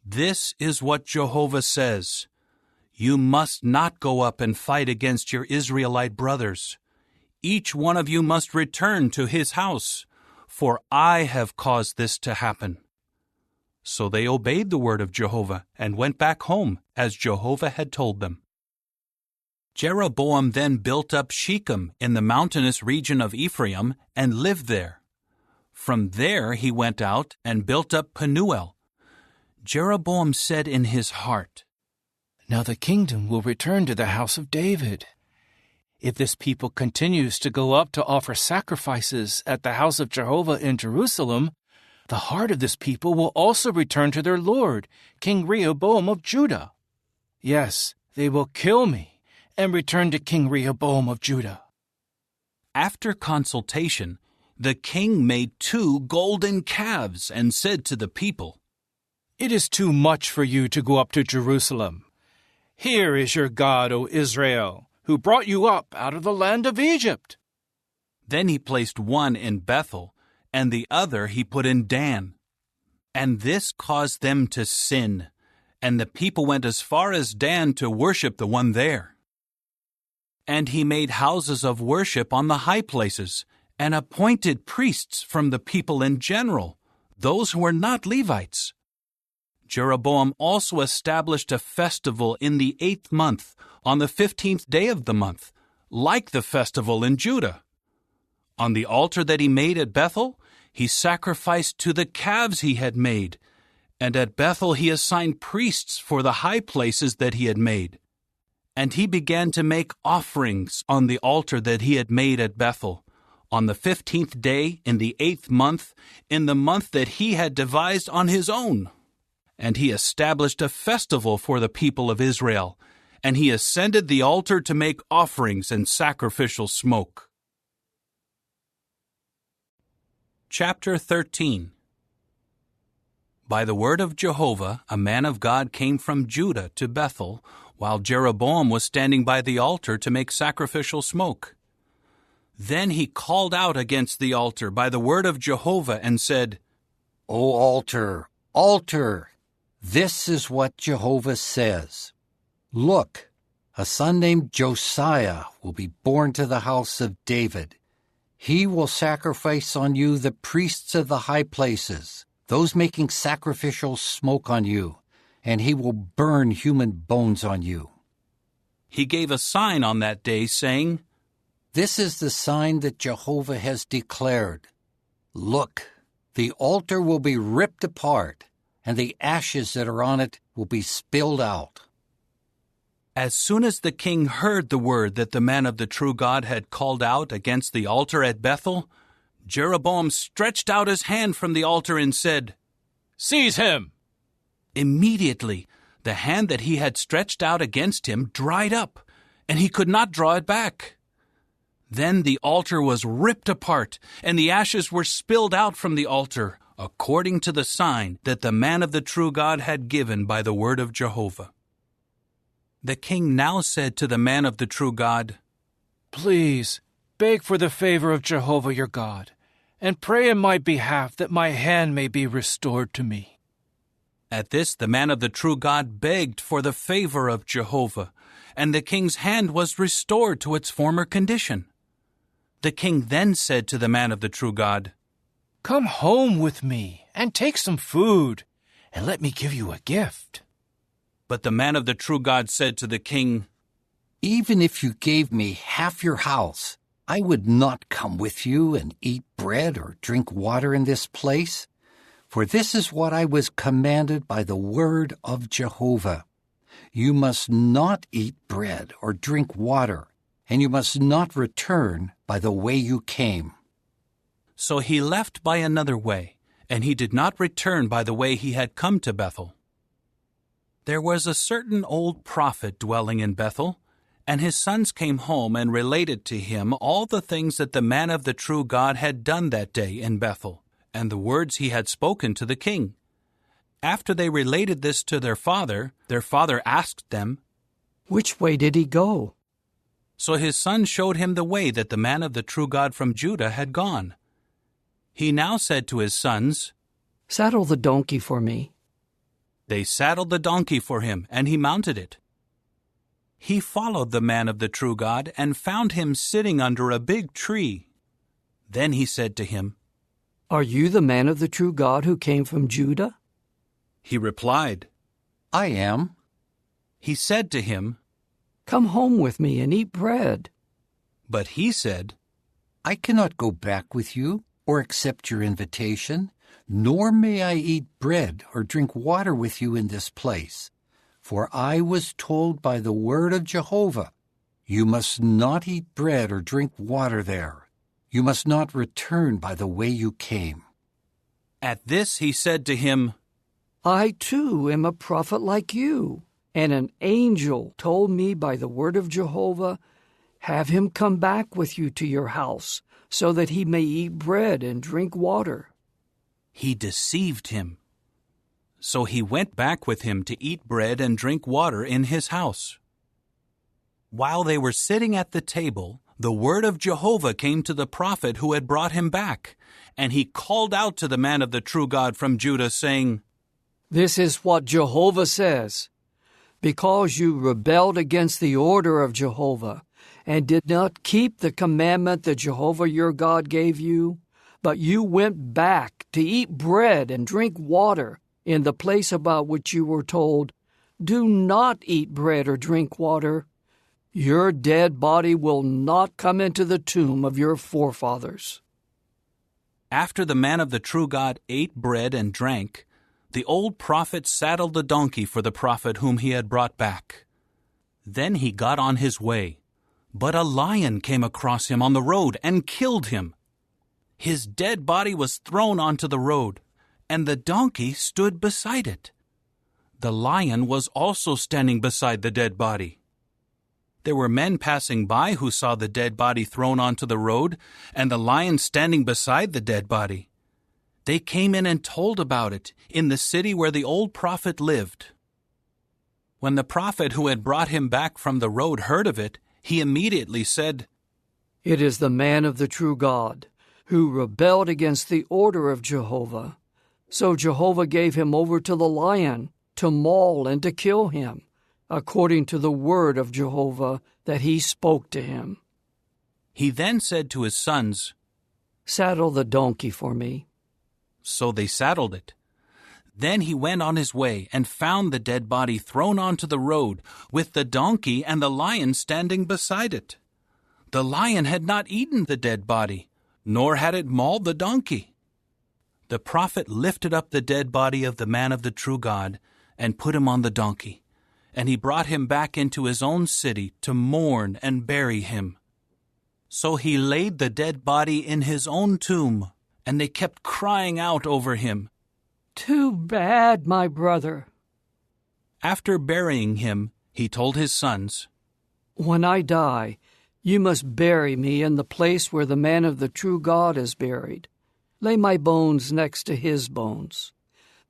this is what Jehovah says. You must not go up and fight against your Israelite brothers. Each one of you must return to his house, for I have caused this to happen." So they obeyed the word of Jehovah and went back home, as Jehovah had told them. Jeroboam then built up Shechem in the mountainous region of Ephraim and lived there. From there he went out and built up Penuel. Jeroboam said in his heart, "Now the kingdom will return to the house of David. If this people continues to go up to offer sacrifices at the house of Jehovah in Jerusalem, the heart of this people will also return to their lord, King Rehoboam of Judah. Yes, they will kill me and return to King Rehoboam of Judah." After consultation, the king made 2 golden calves and said to the people, "It is too much for you to go up to Jerusalem. Here is your God, O Israel, who brought you up out of the land of Egypt." Then he placed one in Bethel, and the other he put in Dan. And this caused them to sin, and the people went as far as Dan to worship the one there. And he made houses of worship on the high places, and appointed priests from the people in general, those who were not Levites. Jeroboam also established a festival in the 8th month, on the 15th day of the month, like the festival in Judah. On the altar that he made at Bethel, he sacrificed to the calves he had made, and at Bethel he assigned priests for the high places that he had made. And he began to make offerings on the altar that he had made at Bethel, on the 15th day in the 8th month, in the month that he had devised on his own. And he established a festival for the people of Israel, and he ascended the altar to make offerings and sacrificial smoke. Chapter 13. By the word of Jehovah, a man of God came from Judah to Bethel, while Jeroboam was standing by the altar to make sacrificial smoke. Then he called out against the altar by the word of Jehovah and said, O altar, altar, this is what Jehovah says. Look, a son named Josiah will be born to the house of David. He will sacrifice on you the priests of the high places, those making sacrificial smoke on you, and he will burn human bones on you. He gave a sign on that day, saying, This is the sign that Jehovah has declared. Look, the altar will be ripped apart, and the ashes that are on it will be spilled out. As soon as the king heard the word that the man of the true God had called out against the altar at Bethel, Jeroboam stretched out his hand from the altar and said, Seize him! Immediately, the hand that he had stretched out against him dried up, and he could not draw it back. Then the altar was ripped apart, and the ashes were spilled out from the altar, according to the sign that the man of the true God had given by the word of Jehovah. The king now said to the man of the true God, Please, beg for the favor of Jehovah your God, and pray in my behalf that my hand may be restored to me. At this the man of the true God begged for the favor of Jehovah, and the king's hand was restored to its former condition. The king then said to the man of the true God, Come home with me, and take some food, and let me give you a gift. But the man of the true God said to the king, Even if you gave me half your house, I would not come with you and eat bread or drink water in this place. For this is what I was commanded by the word of Jehovah. You must not eat bread or drink water, and you must not return by the way you came. So he left by another way, and he did not return by the way he had come to Bethel. There was a certain old prophet dwelling in Bethel, and his sons came home and related to him all the things that the man of the true God had done that day in Bethel, and the words he had spoken to the king. After they related this to their father asked them, Which way did he go? So his son showed him the way that the man of the true God from Judah had gone. He now said to his sons, Saddle the donkey for me. They saddled the donkey for him, and he mounted it. He followed the man of the true God and found him sitting under a big tree. Then he said to him, Are you the man of the true God who came from Judah? He replied, I am. He said to him, Come home with me and eat bread. But he said, I cannot go back with you or accept your invitation, nor may I eat bread or drink water with you in this place. For I was told by the word of Jehovah, you must not eat bread or drink water there. You must not return by the way you came. At this he said to him, I too am a prophet like you, and an angel told me by the word of Jehovah, have him come back with you to your house, so that he may eat bread and drink water. He deceived him. So he went back with him to eat bread and drink water in his house. While they were sitting at the table, the word of Jehovah came to the prophet who had brought him back, and he called out to the man of the true God from Judah, saying, This is what Jehovah says. Because you rebelled against the order of Jehovah and did not keep the commandment that Jehovah your God gave you, but you went back to eat bread and drink water in the place about which you were told, do not eat bread or drink water, your dead body will not come into the tomb of your forefathers. After the man of the true God ate bread and drank, the old prophet saddled the donkey for the prophet whom he had brought back. Then he got on his way, but a lion came across him on the road and killed him. His dead body was thrown onto the road, and the donkey stood beside it. The lion was also standing beside the dead body. There were men passing by who saw the dead body thrown onto the road and the lion standing beside the dead body. They came in and told about it in the city where the old prophet lived. When the prophet who had brought him back from the road heard of it, he immediately said, It is the man of the true God, who rebelled against the order of Jehovah. So Jehovah gave him over to the lion to maul and to kill him, according to the word of Jehovah that he spoke to him. He then said to his sons, Saddle the donkey for me. So they saddled it. Then he went on his way and found the dead body thrown onto the road, with the donkey and the lion standing beside it. The lion had not eaten the dead body, nor had it mauled the donkey. The prophet lifted up the dead body of the man of the true God and put him on the donkey, and he brought him back into his own city to mourn and bury him. So he laid the dead body in his own tomb, and they kept crying out over him, Too bad, my brother. After burying him, he told his sons, When I die, you must bury me in the place where the man of the true God is buried. Lay my bones next to his bones.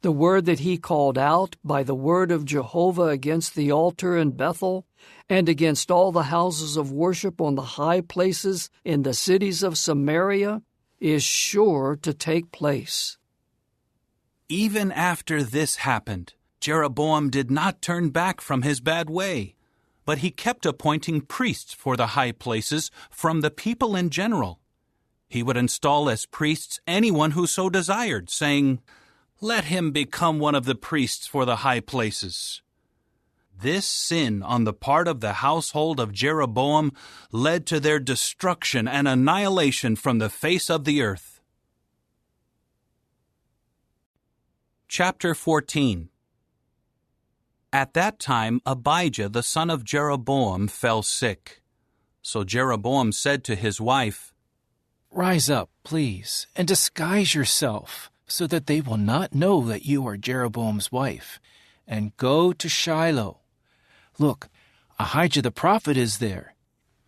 The word that he called out by the word of Jehovah against the altar in Bethel and against all the houses of worship on the high places in the cities of Samaria is sure to take place. Even after this happened, Jeroboam did not turn back from his bad way, but he kept appointing priests for the high places from the people in general. He would install as priests anyone who so desired, saying, Let him become one of the priests for the high places. This sin on the part of the household of Jeroboam led to their destruction and annihilation from the face of the earth. Chapter 14. At that time Abijah the son of Jeroboam fell sick. So Jeroboam said to his wife, Rise up, please, and disguise yourself, so that they will not know that you are Jeroboam's wife, and go to Shiloh. Look, Ahijah the prophet is there.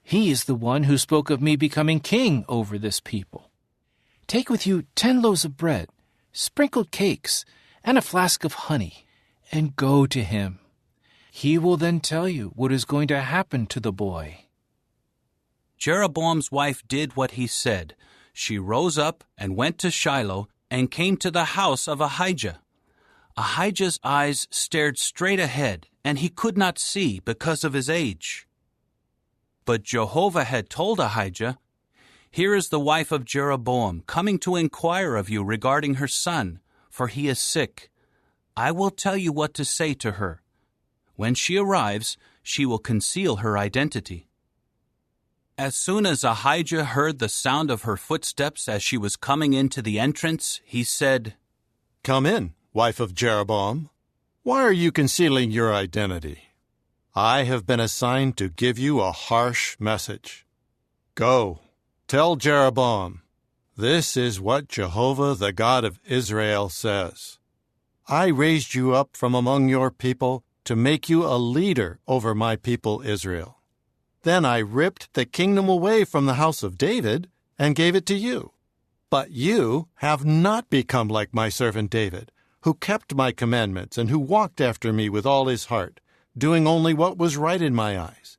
He is the one who spoke of me becoming king over this people. Take with you 10 loaves of bread, sprinkled cakes, and a flask of honey, and go to him. He will then tell you what is going to happen to the boy. Jeroboam's wife did what he said. She rose up and went to Shiloh and came to the house of Ahijah. Ahijah's eyes stared straight ahead, and he could not see because of his age. But Jehovah had told Ahijah, Here is the wife of Jeroboam coming to inquire of you regarding her son, for he is sick. I will tell you what to say to her. When she arrives, she will conceal her identity. As soon as Ahijah heard the sound of her footsteps as she was coming into the entrance, he said, Come in, wife of Jeroboam. Why are you concealing your identity? I have been assigned to give you a harsh message. Go, tell Jeroboam, this is what Jehovah the God of Israel says. I raised you up from among your people to make you a leader over my people Israel. Then I ripped the kingdom away from the house of David and gave it to you. But you have not become like my servant David, who kept my commandments and who walked after me with all his heart, doing only what was right in my eyes.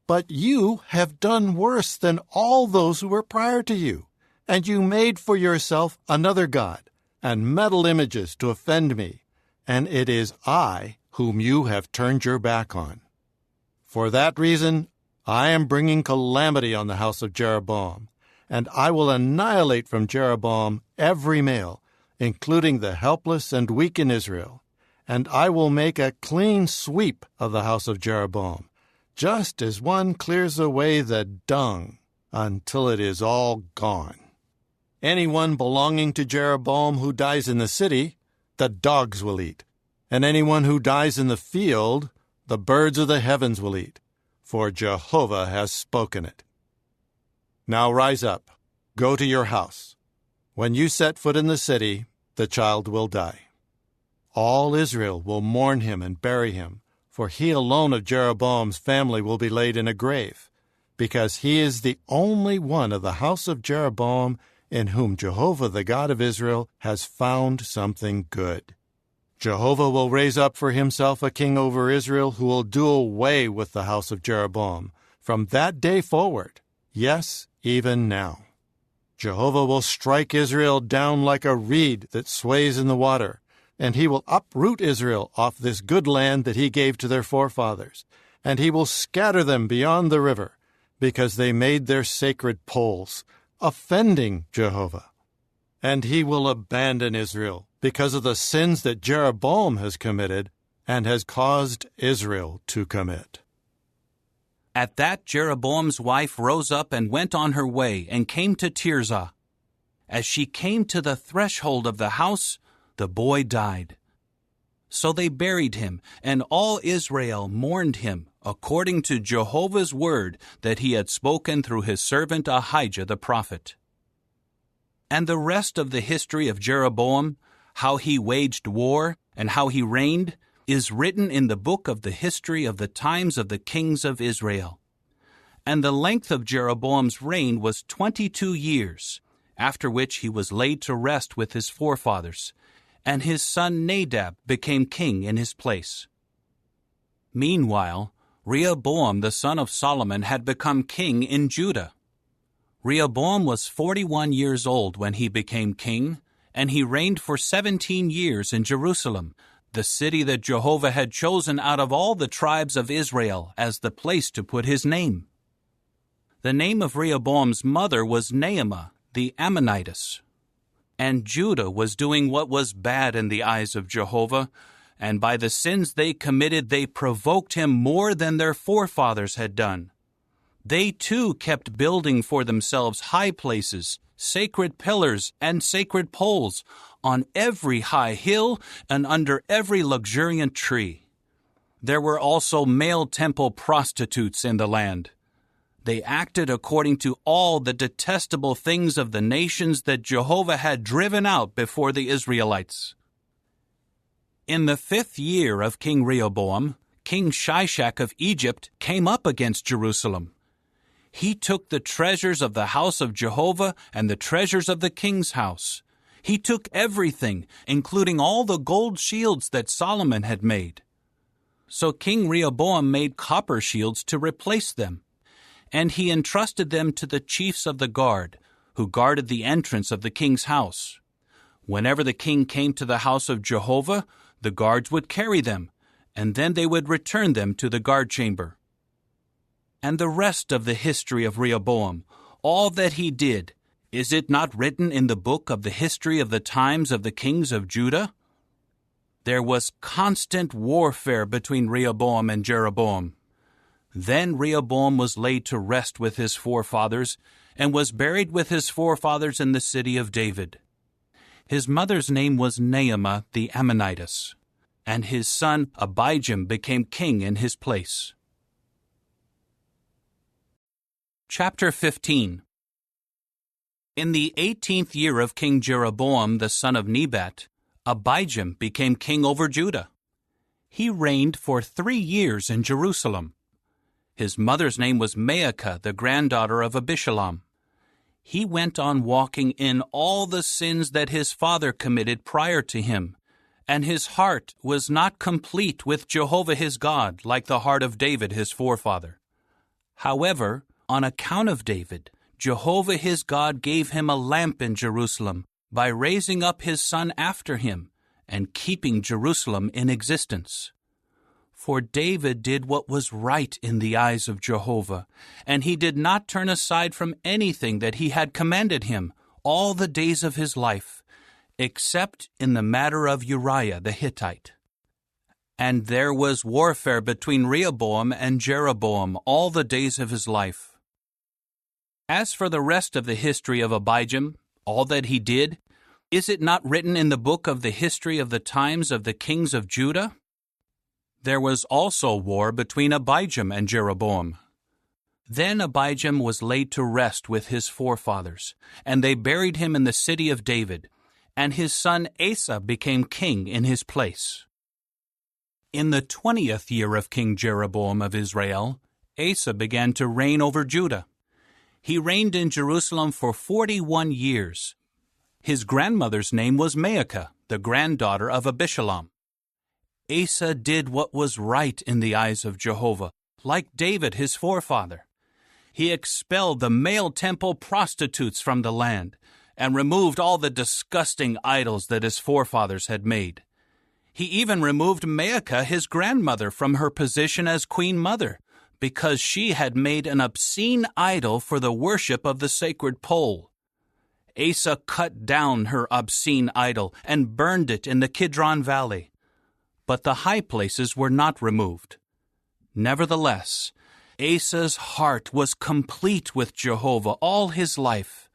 But you have done worse than all those who were prior to you, and you made for yourself another god and metal images to offend me, and it is I whom you have turned your back on. For that reason, I am bringing calamity on the house of Jeroboam, and I will annihilate from Jeroboam every male, including the helpless and weak in Israel, and I will make a clean sweep of the house of Jeroboam, just as one clears away the dung until it is all gone. Anyone belonging to Jeroboam who dies in the city, the dogs will eat, and anyone who dies in the field, the birds of the heavens will eat, for Jehovah has spoken it. Now rise up, go to your house. When you set foot in the city, the child will die. All Israel will mourn him and bury him, for he alone of Jeroboam's family will be laid in a grave, because he is the only one of the house of Jeroboam in whom Jehovah the God of Israel has found something good. Jehovah will raise up for himself a king over Israel who will do away with the house of Jeroboam from that day forward, yes, even now. Jehovah will strike Israel down like a reed that sways in the water, and he will uproot Israel off this good land that he gave to their forefathers, and he will scatter them beyond the river, because they made their sacred poles, offending Jehovah. And he will abandon Israel because of the sins that Jeroboam has committed and has caused Israel to commit. At that Jeroboam's wife rose up and went on her way and came to Tirzah. As she came to the threshold of the house, the boy died. So they buried him, and all Israel mourned him, according to Jehovah's word that he had spoken through his servant Ahijah the prophet. And the rest of the history of Jeroboam, how he waged war and how he reigned, is written in the book of the history of the times of the kings of Israel. And the length of Jeroboam's reign was 22 years, after which he was laid to rest with his forefathers, and his son Nadab became king in his place. Meanwhile, Rehoboam the son of Solomon had become king in Judah. Rehoboam was 41 years old when he became king, and he reigned for 17 years in Jerusalem, the city that Jehovah had chosen out of all the tribes of Israel as the place to put his name. The name of Rehoboam's mother was Naamah the Ammonitess. And Judah was doing what was bad in the eyes of Jehovah, and by the sins they committed they provoked him more than their forefathers had done. They too kept building for themselves high places, sacred pillars, and sacred poles on every high hill and under every luxuriant tree. There were also male temple prostitutes in the land. They acted according to all the detestable things of the nations that Jehovah had driven out before the Israelites. In the 5th year of King Rehoboam, King Shishak of Egypt came up against Jerusalem. He took the treasures of the house of Jehovah and the treasures of the king's house. He took everything, including all the gold shields that Solomon had made. So King Rehoboam made copper shields to replace them, and he entrusted them to the chiefs of the guard, who guarded the entrance of the king's house. Whenever the king came to the house of Jehovah, the guards would carry them, and then they would return them to the guard chamber. And the rest of the history of Rehoboam, all that he did, is it not written in the book of the history of the times of the kings of Judah? There was constant warfare between Rehoboam and Jeroboam. Then Rehoboam was laid to rest with his forefathers, and was buried with his forefathers in the city of David. His mother's name was Naamah the Ammonitess, and his son Abijam became king in his place. Chapter 15. In the 18th year of King Jeroboam the son of Nebat, Abijam became king over Judah. He reigned for 3 years in Jerusalem. His mother's name was Maacah, the granddaughter of Abishalom. He went on walking in all the sins that his father committed prior to him, and his heart was not complete with Jehovah his God, like the heart of David his forefather. However, on account of David, Jehovah his God gave him a lamp in Jerusalem by raising up his son after him, and keeping Jerusalem in existence. For David did what was right in the eyes of Jehovah, and he did not turn aside from anything that he had commanded him all the days of his life, except in the matter of Uriah the Hittite. And there was warfare between Rehoboam and Jeroboam all the days of his life. As for the rest of the history of Abijam, all that he did, is it not written in the book of the history of the times of the kings of Judah? There was also war between Abijam and Jeroboam. Then Abijam was laid to rest with his forefathers, and they buried him in the city of David, and his son Asa became king in his place. In the 20th year of King Jeroboam of Israel, Asa began to reign over Judah. He reigned in Jerusalem for 41 years. His grandmother's name was Maacah, the granddaughter of Abishalom. Asa did what was right in the eyes of Jehovah, like David his forefather. He expelled the male temple prostitutes from the land, and removed all the disgusting idols that his forefathers had made. He even removed Maacah, his grandmother, from her position as queen mother, because she had made an obscene idol for the worship of the sacred pole. Asa cut down her obscene idol and burned it in the Kidron Valley. But the high places were not removed. Nevertheless, Asa's heart was complete with Jehovah all his life,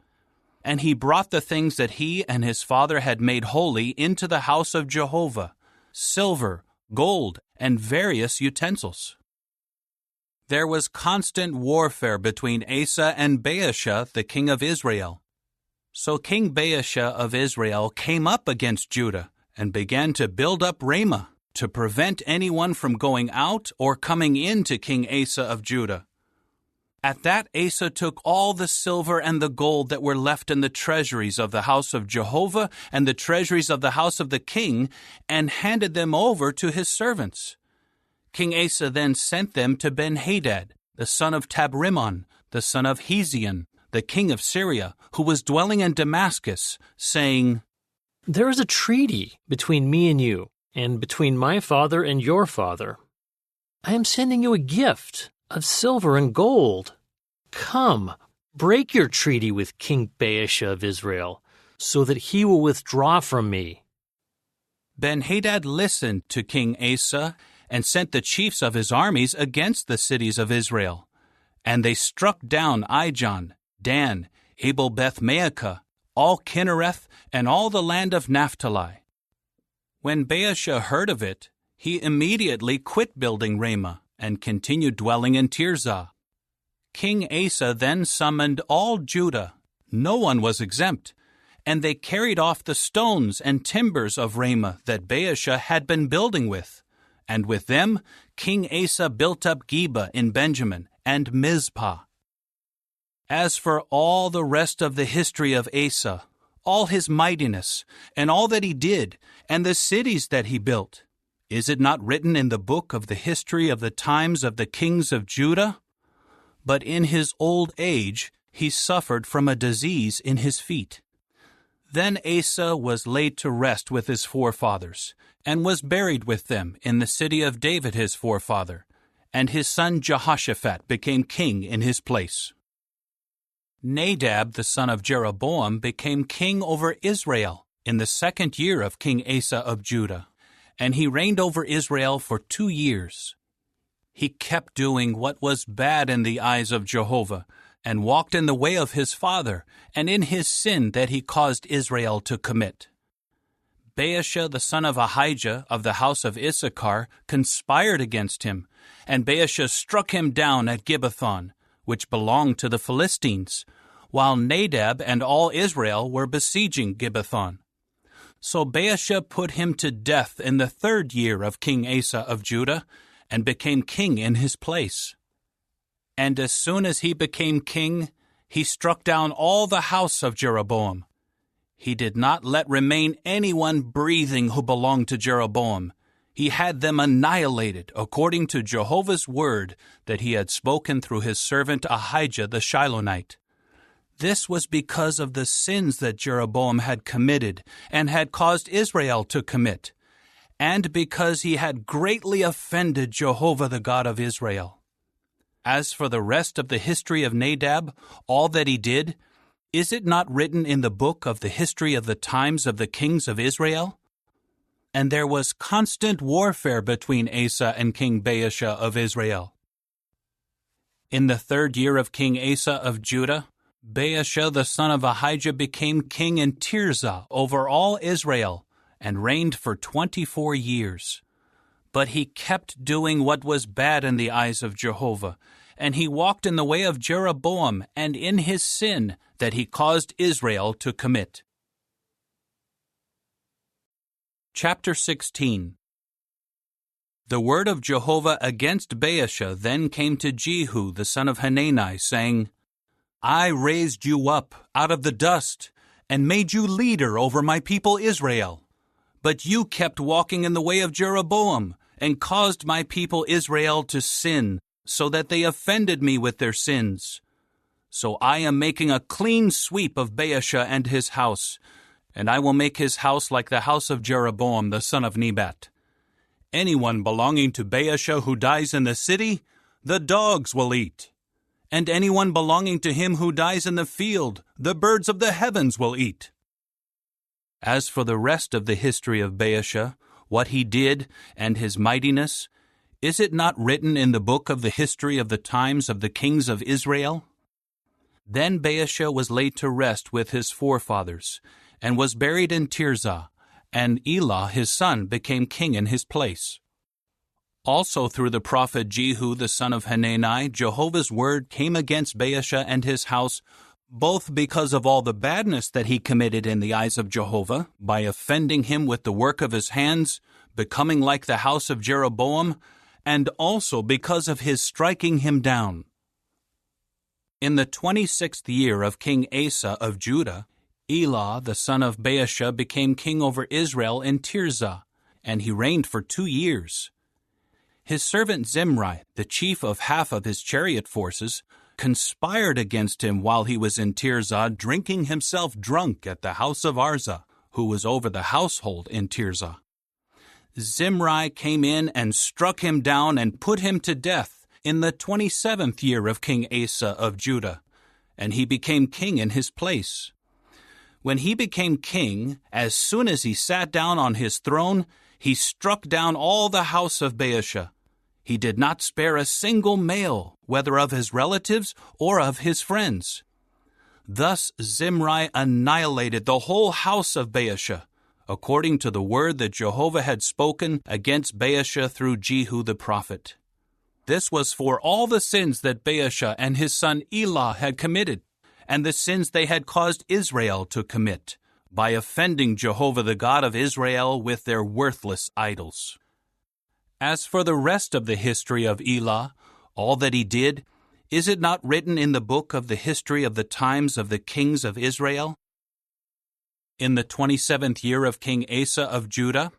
and he brought the things that he and his father had made holy into the house of Jehovah, silver, gold, and various utensils. There was constant warfare between Asa and Baasha, the king of Israel. So King Baasha of Israel came up against Judah and began to build up Ramah, to prevent anyone from going out or coming in to King Asa of Judah. At that Asa took all the silver and the gold that were left in the treasuries of the house of Jehovah and the treasuries of the house of the king, and handed them over to his servants. King Asa then sent them to Ben-Hadad, the son of Tabrimon, the son of Hezion, the king of Syria, who was dwelling in Damascus, saying, "There is a treaty between me and you, and between my father and your father. I am sending you a gift of silver and gold. Come, break your treaty with King Baasha of Israel, so that he will withdraw from me." Ben-Hadad listened to King Asa and sent the chiefs of his armies against the cities of Israel. And they struck down Ijon, Dan, Abel-Beth-Maacah, all Kinnereth, and all the land of Naphtali. When Baasha heard of it, he immediately quit building Ramah and continued dwelling in Tirzah. King Asa then summoned all Judah. No one was exempt, and they carried off the stones and timbers of Ramah that Baasha had been building with. And with them, King Asa built up Geba in Benjamin and Mizpah. As for all the rest of the history of Asa, all his mightiness, and all that he did, and the cities that he built, is it not written in the book of the history of the times of the kings of Judah? But in his old age he suffered from a disease in his feet. Then Asa was laid to rest with his forefathers, and was buried with them in the city of David his forefather, and his son Jehoshaphat became king in his place. Nadab the son of Jeroboam became king over Israel in the 2nd year of King Asa of Judah, and he reigned over Israel for 2 years. He kept doing what was bad in the eyes of Jehovah, and walked in the way of his father, and in his sin that he caused Israel to commit. Baasha the son of Ahijah of the house of Issachar conspired against him, and Baasha struck him down at Gibbethon, which belonged to the Philistines, while Nadab and all Israel were besieging Gibbethon. So Baasha put him to death in the 3rd year of King Asa of Judah, and became king in his place. And as soon as he became king, he struck down all the house of Jeroboam. He did not let remain anyone breathing who belonged to Jeroboam. He had them annihilated according to Jehovah's word that he had spoken through his servant Ahijah the Shilonite. This was because of the sins that Jeroboam had committed and had caused Israel to commit, and because he had greatly offended Jehovah the God of Israel. As for the rest of the history of Nadab, all that he did, is it not written in the book of the history of the times of the kings of Israel? And there was constant warfare between Asa and King Baasha of Israel. In the 3rd year of King Asa of Judah, Baasha the son of Ahijah became king in Tirzah over all Israel, and reigned for 24 years. But he kept doing what was bad in the eyes of Jehovah, and he walked in the way of Jeroboam and in his sin that he caused Israel to commit. Chapter 16. The word of Jehovah against Baasha then came to Jehu the son of Hanani, saying, I raised you up out of the dust, and made you leader over my people Israel. But you kept walking in the way of Jeroboam, and caused my people Israel to sin, so that they offended me with their sins. So I am making a clean sweep of Baasha and his house, and I will make his house like the house of Jeroboam the son of Nebat. Anyone belonging to Baasha who dies in the city, the dogs will eat. And anyone belonging to him who dies in the field, the birds of the heavens will eat. As for the rest of the history of Baasha, what he did, and his mightiness, is it not written in the book of the history of the times of the kings of Israel? Then Baasha was laid to rest with his forefathers, and was buried in Tirzah, and Elah his son became king in his place. Also through the prophet Jehu the son of Hanani, Jehovah's word came against Baasha and his house, both because of all the badness that he committed in the eyes of Jehovah, by offending him with the work of his hands, becoming like the house of Jeroboam, and also because of his striking him down. In the 26th year of King Asa of Judah, Elah the son of Baasha became king over Israel in Tirzah, and he reigned for 2 years. His servant Zimri, the chief of half of his chariot forces, conspired against him while he was in Tirzah, drinking himself drunk at the house of Arza, who was over the household in Tirzah. Zimri came in and struck him down and put him to death in the 27th year of King Asa of Judah, and he became king in his place. When he became king, as soon as he sat down on his throne, he struck down all the house of Baasha. He did not spare a single male, whether of his relatives or of his friends. Thus Zimri annihilated the whole house of Baasha, according to the word that Jehovah had spoken against Baasha through Jehu the prophet. This was for all the sins that Baasha and his son Elah had committed, and the sins they had caused Israel to commit, by offending Jehovah the God of Israel with their worthless idols. As for the rest of the history of Elah, all that he did, is it not written in the book of the history of the times of the kings of Israel? In the 27th year of King Asa of Judah,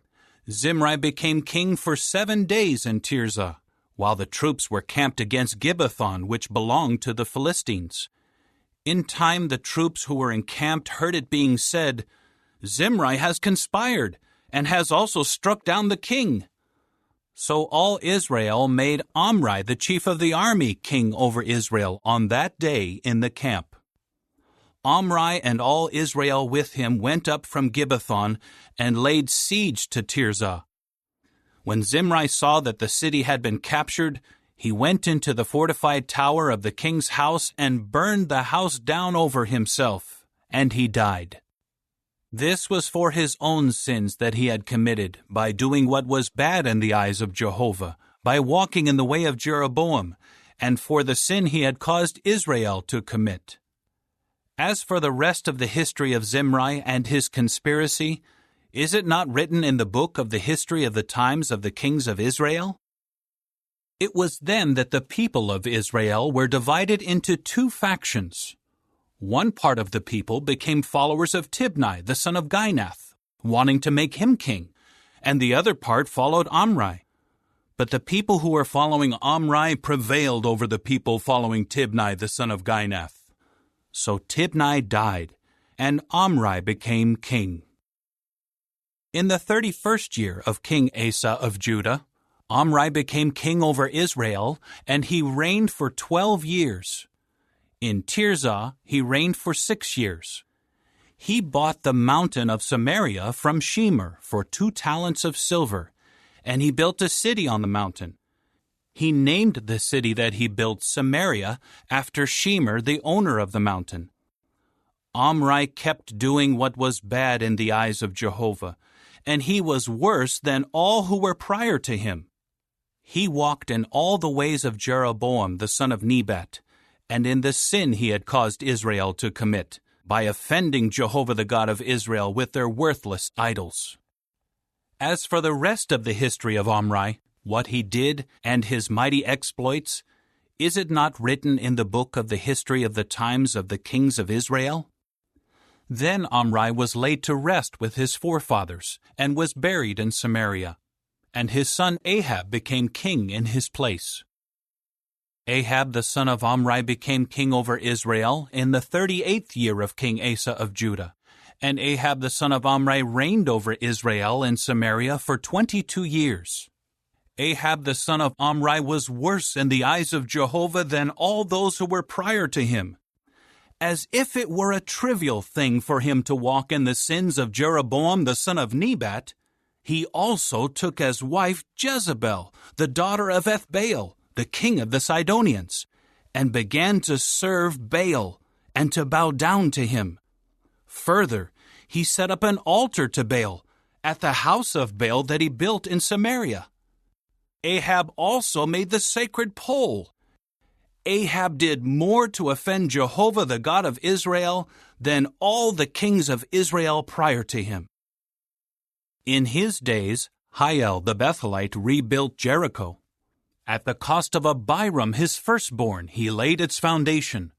Zimri became king for 7 days in Tirzah, while the troops were camped against Gibbethon, which belonged to the Philistines. In time the troops who were encamped heard it being said, Zimri has conspired, and has also struck down the king. So all Israel made Omri, the chief of the army, king over Israel on that day in the camp. Omri and all Israel with him went up from Gibbethon and laid siege to Tirzah. When Zimri saw that the city had been captured, he went into the fortified tower of the king's house and burned the house down over himself, and he died. This was for his own sins that he had committed by doing what was bad in the eyes of Jehovah, by walking in the way of Jeroboam, and for the sin he had caused Israel to commit. As for the rest of the history of Zimri and his conspiracy, is it not written in the book of the history of the times of the kings of Israel? It was then that the people of Israel were divided into 2 factions. One part of the people became followers of Tibni, the son of Ginath, wanting to make him king, and the other part followed Omri. But the people who were following Omri prevailed over the people following Tibni, the son of Ginath. So Tibni died, and Omri became king. In the 31st year of King Asa of Judah, Omri became king over Israel, and he reigned for 12 years. In Tirzah he reigned for 6 years. He bought the mountain of Samaria from Shemer for 2 talents of silver, and he built a city on the mountain. He named the city that he built Samaria after Shemer, the owner of the mountain. Omri kept doing what was bad in the eyes of Jehovah, and he was worse than all who were prior to him. He walked in all the ways of Jeroboam the son of Nebat, and in the sin he had caused Israel to commit, by offending Jehovah the God of Israel with their worthless idols. As for the rest of the history of Omri, what he did and his mighty exploits, is it not written in the book of the history of the times of the kings of Israel? Then Omri was laid to rest with his forefathers, and was buried in Samaria, and his son Ahab became king in his place. Ahab the son of Omri became king over Israel in the 38th year of King Asa of Judah, and Ahab the son of Omri reigned over Israel in Samaria for 22 years. Ahab the son of Omri was worse in the eyes of Jehovah than all those who were prior to him. As if it were a trivial thing for him to walk in the sins of Jeroboam the son of Nebat, he also took as wife Jezebel, the daughter of Ethbaal, the king of the Sidonians, and began to serve Baal and to bow down to him. Further, he set up an altar to Baal at the house of Baal that he built in Samaria. Ahab also made the sacred pole. Ahab did more to offend Jehovah the God of Israel than all the kings of Israel prior to him. In his days, Hiel the Bethelite rebuilt Jericho. At the cost of Abiram his firstborn he laid its foundation,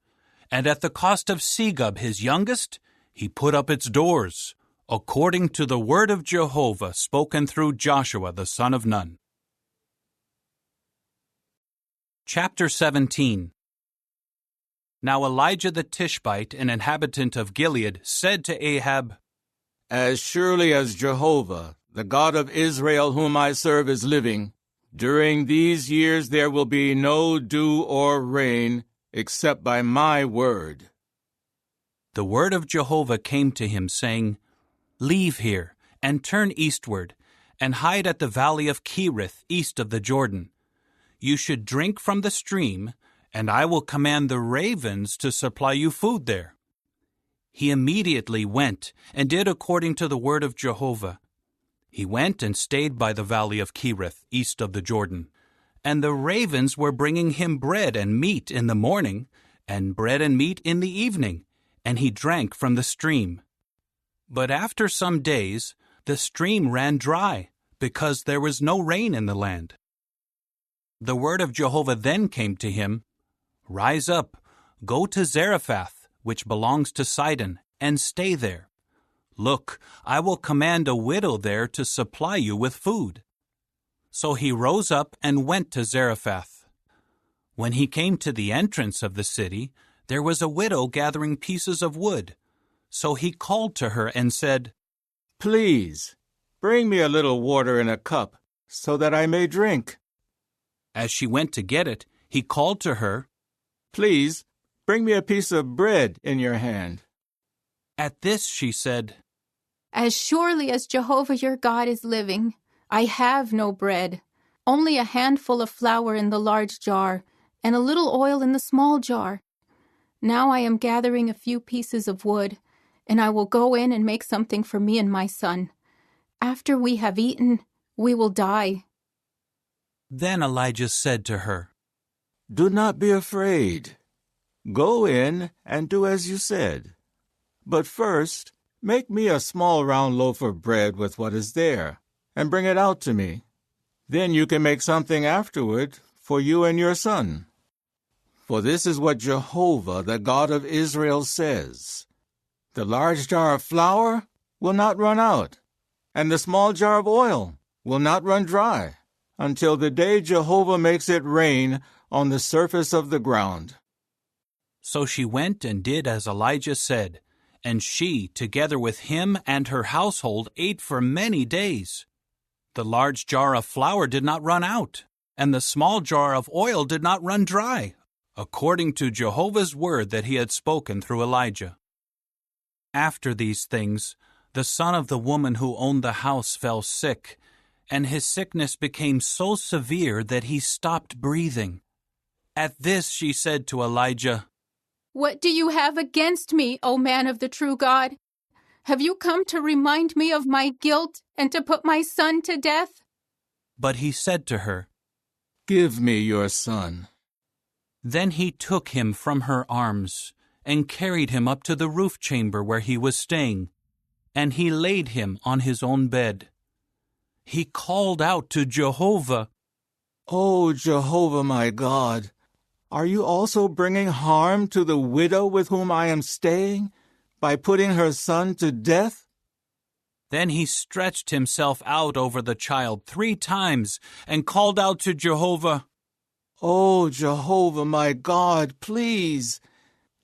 and at the cost of Segub his youngest he put up its doors, according to the word of Jehovah spoken through Joshua the son of Nun. Chapter 17. Now Elijah the Tishbite, an inhabitant of Gilead, said to Ahab, As surely as Jehovah, the God of Israel whom I serve, is living, during these years there will be no dew or rain, except by my word. The word of Jehovah came to him, saying, Leave here, and turn eastward, and hide at the valley of Cherith, east of the Jordan. You should drink from the stream, and I will command the ravens to supply you food there. He immediately went and did according to the word of Jehovah. He went and stayed by the valley of Cherith, east of the Jordan. And the ravens were bringing him bread and meat in the morning, and bread and meat in the evening, and he drank from the stream. But after some days, the stream ran dry, because there was no rain in the land. The word of Jehovah then came to him, Rise up, go to Zarephath, which belongs to Sidon, and stay there. Look, I will command a widow there to supply you with food. So he rose up and went to Zarephath. When he came to the entrance of the city, there was a widow gathering pieces of wood. So he called to her and said, Please, bring me a little water in a cup, so that I may drink. As she went to get it, he called to her, Please, bring me a piece of bread in your hand. At this she said, As surely as Jehovah your God is living, I have no bread, only a handful of flour in the large jar, and a little oil in the small jar. Now I am gathering a few pieces of wood, and I will go in and make something for me and my son. After we have eaten, we will die. Then Elijah said to her, Do not be afraid. Go in and do as you said. But first, make me a small round loaf of bread with what is there, and bring it out to me. Then you can make something afterward for you and your son. For this is what Jehovah, the God of Israel, says. The large jar of flour will not run out, and the small jar of oil will not run dry, until the day Jehovah makes it rain on the surface of the ground. So she went and did as Elijah said, and she, together with him and her household, ate for many days. The large jar of flour did not run out, and the small jar of oil did not run dry, according to Jehovah's word that he had spoken through Elijah. After these things, the son of the woman who owned the house fell sick, and his sickness became so severe that he stopped breathing. At this she said to Elijah, "What do you have against me, O man of the true God? Have you come to remind me of my guilt and to put my son to death?" But he said to her, "Give me your son." Then he took him from her arms and carried him up to the roof chamber where he was staying, and he laid him on his own bed. He called out to Jehovah, "O Jehovah my God, are you also bringing harm to the widow with whom I am staying by putting her son to death?" Then he stretched himself out over the child 3 times and called out to Jehovah, "O Jehovah my God, please,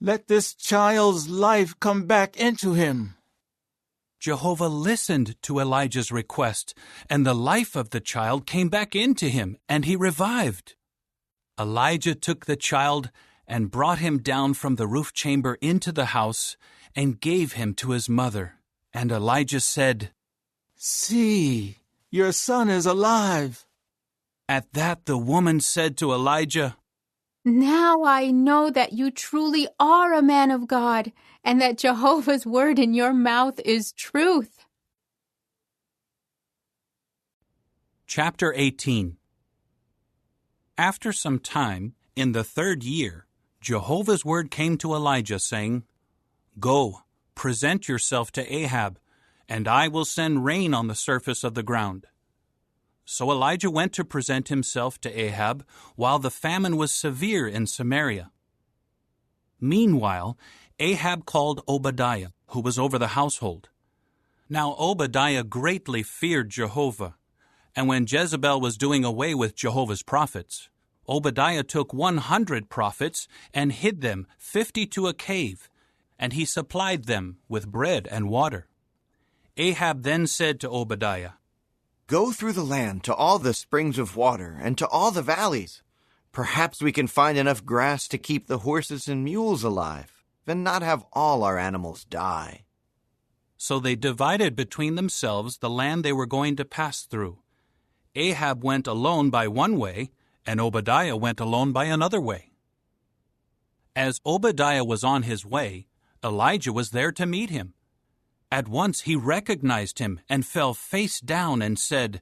let this child's life come back into him." Jehovah listened to Elijah's request, and the life of the child came back into him, and he revived. Elijah took the child and brought him down from the roof chamber into the house and gave him to his mother. And Elijah said, "See, your son is alive." At that the woman said to Elijah, "Now I know that you truly are a man of God, and that Jehovah's word in your mouth is truth." Chapter 18. After some time, in the 3rd year, Jehovah's word came to Elijah, saying, "Go, present yourself to Ahab, and I will send rain on the surface of the ground." So Elijah went to present himself to Ahab while the famine was severe in Samaria. Meanwhile, Ahab called Obadiah, who was over the household. Now Obadiah greatly feared Jehovah, and when Jezebel was doing away with Jehovah's prophets, Obadiah took 100 prophets and hid them 50 to a cave, and he supplied them with bread and water. Ahab then said to Obadiah, "Go through the land to all the springs of water and to all the valleys. Perhaps we can find enough grass to keep the horses and mules alive, and not have all our animals die." So they divided between themselves the land they were going to pass through. Ahab went alone by one way, and Obadiah went alone by another way. As Obadiah was on his way, Elijah was there to meet him. At once he recognized him and fell face down and said,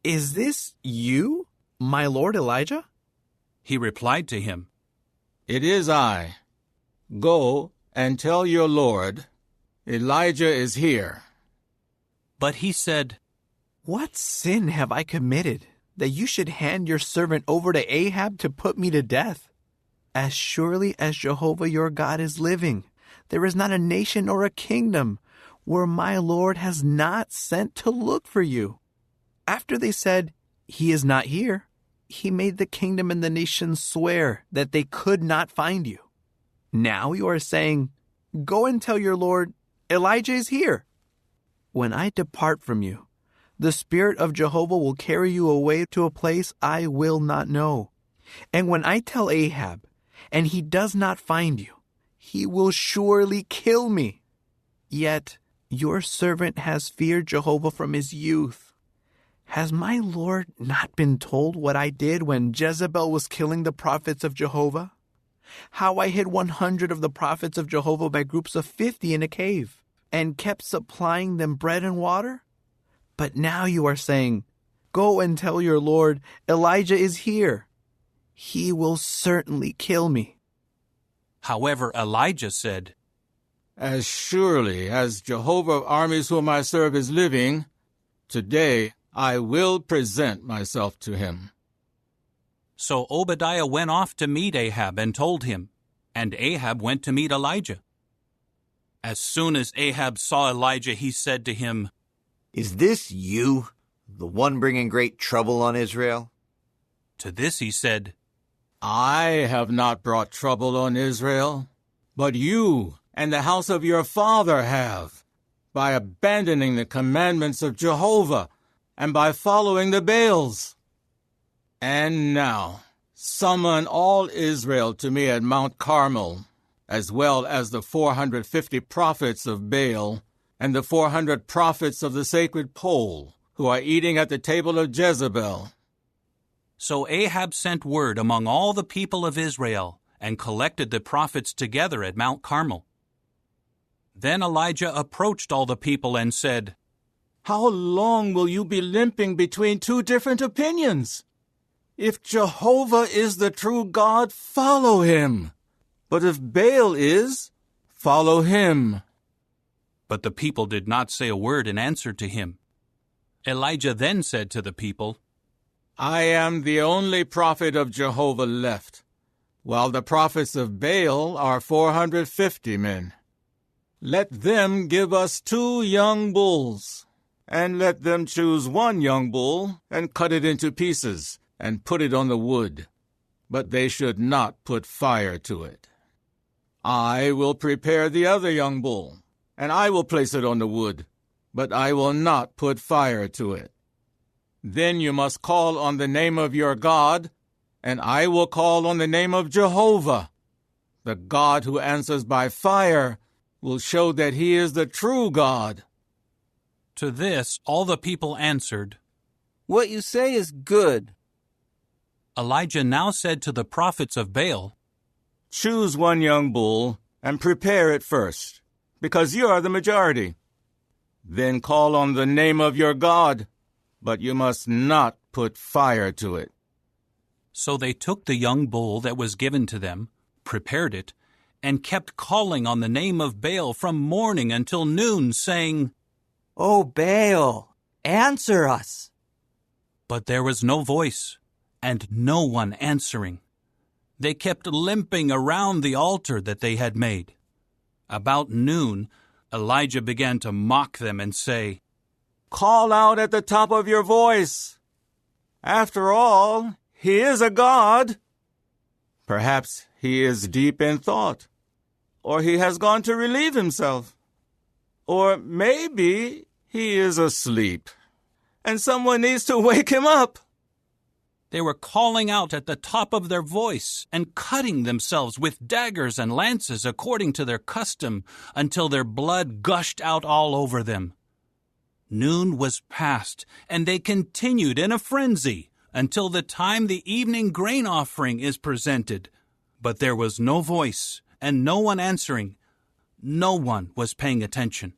"Is this you, my lord Elijah?" He replied to him, "It is I. Go and tell your lord, Elijah is here." But he said, "What sin have I committed that you should hand your servant over to Ahab to put me to death? As surely as Jehovah your God is living, there is not a nation or a kingdom where my Lord has not sent to look for you." After they said, "He is not here," he made the kingdom and the nations swear that they could not find you. Now you are saying, "Go and tell your Lord, Elijah is here." When I depart from you, the Spirit of Jehovah will carry you away to a place I will not know. And when I tell Ahab, and he does not find you, he will surely kill me. Yet your servant has feared Jehovah from his youth. Has my Lord not been told what I did when Jezebel was killing the prophets of Jehovah? How I hid 100 of the prophets of Jehovah by groups of 50 in a cave, and kept supplying them bread and water? But now you are saying, "Go and tell your Lord, Elijah is here." He will certainly kill me. However, Elijah said, "As surely as Jehovah of armies whom I serve is living, today I will present myself to him." So Obadiah went off to meet Ahab and told him, and Ahab went to meet Elijah. As soon as Ahab saw Elijah, he said to him, "Is this you, the one bringing great trouble on Israel?" To this he said, I have not brought trouble on Israel, but you and the house of your father have, by abandoning the commandments of Jehovah and by following the Baals. And now, summon all Israel to me at Mount Carmel, as well as the 450 prophets of Baal and the 400 prophets of the sacred pole, who are eating at the table of Jezebel. So Ahab sent word among all the people of Israel and collected the prophets together at Mount Carmel. Then Elijah approached all the people and said, How long will you be limping between two different opinions? If Jehovah is the true God, follow him. But if Baal is, follow him. But the people did not say a word in answer to him. Elijah then said to the people, I am the only prophet of Jehovah left, while the prophets of Baal are 450 men. Let them give us 2 young bulls, and let them choose 1 young bull and cut it into pieces and put it on the wood, but they should not put fire to it. I will prepare the other young bull, and I will place it on the wood, but I will not put fire to it. Then you must call on the name of your God, and I will call on the name of Jehovah. The God who answers by fire will show that he is the true God. To this all the people answered, What you say is good. Elijah now said to the prophets of Baal, Choose 1 young bull and prepare it first, because you are the majority. Then call on the name of your God, but you must not put fire to it. So they took the young bull that was given to them, prepared it, and kept calling on the name of Baal from morning until noon, saying, O Baal, answer us. But there was no voice, and no one answering. They kept limping around the altar that they had made. About noon, Elijah began to mock them and say, Call out at the top of your voice. After all, he is a god. Perhaps he is deep in thought, or he has gone to relieve himself. Or maybe he is asleep, and someone needs to wake him up. They were calling out at the top of their voice and cutting themselves with daggers and lances according to their custom until their blood gushed out all over them. Noon was past, and they continued in a frenzy until the time the evening grain offering is presented. But there was no voice and no one answering. No one was paying attention.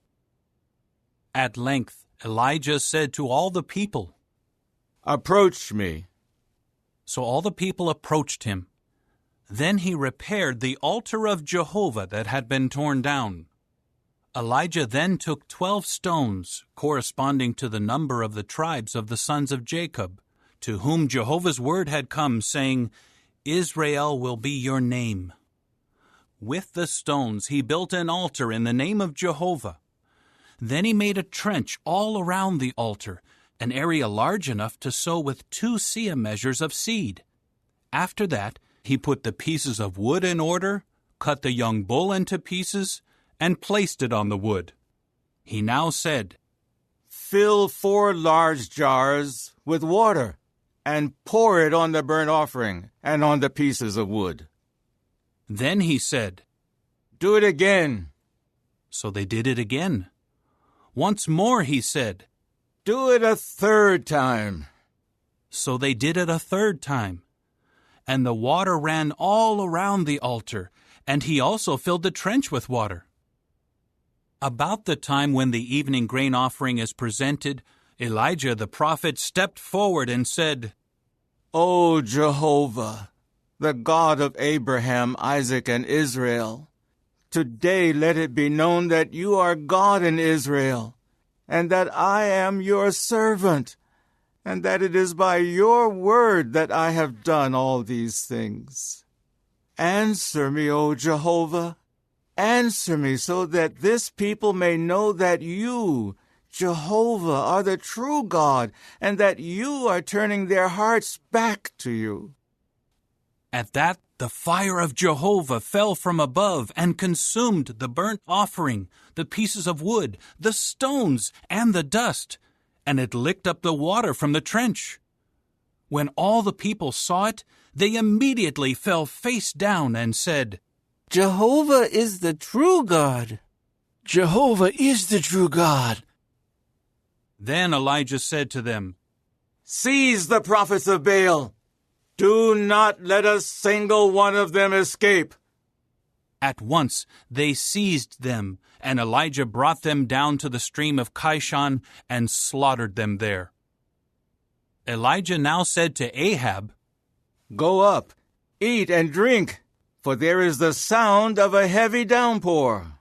At length, Elijah said to all the people, Approach me. So all the people approached him. Then he repaired the altar of Jehovah that had been torn down. Elijah then took 12 stones, corresponding to the number of the tribes of the sons of Jacob, to whom Jehovah's word had come, saying, Israel will be your name. With the stones he built an altar in the name of Jehovah. Then he made a trench all around the altar, an area large enough to sow with 2 seah measures of seed. After that, he put the pieces of wood in order, cut the young bull into pieces, and placed it on the wood. He now said, Fill 4 large jars with water, and pour it on the burnt offering and on the pieces of wood. Then he said, Do it again. So they did it again. Once more he said, Do it a 3rd time. So they did it a 3rd time. And the water ran all around the altar, and he also filled the trench with water. About the time when the evening grain offering is presented, Elijah the prophet stepped forward and said, O Jehovah, the God of Abraham, Isaac, and Israel, today let it be known that you are God in Israel, and that I am your servant, and that it is by your word that I have done all these things. Answer me, O Jehovah. Answer me so that this people may know that you, Jehovah, are the true God, and that you are turning their hearts back to you. At that, the fire of Jehovah fell from above and consumed the burnt offering, the pieces of wood, the stones, and the dust, and it licked up the water from the trench. When all the people saw it, they immediately fell face down and said, Jehovah is the true God. Jehovah is the true God. Then Elijah said to them, Seize the prophets of Baal. Do not let a single one of them escape. At once they seized them, and Elijah brought them down to the stream of Kishon and slaughtered them there. Elijah now said to Ahab, Go up, eat and drink, for there is the sound of a heavy downpour.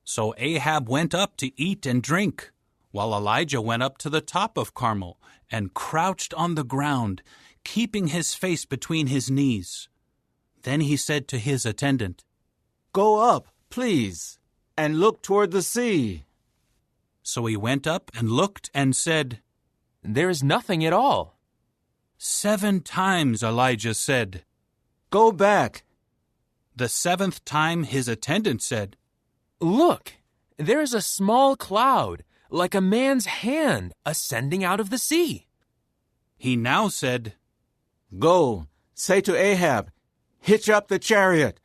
So Ahab went up to eat and drink, while Elijah went up to the top of Carmel and crouched on the ground, keeping his face between his knees. Then he said to his attendant, Go up, please, and look toward the sea. So he went up and looked and said, There is nothing at all. 7 times Elijah said, Go back. The 7th time his attendant said, Look, there is a small cloud, like a man's hand, ascending out of the sea. He now said, Go, say to Ahab, hitch up the chariot.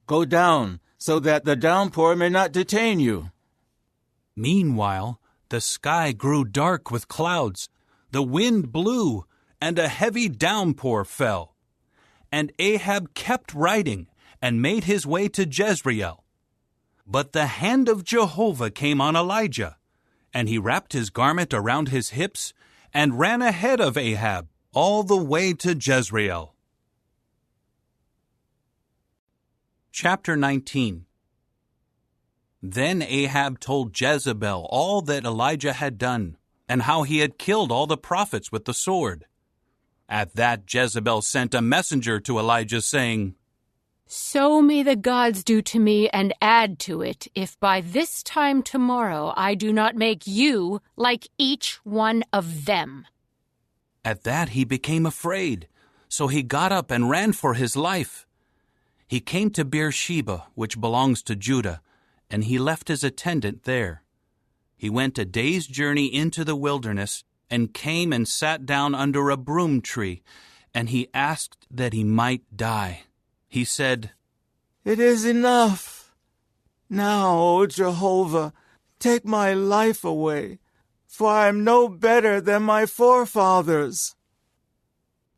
Go down, so that the downpour may not detain you. Meanwhile, the sky grew dark with clouds, the wind blew, and a heavy downpour fell. And Ahab kept riding and made his way to Jezreel. But the hand of Jehovah came on Elijah, and he wrapped his garment around his hips and ran ahead of Ahab all the way to Jezreel. Chapter 19. Then Ahab told Jezebel all that Elijah had done, and how he had killed all the prophets with the sword. At that Jezebel sent a messenger to Elijah, saying, So may the gods do to me and add to it, if by this time tomorrow I do not make you like each one of them. At that he became afraid, so he got up and ran for his life. He came to Beersheba, which belongs to Judah, and he left his attendant there. He went a day's journey into the wilderness, and came and sat down under a broom tree, and he asked that he might die. He said, It is enough. Now, O Jehovah, take my life away, for I am no better than my forefathers.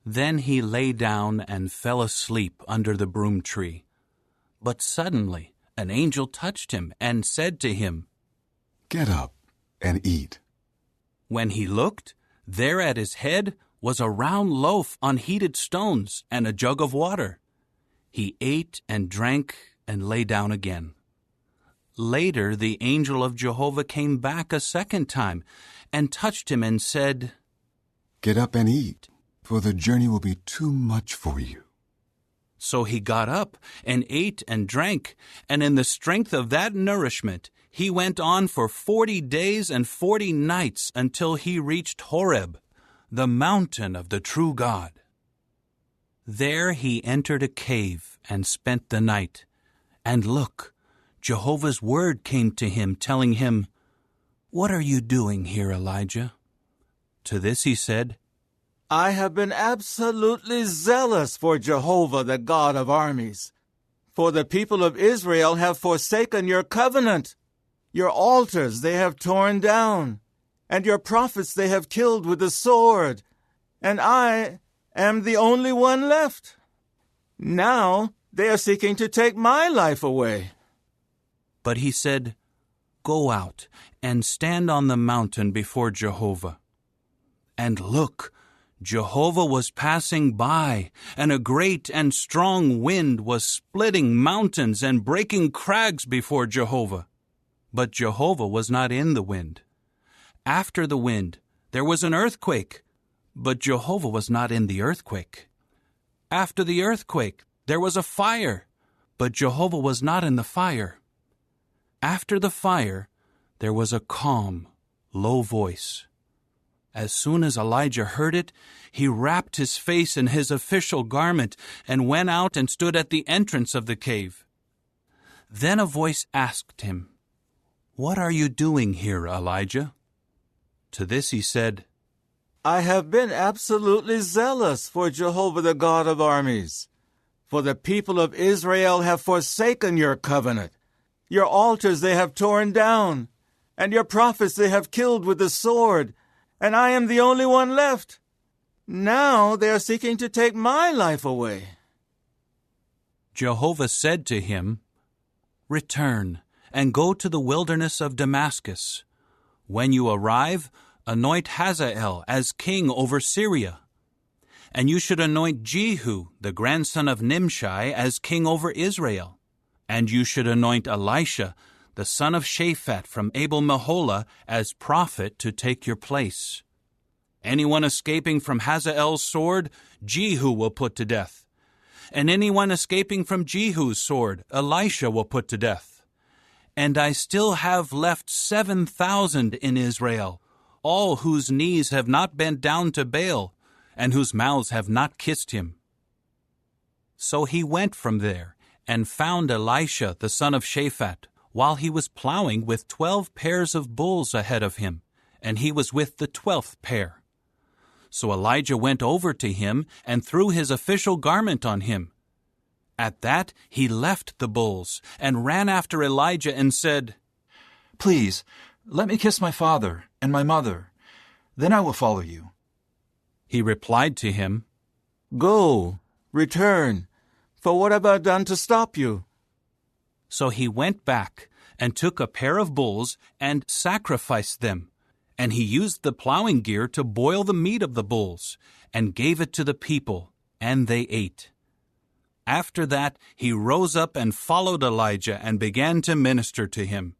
Then he lay down and fell asleep under the broom tree. But suddenly an angel touched him and said to him, Get up and eat. When he looked, there at his head was a round loaf on heated stones and a jug of water. He ate and drank and lay down again. Later the angel of Jehovah came back a second time and touched him and said, Get up and eat, for the journey will be too much for you. So he got up and ate and drank, and in the strength of that nourishment he went on for 40 days and 40 nights until he reached Horeb, the mountain of the true God. There he entered a cave and spent the night. And look, Jehovah's word came to him, telling him, What are you doing here, Elijah? To this he said, I have been absolutely zealous for Jehovah, the God of armies. For the people of Israel have forsaken your covenant. Your altars they have torn down, and your prophets they have killed with the sword, and I am the only one left. Now they are seeking to take my life away. But he said, Go out and stand on the mountain before Jehovah. And look, Jehovah was passing by, and a great and strong wind was splitting mountains and breaking crags before Jehovah. But Jehovah was not in the wind. After the wind, there was an earthquake, but Jehovah was not in the earthquake. After the earthquake, there was a fire, but Jehovah was not in the fire. After the fire, there was a calm, low voice. As soon as Elijah heard it, he wrapped his face in his official garment and went out and stood at the entrance of the cave. Then a voice asked him, "What are you doing here, Elijah?" To this he said, I have been absolutely zealous for Jehovah the God of armies. For the people of Israel have forsaken your covenant. Your altars they have torn down, and your prophets they have killed with the sword, and I am the only one left. Now they are seeking to take my life away. Jehovah said to him, "Return and go to the wilderness of Damascus. When you arrive, anoint Hazael as king over Syria. And you should anoint Jehu, the grandson of Nimshi, as king over Israel. And you should anoint Elisha, the son of Shaphat from Abel-Meholah, as prophet to take your place. Anyone escaping from Hazael's sword, Jehu will put to death. And anyone escaping from Jehu's sword, Elisha will put to death. And I still have left 7,000 in Israel, all whose knees have not bent down to Baal, and whose mouths have not kissed him." So he went from there and found Elisha the son of Shaphat, while he was plowing with 12 pairs of bulls ahead of him, and he was with the 12th pair. So Elijah went over to him and threw his official garment on him. At that he left the bulls and ran after Elijah and said, "Please, let me kiss my father and my mother. Then I will follow you." He replied to him, Go, return, for what have I done to stop you? So he went back and took a pair of bulls and sacrificed them, and he used the plowing gear to boil the meat of the bulls, and gave it to the people, and they ate. After that he rose up and followed Elijah and began to minister to him.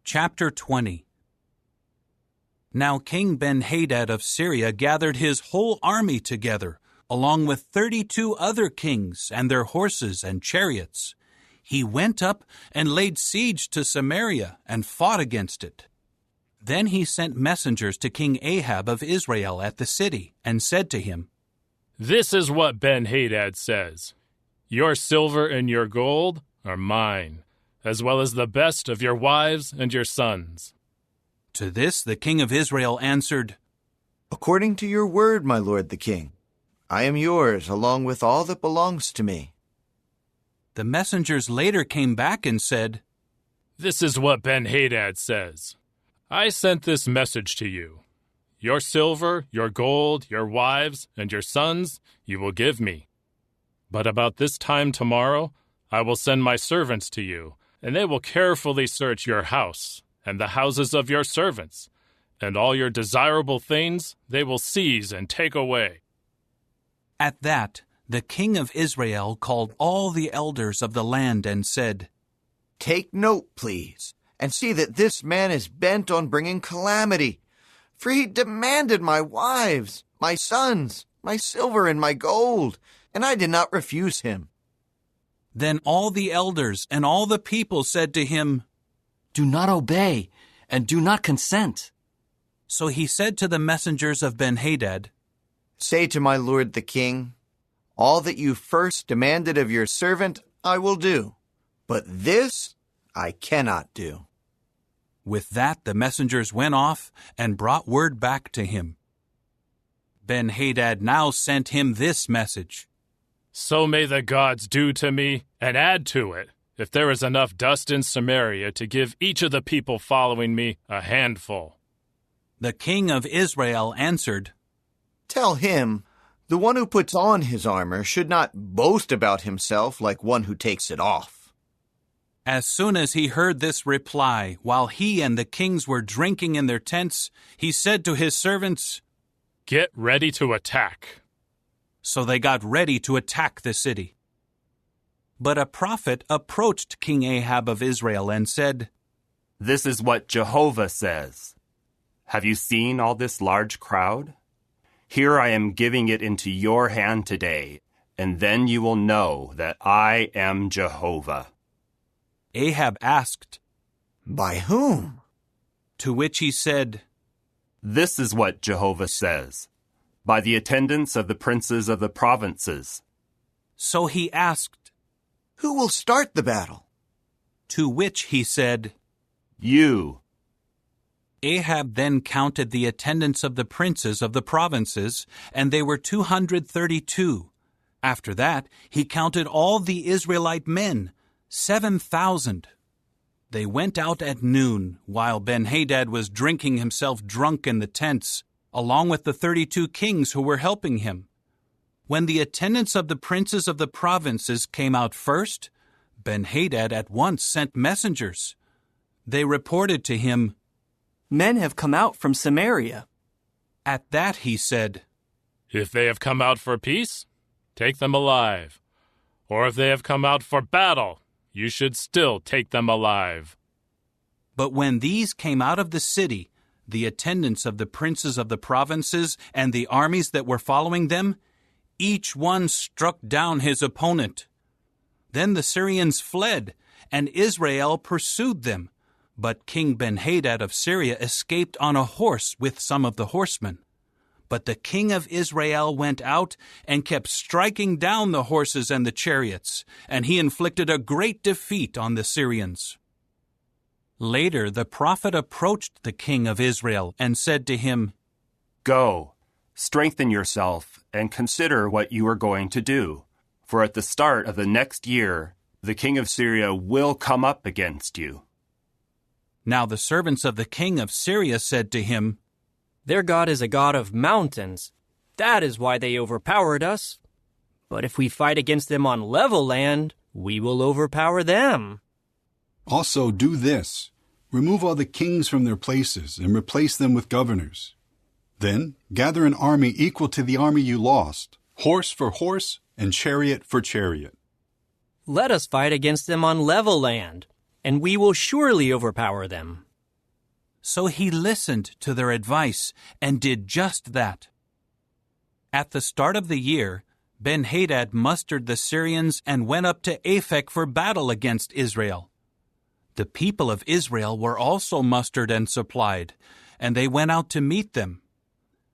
Chapter 20. Now King Ben-Hadad of Syria gathered his whole army together, along with 32 other kings and their horses and chariots. He went up and laid siege to Samaria and fought against it. Then he sent messengers to King Ahab of Israel at the city and said to him, "This is what Ben-Hadad says. Your silver and your gold are mine, as well as the best of your wives and your sons." To this the king of Israel answered, "According to your word, my lord the king, I am yours along with all that belongs to me." The messengers later came back and said, "This is what Ben-Hadad says. I sent this message to you. Your silver, your gold, your wives, and your sons you will give me. But about this time tomorrow I will send my servants to you, and they will carefully search your house and the houses of your servants, and all your desirable things they will seize and take away." At that, the king of Israel called all the elders of the land and said, "Take note, please, and see that this man is bent on bringing calamity, for he demanded my wives, my sons, my silver, and my gold, and I did not refuse him." Then all the elders and all the people said to him, "Do not obey, and do not consent." So he said to the messengers of Ben-Hadad, "Say to my lord the king, all that you first demanded of your servant I will do, but this I cannot do." With that the messengers went off and brought word back to him. Ben-Hadad now sent him this message: "So may the gods do to me, and add to it, if there is enough dust in Samaria to give each of the people following me a handful." The king of Israel answered, "Tell him, the one who puts on his armor should not boast about himself like one who takes it off." As soon as he heard this reply, while he and the kings were drinking in their tents, he said to his servants, "Get ready to attack." So they got ready to attack the city. But a prophet approached King Ahab of Israel and said, "This is what Jehovah says. Have you seen all this large crowd? Here I am giving it into your hand today, and then you will know that I am Jehovah." Ahab asked, "By whom?" To which he said, This is what Jehovah says, by the attendance of the princes of the provinces. So he asked, Who will start the battle? To which he said, You. Ahab then counted the attendants of the princes of the provinces, and they were 232. After that, he counted all the Israelite men, 7,000. They went out at noon, while Ben-Hadad was drinking himself drunk in the tents, along with the 32 kings who were helping him. When the attendants of the princes of the provinces came out first, Ben-Hadad at once sent messengers. They reported to him, Men have come out from Samaria. At that he said, If they have come out for peace, take them alive. Or if they have come out for battle, you should still take them alive. But when these came out of the city, the attendants of the princes of the provinces and the armies that were following them, each one struck down his opponent. Then the Syrians fled, and Israel pursued them. But King Ben-Hadad of Syria escaped on a horse with some of the horsemen. But the king of Israel went out and kept striking down the horses and the chariots, and he inflicted a great defeat on the Syrians. Later the prophet approached the king of Israel and said to him, Go, strengthen yourself, and consider what you are going to do. For at the start of the next year, the king of Syria will come up against you. Now the servants of the king of Syria said to him, Their God is a God of mountains. That is why they overpowered us. But if we fight against them on level land, we will overpower them. Also do this. Remove all the kings from their places and replace them with governors. Then gather an army equal to the army you lost, horse for horse and chariot for chariot. Let us fight against them on level land, and we will surely overpower them. So he listened to their advice and did just that. At the start of the year, Ben-Hadad mustered the Syrians and went up to Aphek for battle against Israel. The people of Israel were also mustered and supplied, and they went out to meet them.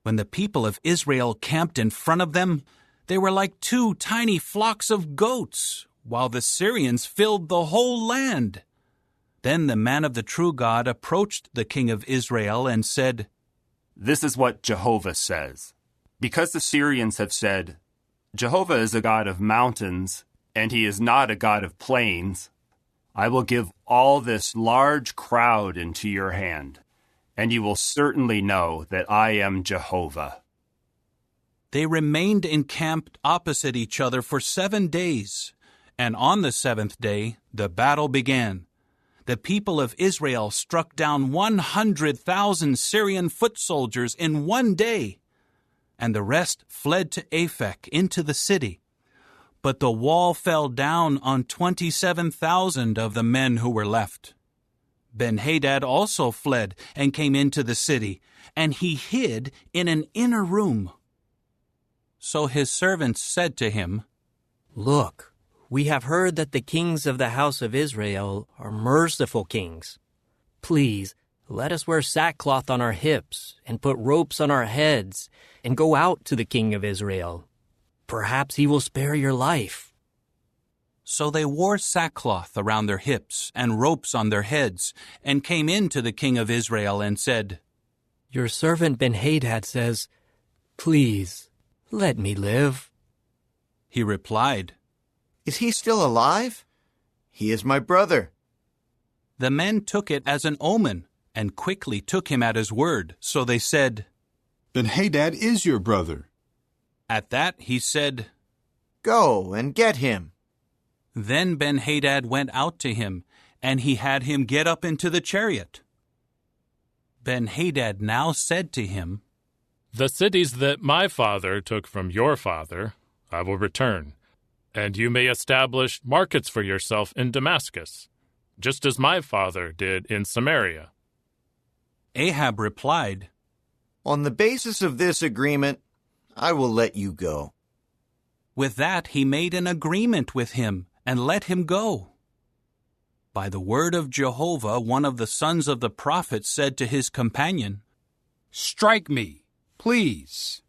When the people of Israel camped in front of them, they were like 2 tiny flocks of goats, while the Syrians filled the whole land. Then the man of the true God approached the king of Israel and said, This is what Jehovah says. Because the Syrians have said, Jehovah is a God of mountains, and he is not a God of plains, I will give all this large crowd into your hand, and you will certainly know that I am Jehovah. They remained encamped opposite each other for 7 days, and on the 7th day the battle began. The people of Israel struck down 100,000 Syrian foot soldiers in 1 day, and the rest fled to Aphek into the city. But the wall fell down on 27,000 of the men who were left. Ben-Hadad also fled and came into the city, and he hid in an inner room. So his servants said to him, Look, we have heard that the kings of the house of Israel are merciful kings. Please, let us wear sackcloth on our hips and put ropes on our heads and go out to the king of Israel. Perhaps he will spare your life. So they wore sackcloth around their hips and ropes on their heads and came in to the king of Israel and said, Your servant Ben-Hadad says, Please, let me live. He replied, Is he still alive? He is my brother. The men took it as an omen and quickly took him at his word. So they said, Ben-Hadad is your brother. At that he said, Go and get him. Then Ben-Hadad went out to him, and he had him get up into the chariot. Ben-Hadad now said to him, The cities that my father took from your father, I will return, and you may establish markets for yourself in Damascus, just as my father did in Samaria. Ahab replied, On the basis of this agreement, I will let you go. With that he made an agreement with him and let him go. By the word of Jehovah, one of the sons of the prophet said to his companion, "Strike me, please."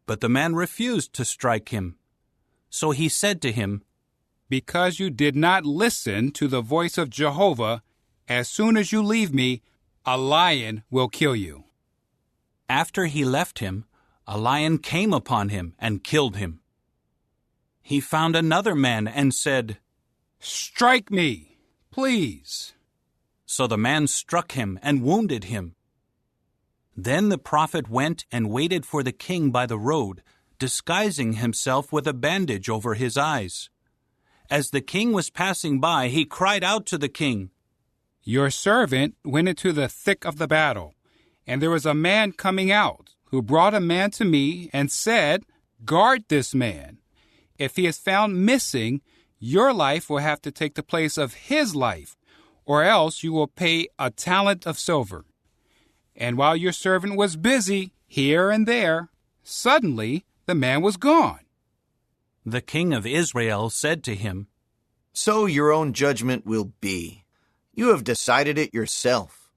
But the man refused to strike him. So he said to him, "Because you did not listen to the voice of Jehovah, as soon as you leave me, a lion will kill you." After he left him, a lion came upon him and killed him. He found another man and said, "Strike me, please." So the man struck him and wounded him. Then the prophet went and waited for the king by the road, disguising himself with a bandage over his eyes. As the king was passing by, he cried out to the king, "Your servant went into the thick of the battle, and there was a man coming out who brought a man to me and said, 'Guard this man. If he is found missing, your life will have to take the place of his life, or else you will pay a talent of silver.' And while your servant was busy here and there, suddenly the man was gone." The king of Israel said to him, "So your own judgment will be. You have decided it yourself."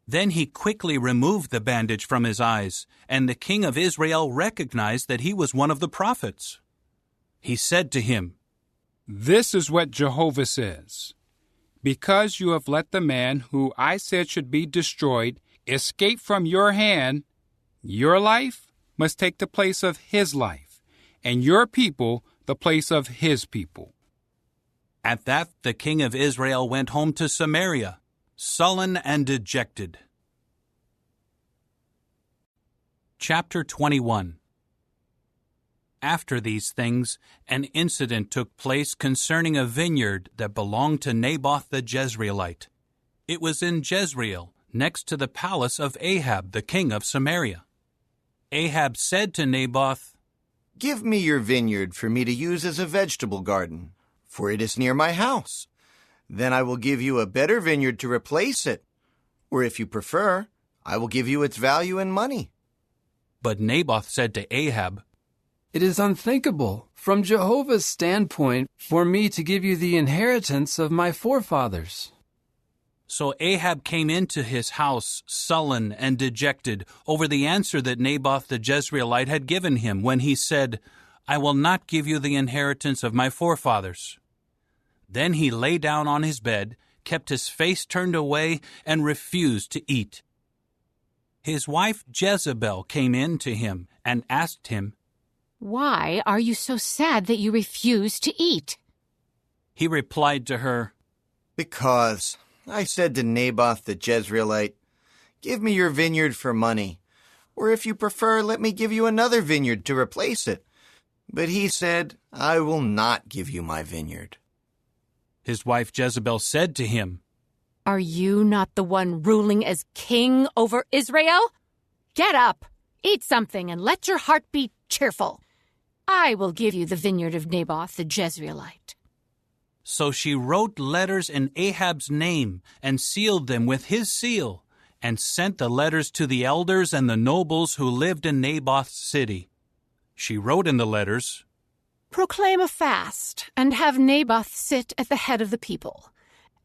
Then he quickly removed the bandage from his eyes, and the king of Israel recognized that he was one of the prophets. He said to him, "This is what Jehovah says. Because you have let the man who I said should be destroyed escape from your hand, your life must take the place of his life, and your people the place of his people." At that the king of Israel went home to Samaria, sullen and dejected. Chapter 21. After these things, an incident took place concerning a vineyard that belonged to Naboth the Jezreelite. It was in Jezreel, next to the palace of Ahab, the king of Samaria. Ahab said to Naboth, "Give me your vineyard for me to use as a vegetable garden, for it is near my house. Then I will give you a better vineyard to replace it. Or if you prefer, I will give you its value in money." But Naboth said to Ahab, "It is unthinkable from Jehovah's standpoint for me to give you the inheritance of my forefathers." So Ahab came into his house sullen and dejected over the answer that Naboth the Jezreelite had given him when he said, "I will not give you the inheritance of my forefathers." Then he lay down on his bed, kept his face turned away, and refused to eat. His wife Jezebel came in to him and asked him, "Why are you so sad that you refuse to eat?" He replied to her, "Because I said to Naboth the Jezreelite, 'Give me your vineyard for money, or if you prefer, let me give you another vineyard to replace it.' But he said, 'I will not give you my vineyard.'" His wife Jezebel said to him, "Are you not the one ruling as king over Israel? Get up, eat something, and let your heart be cheerful. I will give you the vineyard of Naboth the Jezreelite." So she wrote letters in Ahab's name and sealed them with his seal, and sent the letters to the elders and the nobles who lived in Naboth's city. She wrote in the letters, "Proclaim a fast, and have Naboth sit at the head of the people,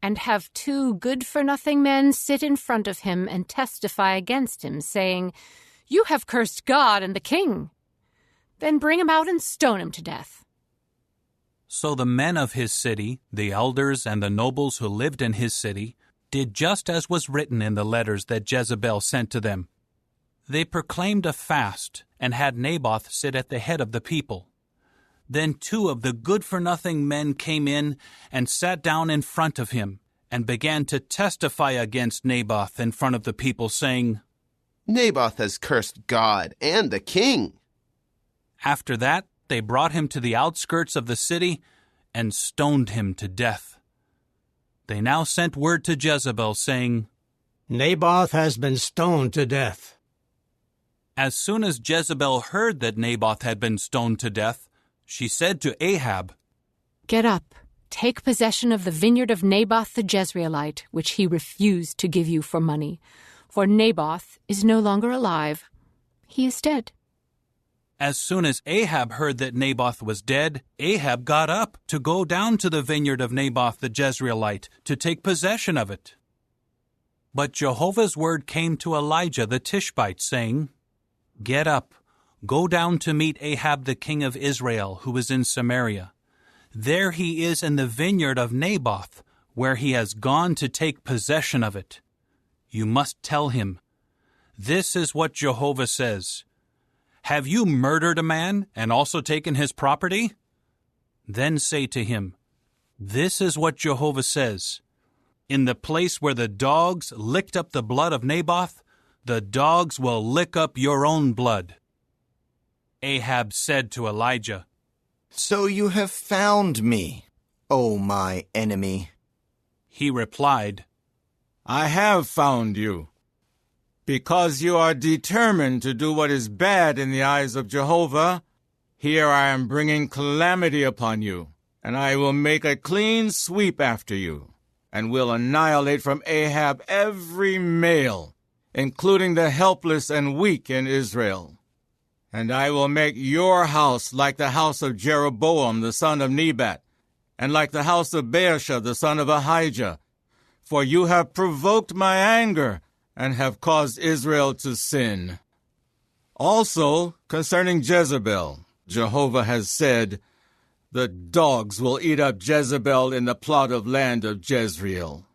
and have 2 good-for-nothing men sit in front of him and testify against him, saying, 'You have cursed God and the king.' Then bring him out and stone him to death." So the men of his city, the elders and the nobles who lived in his city, did just as was written in the letters that Jezebel sent to them. They proclaimed a fast and had Naboth sit at the head of the people. Then 2 of the good-for-nothing men came in and sat down in front of him and began to testify against Naboth in front of the people, saying, "Naboth has cursed God and the king." After that, they brought him to the outskirts of the city and stoned him to death. They now sent word to Jezebel, saying, "Naboth has been stoned to death." As soon as Jezebel heard that Naboth had been stoned to death, she said to Ahab, "Get up, take possession of the vineyard of Naboth the Jezreelite, which he refused to give you for money, for Naboth is no longer alive. He is dead." As soon as Ahab heard that Naboth was dead, Ahab got up to go down to the vineyard of Naboth the Jezreelite to take possession of it. But Jehovah's word came to Elijah the Tishbite, saying, "Get up, go down to meet Ahab the king of Israel, who is in Samaria. There he is in the vineyard of Naboth, where he has gone to take possession of it. You must tell him, 'This is what Jehovah says. Have you murdered a man and also taken his property?' Then say to him, 'This is what Jehovah says. In the place where the dogs licked up the blood of Naboth, the dogs will lick up your own blood.'" Ahab said to Elijah, "So you have found me, O my enemy." He replied, "I have found you, because you are determined to do what is bad in the eyes of Jehovah. Here I am bringing calamity upon you, and I will make a clean sweep after you, and will annihilate from Ahab every male, including the helpless and weak in Israel. And I will make your house like the house of Jeroboam the son of Nebat, and like the house of Baasha the son of Ahijah, for you have provoked my anger, and have caused Israel to sin. Also, concerning Jezebel, Jehovah has said, 'The dogs will eat up Jezebel in the plot of land of Jezreel.'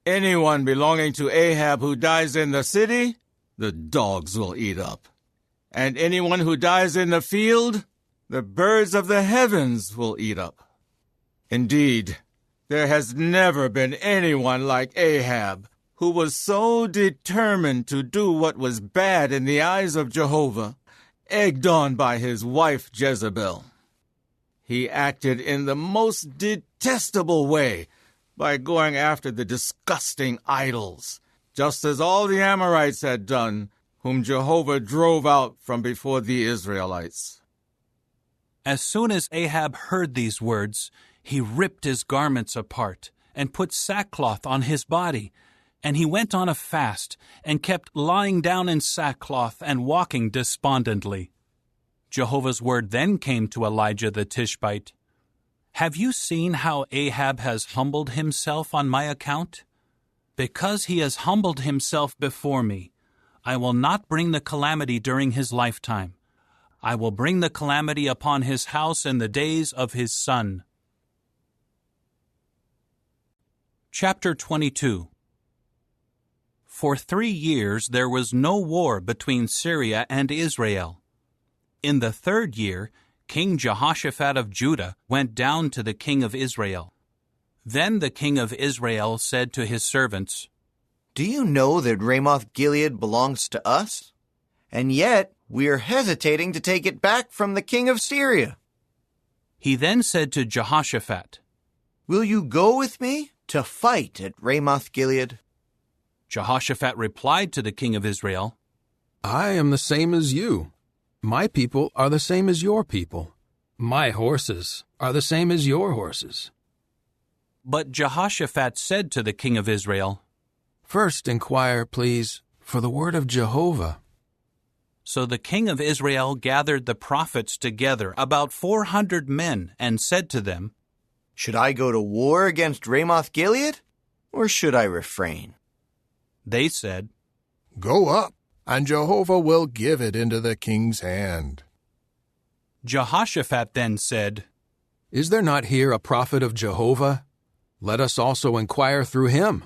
Anyone belonging to Ahab who dies in the city, the dogs will eat up. And anyone who dies in the field, the birds of the heavens will eat up. Indeed, there has never been anyone like Ahab, who was so determined to do what was bad in the eyes of Jehovah, egged on by his wife Jezebel. He acted in the most detestable way by going after the disgusting idols, just as all the Amorites had done, whom Jehovah drove out from before the Israelites." As soon as Ahab heard these words, he ripped his garments apart and put sackcloth on his body, and he went on a fast and kept lying down in sackcloth and walking despondently. Jehovah's word then came to Elijah the Tishbite, "Have you seen how Ahab has humbled himself on my account? Because he has humbled himself before me, I will not bring the calamity during his lifetime. I will bring the calamity upon his house in the days of his son." Chapter 22. For 3 years there was no war between Syria and Israel. In the 3rd year, King Jehoshaphat of Judah went down to the king of Israel. Then the king of Israel said to his servants, "Do you know that Ramoth-Gilead belongs to us? And yet we are hesitating to take it back from the king of Syria." He then said to Jehoshaphat, "Will you go with me to fight at Ramoth-Gilead?" Jehoshaphat replied to the king of Israel, "I am the same as you. My people are the same as your people. My horses are the same as your horses." But Jehoshaphat said to the king of Israel, "First inquire, please, for the word of Jehovah." So the king of Israel gathered the prophets together, about 400 men, and said to them, "Should I go to war against Ramoth-Gilead, or should I refrain?" They said, "Go up, and Jehovah will give it into the king's hand." Jehoshaphat then said, "Is there not here a prophet of Jehovah? Let us also inquire through him."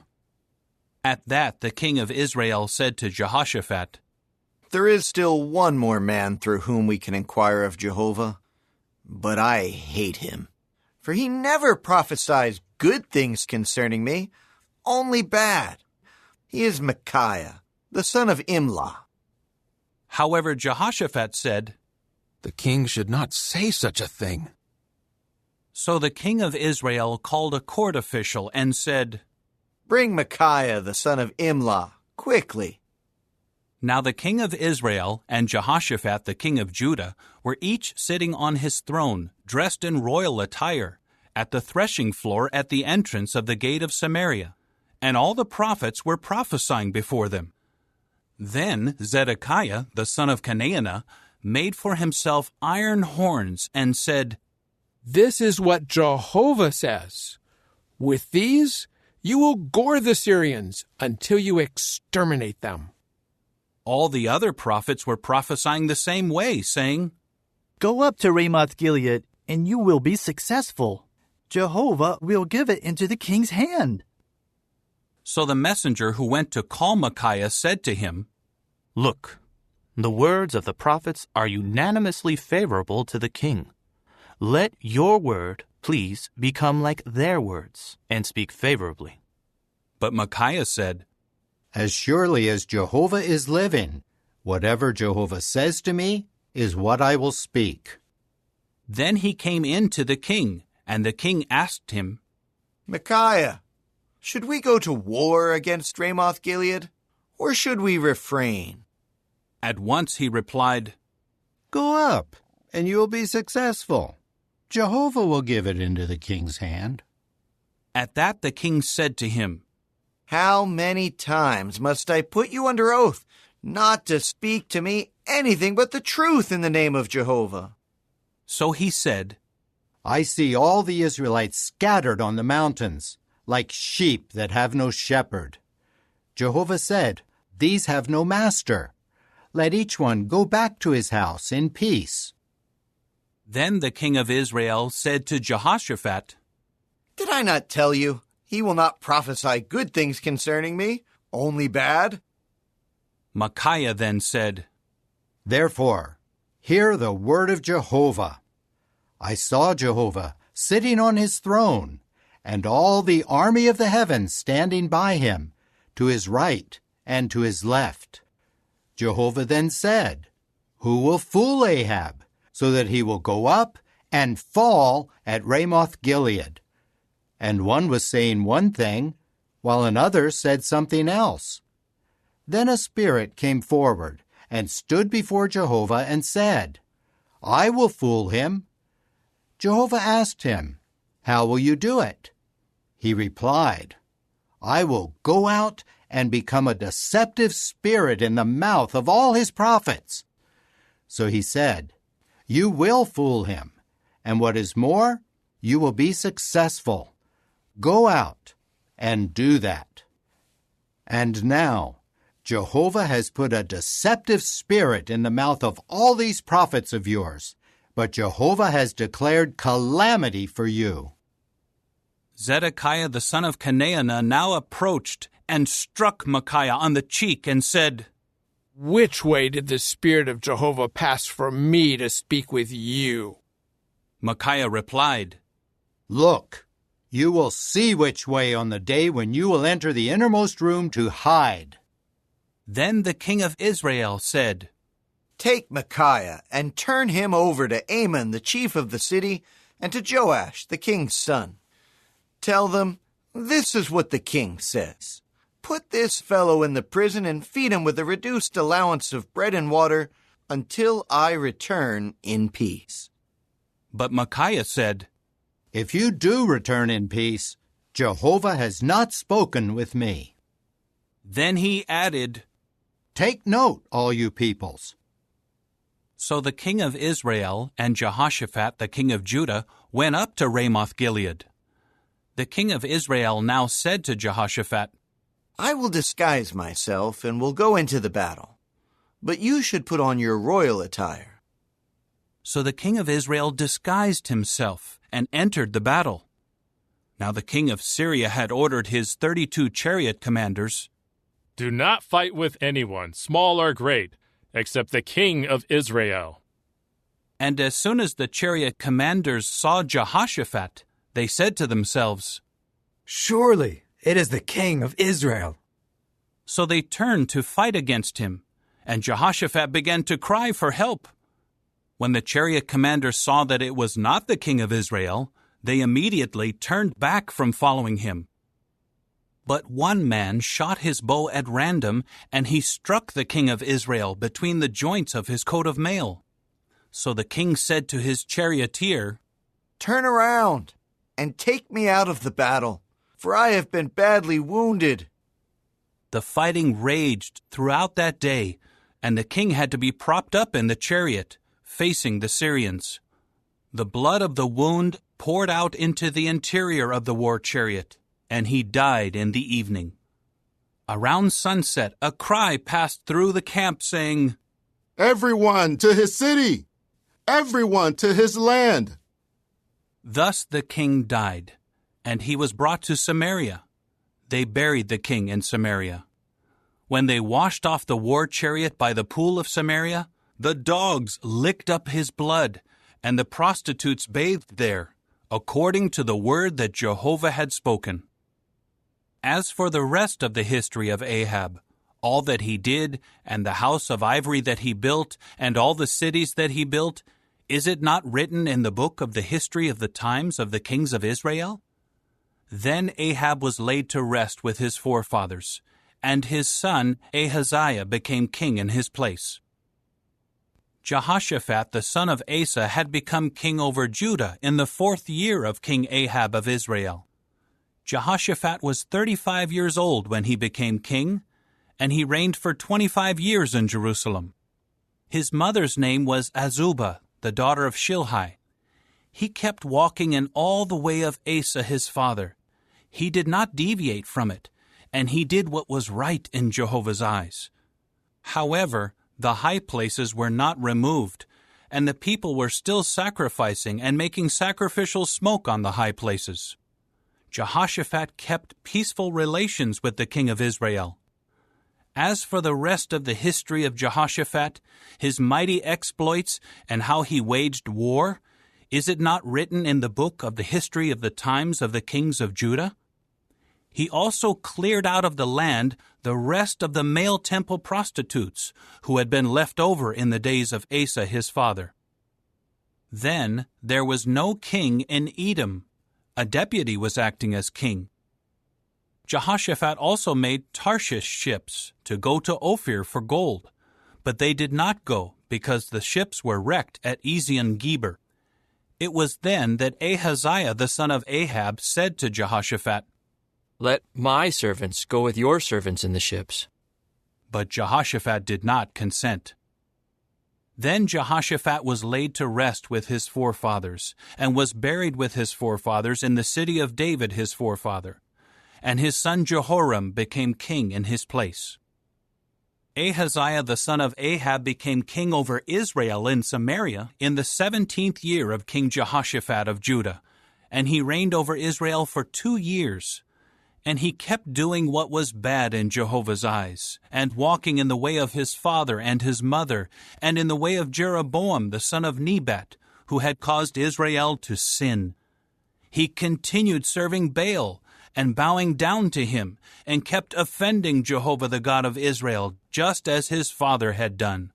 At that the king of Israel said to Jehoshaphat, "There is still one more man through whom we can inquire of Jehovah, but I hate him, for he never prophesies good things concerning me, only bad. He is Micaiah, the son of Imlah." However, Jehoshaphat said, "The king should not say such a thing." So the king of Israel called a court official and said, "Bring Micaiah, the son of Imlah, quickly." Now the king of Israel and Jehoshaphat the king of Judah were each sitting on his throne, dressed in royal attire, at the threshing floor at the entrance of the gate of Samaria, and all the prophets were prophesying before them. Then Zedekiah, the son of Chenaanah, made for himself iron horns and said, "This is what Jehovah says. With these you will gore the Syrians until you exterminate them." All the other prophets were prophesying the same way, saying, "Go up to Ramoth Gilead, and you will be successful. Jehovah will give it into the king's hand." So the messenger who went to call Micaiah said to him, "Look, the words of the prophets are unanimously favorable to the king. Let your word, please, become like their words, and speak favorably." But Micaiah said, "As surely as Jehovah is living, whatever Jehovah says to me is what I will speak." Then he came in to the king, and the king asked him, "Micaiah, should we go to war against Ramoth Gilead, or should we refrain?" At once he replied, "Go up, and you will be successful. Jehovah will give it into the king's hand." At that the king said to him, "How many times must I put you under oath not to speak to me anything but the truth in the name of Jehovah?" So he said, "I see all the Israelites scattered on the mountains, like sheep that have no shepherd. Jehovah said, 'These have no master. Let each one go back to his house in peace.'" Then the king of Israel said to Jehoshaphat, "Did I not tell you, he will not prophesy good things concerning me, only bad?" Micaiah then said, "Therefore, hear the word of Jehovah. I saw Jehovah sitting on his throne, and all the army of the heavens standing by him, to his right and to his left. Jehovah then said, 'Who will fool Ahab, so that he will go up and fall at Ramoth Gilead?' And one was saying one thing, while another said something else. Then a spirit came forward and stood before Jehovah and said, 'I will fool him.' Jehovah asked him, 'How will you do it?' He replied, 'I will go out and become a deceptive spirit in the mouth of all his prophets.' So he said, 'You will fool him, and what is more, you will be successful. Go out and do that.' And now, Jehovah has put a deceptive spirit in the mouth of all these prophets of yours, but Jehovah has declared calamity for you." Zedekiah the son of Chenaanah now approached and struck Micaiah on the cheek and said, "Which way did the Spirit of Jehovah pass for me to speak with you?" Micaiah replied, "Look, you will see which way on the day when you will enter the innermost room to hide." Then the king of Israel said, "Take Micaiah and turn him over to Amon, the chief of the city, and to Joash, the king's son. Tell them, this is what the king says. Put this fellow in the prison and feed him with a reduced allowance of bread and water until I return in peace." But Micaiah said, "If you do return in peace, Jehovah has not spoken with me." Then he added, "Take note, all you peoples." So the king of Israel and Jehoshaphat the king of Judah went up to Ramoth Gilead. The king of Israel now said to Jehoshaphat, "I will disguise myself and will go into the battle, but you should put on your royal attire." So the king of Israel disguised himself and entered the battle. Now the king of Syria had ordered his 32 chariot commanders, "Do not fight with anyone, small or great, except the king of Israel." And as soon as the chariot commanders saw Jehoshaphat, they said to themselves, "Surely it is the king of Israel." So they turned to fight against him, and Jehoshaphat began to cry for help. When the chariot commanders saw that it was not the king of Israel, they immediately turned back from following him. But one man shot his bow at random, and he struck the king of Israel between the joints of his coat of mail. So the king said to his charioteer, "Turn around and take me out of the battle, for I have been badly wounded." The fighting raged throughout that day, and the king had to be propped up in the chariot, facing the Syrians. The blood of the wound poured out into the interior of the war chariot, and he died in the evening. Around sunset, a cry passed through the camp saying, "Everyone to his city! Everyone to his land!" Thus the king died, and he was brought to Samaria. They buried the king in Samaria. When they washed off the war chariot by the pool of Samaria, the dogs licked up his blood, and the prostitutes bathed there, according to the word that Jehovah had spoken. As for the rest of the history of Ahab, all that he did, and the house of ivory that he built, and all the cities that he built, is it not written in the book of the history of the times of the kings of Israel? Then Ahab was laid to rest with his forefathers, and his son Ahaziah became king in his place. Jehoshaphat the son of Asa had become king over Judah in the 4th year of King Ahab of Israel. Jehoshaphat was 35 years old when he became king, and he reigned for 25 years in Jerusalem. His mother's name was Azubah, the daughter of Shilhi. He kept walking in all the way of Asa his father. He did not deviate from it, and he did what was right in Jehovah's eyes. However, the high places were not removed, and the people were still sacrificing and making sacrificial smoke on the high places. Jehoshaphat kept peaceful relations with the king of Israel. As for the rest of the history of Jehoshaphat, his mighty exploits, and how he waged war, is it not written in the book of the history of the times of the kings of Judah? He also cleared out of the land the rest of the male temple prostitutes who had been left over in the days of Asa his father. Then there was no king in Edom. A deputy was acting as king. Jehoshaphat also made Tarshish ships to go to Ophir for gold, but they did not go because the ships were wrecked at Ezion-Geber. It was then that Ahaziah the son of Ahab said to Jehoshaphat, "Let my servants go with your servants in the ships." But Jehoshaphat did not consent. Then Jehoshaphat was laid to rest with his forefathers, and was buried with his forefathers in the city of David his forefather. And his son Jehoram became king in his place. Ahaziah the son of Ahab became king over Israel in Samaria in the 17th year of King Jehoshaphat of Judah, and he reigned over Israel for 2 years. And he kept doing what was bad in Jehovah's eyes, and walking in the way of his father and his mother, and in the way of Jeroboam the son of Nebat, who had caused Israel to sin. He continued serving Baal, and bowing down to him, and kept offending Jehovah the God of Israel, just as his father had done.